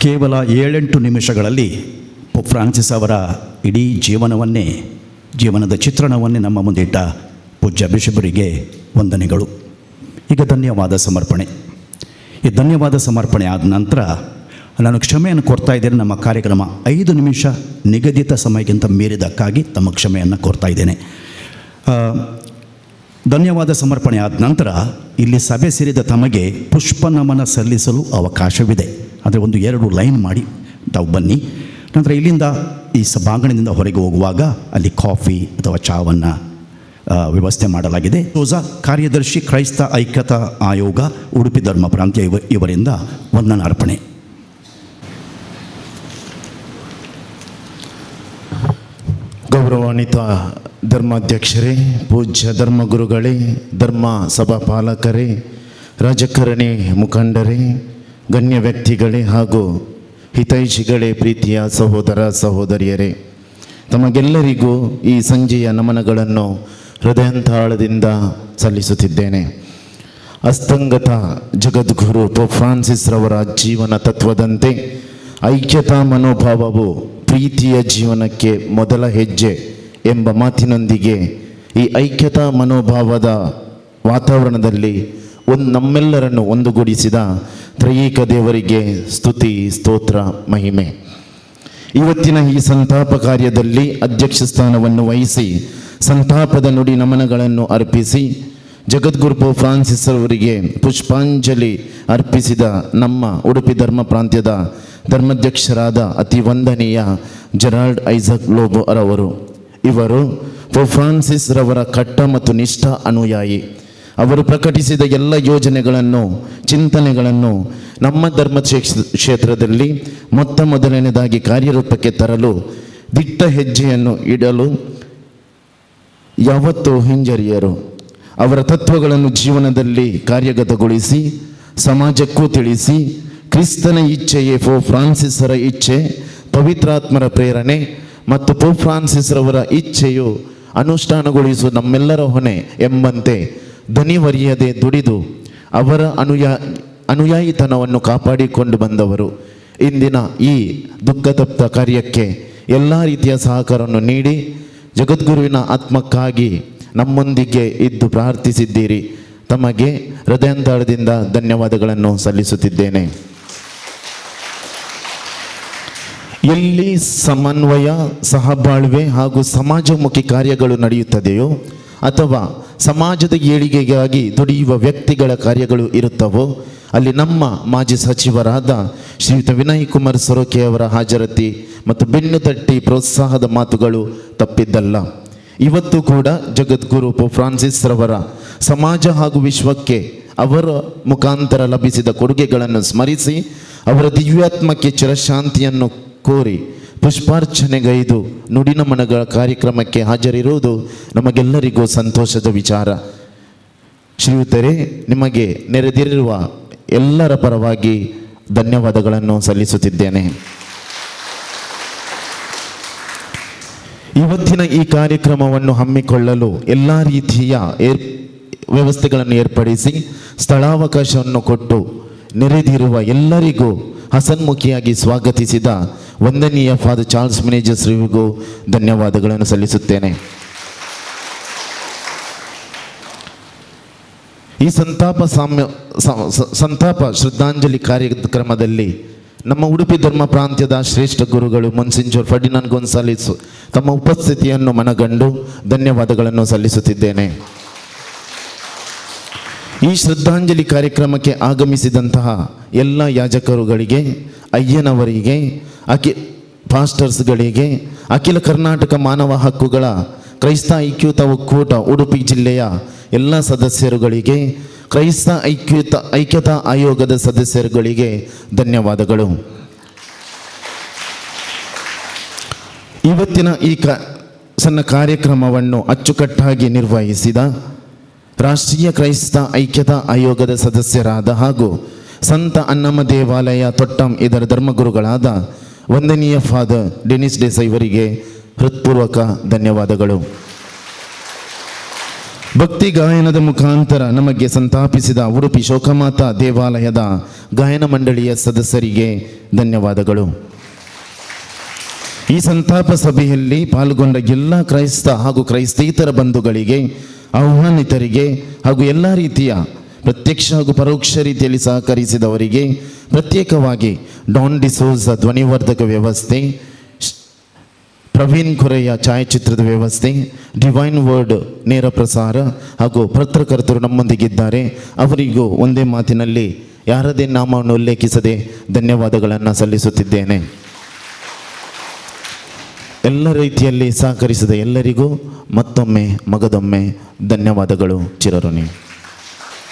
ಕೇವಲ 7-8 ನಿಮಿಷಗಳಲ್ಲಿ ಪೋಪ್ ಫ್ರಾನ್ಸಿಸ್ ಅವರ ಇಡೀ ಜೀವನದ ಚಿತ್ರಣವನ್ನೇ ನಮ್ಮ ಮುಂದಿಟ್ಟ ಪೂಜ್ಯ ಬಿಷಪರಿಗೆ ವಂದನೆಗಳು. ಈಗ ಧನ್ಯವಾದ ಸಮರ್ಪಣೆ. ಈ ಧನ್ಯವಾದ ಸಮರ್ಪಣೆ ಆದ ನಂತರ ನಾನು ಕ್ಷಮೆಯನ್ನು ಕೋರ್ತಾ ಇದ್ದೇನೆ. ನಮ್ಮ ಕಾರ್ಯಕ್ರಮ 5 ನಿಮಿಷ ನಿಗದಿತ ಸಮಯಕ್ಕಿಂತ ಮೀರಿದಕ್ಕಾಗಿ ತಮ್ಮ ಕ್ಷಮೆಯನ್ನು ಕೋರ್ತಾ ಇದ್ದೇನೆ. ಧನ್ಯವಾದ ಸಮರ್ಪಣೆ ಆದ ನಂತರ ಇಲ್ಲಿ ಸಭೆ ಸೇರಿದ ತಮಗೆ ಪುಷ್ಪ ನಮನ ಸಲ್ಲಿಸಲು ಅವಕಾಶವಿದೆ. ಆದರೆ 1-2 ಲೈನ್ ಮಾಡಿ ತಾವು ಬನ್ನಿ. ನಂತರ ಇಲ್ಲಿಂದ ಈ ಸಭಾಂಗಣದಿಂದ ಹೊರಗೆ ಹೋಗುವಾಗ ಅಲ್ಲಿ ಕಾಫಿ ಅಥವಾ ಚಾವನ್ನು ವ್ಯವಸ್ಥೆ ಮಾಡಲಾಗಿದೆ. ರೋಸಾ ಕಾರ್ಯದರ್ಶಿ, ಕ್ರೈಸ್ತ ಐಕ್ಯತಾ ಆಯೋಗ, ಉಡುಪಿ ಧರ್ಮ ಪ್ರಾಂತ್ಯ ಇವರಿಂದ ವಂದನಾರ್ಪಣೆ. ಗೌರವಾನ್ವಿತ ಧರ್ಮಾಧ್ಯಕ್ಷರೇ, ಪೂಜ್ಯ ಧರ್ಮಗುರುಗಳೇ, ಧರ್ಮ ಸಭಾ ಪಾಲಕರೇ, ರಾಜಕಾರಣಿ ಮುಖಂಡರೇ, ಗಣ್ಯ ವ್ಯಕ್ತಿಗಳೇ ಹಾಗೂ ಹಿತೈಷಿಗಳೇ, ಪ್ರೀತಿಯ ಸಹೋದರ ಸಹೋದರಿಯರೇ, ತಮಗೆಲ್ಲರಿಗೂ ಈ ಸಂಜೆಯ ನಮನಗಳನ್ನು ಹೃದಯಾಂತರಾಳದಿಂದ ಸಲ್ಲಿಸುತ್ತಿದ್ದೇನೆ. ಅಸ್ತಂಗತ ಜಗದ್ಗುರು ಪೋಪ್ ಫ್ರಾನ್ಸಿಸ್ ರವರ ಜೀವನ ತತ್ವದಂತೆ ಐಕ್ಯತಾ ಮನೋಭಾವವು ಪ್ರೀತಿಯ ಜೀವನಕ್ಕೆ ಮೊದಲ ಹೆಜ್ಜೆ ಎಂಬ ಮಾತಿನೊಂದಿಗೆ ಈ ಐಕ್ಯತಾ ಮನೋಭಾವದ ವಾತಾವರಣದಲ್ಲಿ ನಮ್ಮೆಲ್ಲರನ್ನು ಒಂದುಗೂಡಿಸಿದ ತ್ರಯೀಕ ದೇವರಿಗೆ ಸ್ತುತಿ, ಸ್ತೋತ್ರ, ಮಹಿಮೆ. ಇವತ್ತಿನ ಈ ಸಂತಾಪ ಕಾರ್ಯದಲ್ಲಿ ಅಧ್ಯಕ್ಷ ಸ್ಥಾನವನ್ನು ವಹಿಸಿ ಸಂತಾಪದ ನುಡಿ ನಮನಗಳನ್ನು ಅರ್ಪಿಸಿ ಜಗದ್ಗುರು ಪೋಪ್ ಫ್ರಾನ್ಸಿಸ್ ಅವರಿಗೆ ಪುಷ್ಪಾಂಜಲಿ ಅರ್ಪಿಸಿದ ನಮ್ಮ ಉಡುಪಿ ಧರ್ಮ ಪ್ರಾಂತ್ಯದ ಧರ್ಮಾಧ್ಯಕ್ಷರಾದ ಅತಿ ವಂದನೀಯ ಜೆರಾಲ್ಡ್ ಐಸಕ್ ಲೋಬೋ ರವರು. ಇವರು ಪೋಪ್ ಫ್ರಾನ್ಸಿಸ್ ರವರ ಕಟ್ಟ ಮತ್ತು ನಿಷ್ಠ ಅನುಯಾಯಿ. ಅವರು ಪ್ರಕಟಿಸಿದ ಎಲ್ಲ ಯೋಜನೆಗಳನ್ನು, ಚಿಂತನೆಗಳನ್ನು ನಮ್ಮ ಧರ್ಮ ಕ್ಷೇತ್ರದಲ್ಲಿ ಮೊದಲನೇದಾಗಿ ಕಾರ್ಯರೂಪಕ್ಕೆ ತರಲು ದಿಟ್ಟ ಹೆಜ್ಜೆಯನ್ನು ಇಡಲು ಯಾವತ್ತೂ ಹಿಂಜರಿಯರು. ಅವರ ತತ್ವಗಳನ್ನು ಜೀವನದಲ್ಲಿ ಕಾರ್ಯಗತಗೊಳಿಸಿ ಸಮಾಜಕ್ಕೂ ತಿಳಿಸಿ, ಕ್ರಿಸ್ತನ ಇಚ್ಛೆಯೇ ಪೋಪ್ ಫ್ರಾನ್ಸಿಸರ ಇಚ್ಛೆ, ಪವಿತ್ರಾತ್ಮರ ಪ್ರೇರಣೆ ಮತ್ತು ಪೋಪ್ ಫ್ರಾನ್ಸಿಸ್ರವರ ಇಚ್ಛೆಯು ಅನುಷ್ಠಾನಗೊಳಿಸುವ ನಮ್ಮೆಲ್ಲರ ಹೊಣೆ ಎಂಬಂತೆ ಧ್ವನಿವರಿಯದೆ ದುಡಿದು ಅವರ ಅನುಯಾಯಿತನವನ್ನು ಕಾಪಾಡಿಕೊಂಡು ಬಂದವರು. ಇಂದಿನ ಈ ದುಃಖತಪ್ತ ಕಾರ್ಯಕ್ಕೆ ಎಲ್ಲ ರೀತಿಯ ಸಹಕಾರವನ್ನು ನೀಡಿ ಜಗದ್ಗುರುವಿನ ಆತ್ಮಕ್ಕಾಗಿ ನಮ್ಮೊಂದಿಗೆ ಇದ್ದು ಪ್ರಾರ್ಥಿಸಿದ್ದೀರಿ. ತಮಗೆ ಹೃದಯಾಂತರದಿಂದ ಧನ್ಯವಾದಗಳನ್ನು ಸಲ್ಲಿಸುತ್ತಿದ್ದೇನೆ. ಎಲ್ಲಿ ಸಮನ್ವಯ, ಸಹಬಾಳ್ವೆ ಹಾಗೂ ಸಮಾಜಮುಖಿ ಕಾರ್ಯಗಳು ನಡೆಯುತ್ತದೆಯೋ ಅಥವಾ ಸಮಾಜದ ಏಳಿಗೆಗಾಗಿ ದುಡಿಯುವ ವ್ಯಕ್ತಿಗಳ ಕಾರ್ಯಗಳು ಇರುತ್ತವೋ ಅಲ್ಲಿ ನಮ್ಮ ಮಾಜಿ ಸಚಿವರಾದ ಶ್ರೀಯುತ ವಿನಯ್ ಕುಮಾರ್ ಸೊರಕೆ ಅವರ ಹಾಜರಾತಿ ಮತ್ತು ಬೆನ್ನು ತಟ್ಟಿ ಪ್ರೋತ್ಸಾಹದ ಮಾತುಗಳು ತಪ್ಪಿದ್ದಲ್ಲ. ಇವತ್ತು ಕೂಡ ಜಗದ್ಗುರು ಪೋಪ್ ಫ್ರಾನ್ಸಿಸ್ ರವರ ಸಮಾಜ ಹಾಗೂ ವಿಶ್ವಕ್ಕೆ ಅವರ ಮುಖಾಂತರ ಲಭಿಸಿದ ಕೊಡುಗೆಗಳನ್ನು ಸ್ಮರಿಸಿ ಅವರ ದಿವ್ಯಾತ್ಮಕ್ಕೆ ಚಿರಶಾಂತಿಯನ್ನು ಕೋರಿ ಪುಷ್ಪಾರ್ಚನೆಗೈದು ನುಡಿನಮನಗಳ ಕಾರ್ಯಕ್ರಮಕ್ಕೆ ಹಾಜರಿರುವುದು ನಮಗೆಲ್ಲರಿಗೂ ಸಂತೋಷದ ವಿಚಾರ. ಶ್ರೀಯುತರೇ, ನಿಮಗೆ ನೆರೆದಿರುವ ಎಲ್ಲರ ಪರವಾಗಿ ಧನ್ಯವಾದಗಳನ್ನು ಸಲ್ಲಿಸುತ್ತಿದ್ದೇನೆ. ಇವತ್ತಿನ ಈ ಕಾರ್ಯಕ್ರಮವನ್ನು ಹಮ್ಮಿಕೊಳ್ಳಲು ಎಲ್ಲ ರೀತಿಯ ವ್ಯವಸ್ಥೆಗಳನ್ನು ಏರ್ಪಡಿಸಿ ಸ್ಥಳಾವಕಾಶವನ್ನು ಕೊಟ್ಟು ನೆರೆದಿರುವ ಎಲ್ಲರಿಗೂ ಹಸನ್ಮುಖಿಯಾಗಿ ಸ್ವಾಗತಿಸಿದ ವಂದನೀಯ ಫಾದರ್ ಚಾರ್ಲ್ಸ್ ಮಿನೇಜಸ್ ರಿವಿಗೂ ಧನ್ಯವಾದಗಳನ್ನು ಸಲ್ಲಿಸುತ್ತೇನೆ. ಈ ಸಂತಾಪ ಶ್ರದ್ಧಾಂಜಲಿ ಕಾರ್ಯಕ್ರಮದಲ್ಲಿ ನಮ್ಮ ಉಡುಪಿ ಧರ್ಮ ಪ್ರಾಂತ್ಯದ ಶ್ರೇಷ್ಠ ಗುರುಗಳು ಮೊನ್ಸಿಂಜೋರ್ ಫರ್ಡಿನಾಂಡ್ ಗೊನ್ಸಾಲಿಸ್ ತಮ್ಮ ಉಪಸ್ಥಿತಿಯನ್ನು ಮನಗಂಡು ಧನ್ಯವಾದಗಳನ್ನು ಸಲ್ಲಿಸುತ್ತಿದ್ದೇನೆ. ಈ ಶ್ರದ್ಧಾಂಜಲಿ ಕಾರ್ಯಕ್ರಮಕ್ಕೆ ಆಗಮಿಸಿದಂತಹ ಎಲ್ಲ ಯಾಜಕರುಗಳಿಗೆ, ಅಯ್ಯನವರಿಗೆ, ಪಾಸ್ಟರ್ಸ್ಗಳಿಗೆ, ಅಖಿಲ ಕರ್ನಾಟಕ ಮಾನವ ಹಕ್ಕುಗಳ ಕ್ರೈಸ್ತ ಐಕ್ಯತ ಒಕ್ಕೂಟ ಉಡುಪಿ ಜಿಲ್ಲೆಯ ಎಲ್ಲ ಸದಸ್ಯರುಗಳಿಗೆ, ಕ್ರೈಸ್ತ ಐಕ್ಯತಾ ಆಯೋಗದ ಸದಸ್ಯರುಗಳಿಗೆ ಧನ್ಯವಾದಗಳು. ಇವತ್ತಿನ ಈ ಸಣ್ಣ ಕಾರ್ಯಕ್ರಮವನ್ನು ಅಚ್ಚುಕಟ್ಟಾಗಿ ನಿರ್ವಹಿಸಿದ ರಾಷ್ಟ್ರೀಯ ಕ್ರೈಸ್ತ ಐಕ್ಯತಾ ಆಯೋಗದ ಸದಸ್ಯರಾದ ಹಾಗೂ ಸಂತ ಅನ್ನಮ್ಮ ದೇವಾಲಯ ತೊಟ್ಟಂ ಇದರ ಧರ್ಮಗುರುಗಳಾದ ವಂದನೀಯ ಫಾದರ್ ಡೆನಿಸ್ ದೇಸಾಯಿ ಇವರಿಗೆ ಹೃತ್ಪೂರ್ವಕ ಧನ್ಯವಾದಗಳು. ಭಕ್ತಿ ಗಾಯನದ ಮುಖಾಂತರ ನಮಗೆ ಸಂತಾಪಿಸಿದ ಉಡುಪಿ ಶೋಕಮಾತಾ ದೇವಾಲಯದ ಗಾಯನ ಮಂಡಳಿಯ ಸದಸ್ಯರಿಗೆ ಧನ್ಯವಾದಗಳು. ಈ ಸಂತಾಪ ಸಭೆಯಲ್ಲಿ ಪಾಲ್ಗೊಂಡ ಎಲ್ಲ ಕ್ರೈಸ್ತ ಹಾಗೂ ಕ್ರೈಸ್ತೇತರ ಬಂಧುಗಳಿಗೆ, ಆಹ್ವಾನಿತರಿಗೆ ಹಾಗೂ ಎಲ್ಲ ರೀತಿಯ ಪ್ರತ್ಯಕ್ಷ ಹಾಗೂ ಪರೋಕ್ಷ ರೀತಿಯಲ್ಲಿ ಸಹಕರಿಸಿದವರಿಗೆ, ಪ್ರತ್ಯೇಕವಾಗಿ ಡಾನ್ ಡಿಸೋಜ ಧ್ವನಿವರ್ಧಕ ವ್ಯವಸ್ಥೆ, ಪ್ರವೀಣ್ ಖೊರೆಯ ಛಾಯಾಚಿತ್ರದ ವ್ಯವಸ್ಥೆ, ಡಿವೈನ್ ವರ್ಡ್ ನೇರ ಪ್ರಸಾರ ಹಾಗೂ ಪತ್ರಕರ್ತರು ನಮ್ಮೊಂದಿಗಿದ್ದಾರೆ. ಅವರಿಗೂ ಒಂದೇ ಮಾತಿನಲ್ಲಿ ಯಾರದೇ ನಾಮವನ್ನು ಉಲ್ಲೇಖಿಸದೆ ಧನ್ಯವಾದಗಳನ್ನು ಸಲ್ಲಿಸುತ್ತಿದ್ದೇನೆ. ಎಲ್ಲ ರೀತಿಯಲ್ಲಿ ಸಹಕರಿಸಿದ ಎಲ್ಲರಿಗೂ ಮತ್ತೊಮ್ಮೆ ಮಗದೊಮ್ಮೆ ಧನ್ಯವಾದಗಳು. ಚಿರಋಣಿ.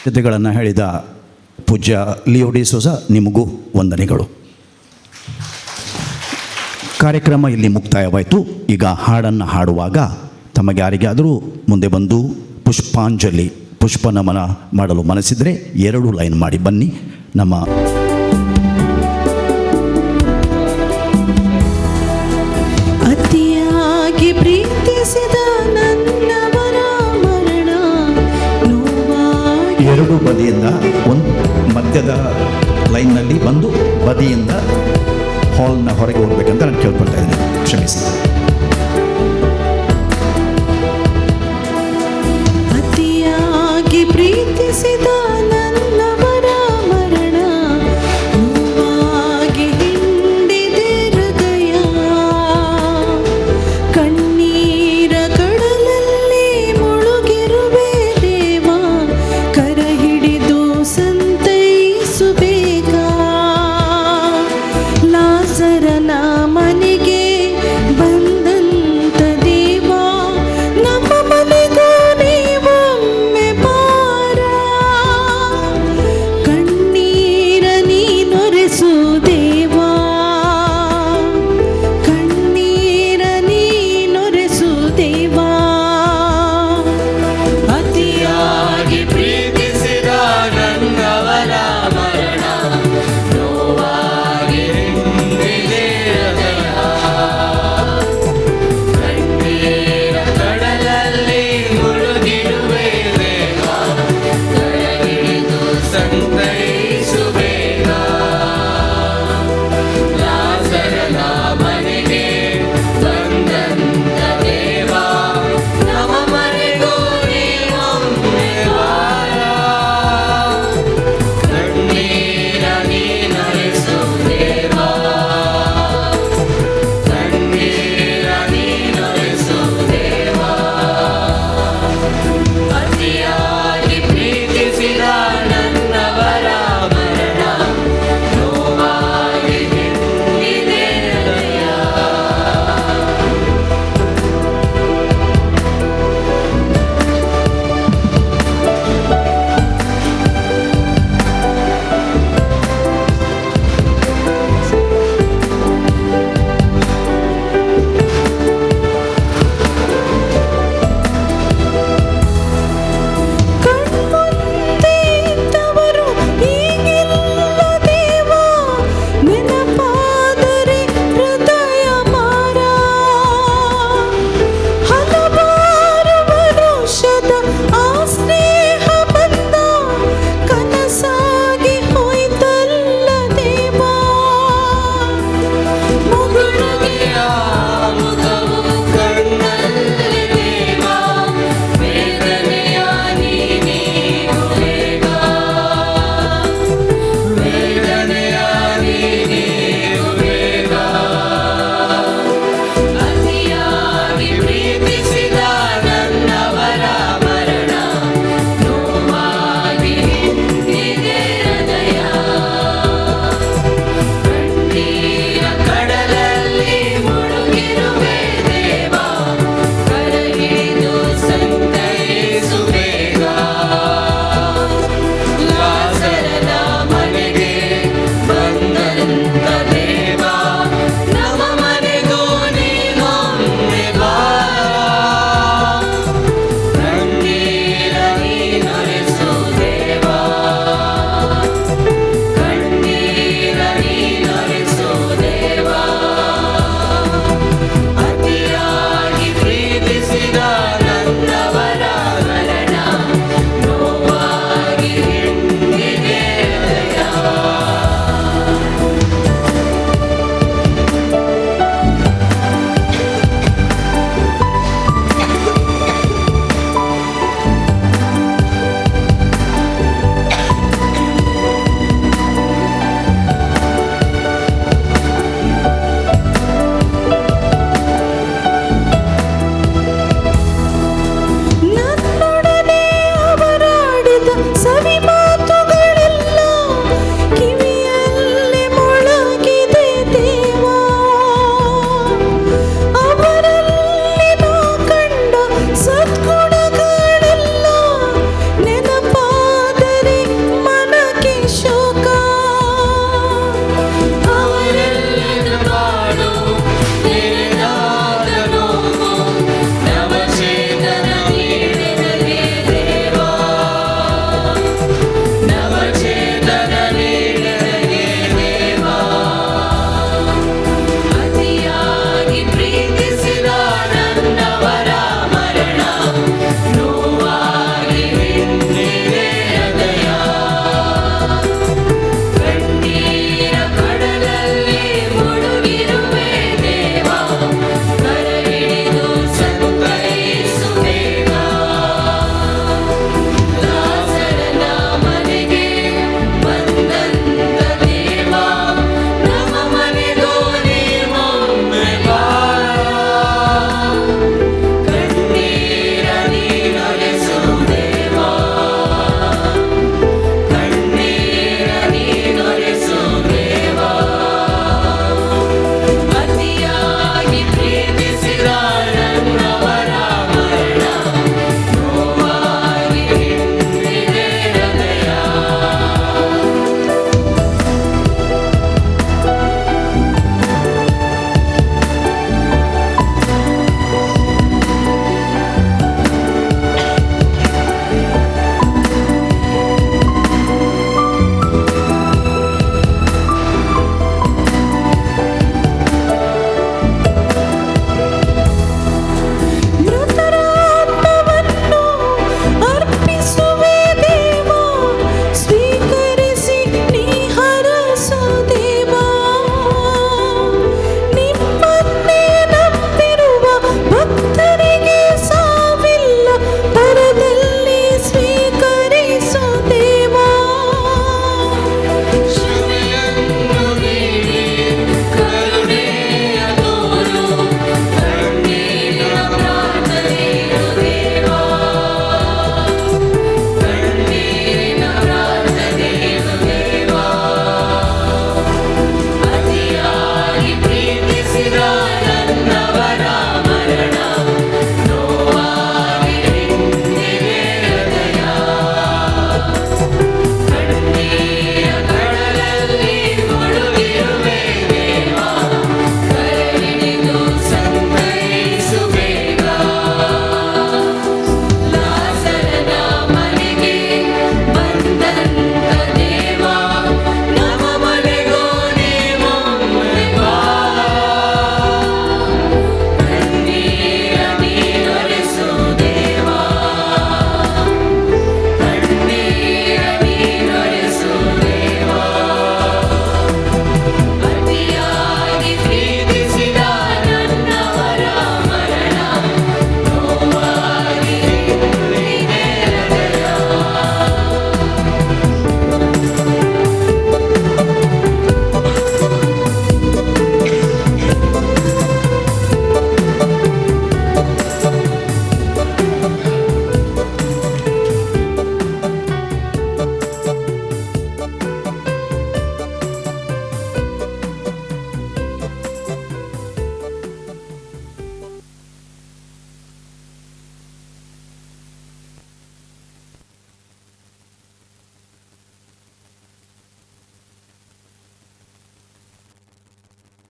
ಜೊತೆಗಳನ್ನು ಹೇಳಿದ ಪೂಜ್ಯ ಲಿಯೋ ಡಿ ಸೋಜ ನಿಮಗೂ ವಂದನೆಗಳು. ಕಾರ್ಯಕ್ರಮ ಇಲ್ಲಿ ಮುಕ್ತಾಯವಾಯಿತು. ಈಗ ಹಾಡನ್ನು ಹಾಡುವಾಗ ತಮಗೆ ಯಾರಿಗಾದರೂ ಮುಂದೆ ಬಂದು ಪುಷ್ಪಾಂಜಲಿ ಪುಷ್ಪ ನಮನ ಮಾಡಲು ಮನಸ್ಸಿದ್ರೆ 2 ಲೈನ್ ಮಾಡಿ ಬನ್ನಿ. ನಮ್ಮ ಅತಿಯಾಗಿ ಪ್ರೀತಿಸಿದ ನನ್ನವರ ಮರಣ ನೋವಾಗಿ 2 ಬದಿಯಿಂದ ಒಂದು ಮಧ್ಯದ ಲೈನ್ನಲ್ಲಿ ಬಂದು ಬದಿಯಿಂದ ಹಾಲ್ನ ಹೊರಗೆ ಹೋಗ್ಬೇಕಂತ ನಾನು ಕೇಳ್ಕೊಳ್ತಾ ಇದ್ದೀನಿ. ಕ್ಷಮಿಸಿ. ಅತಿಯಾಗಿ ಪ್ರೀತಿಸಿದ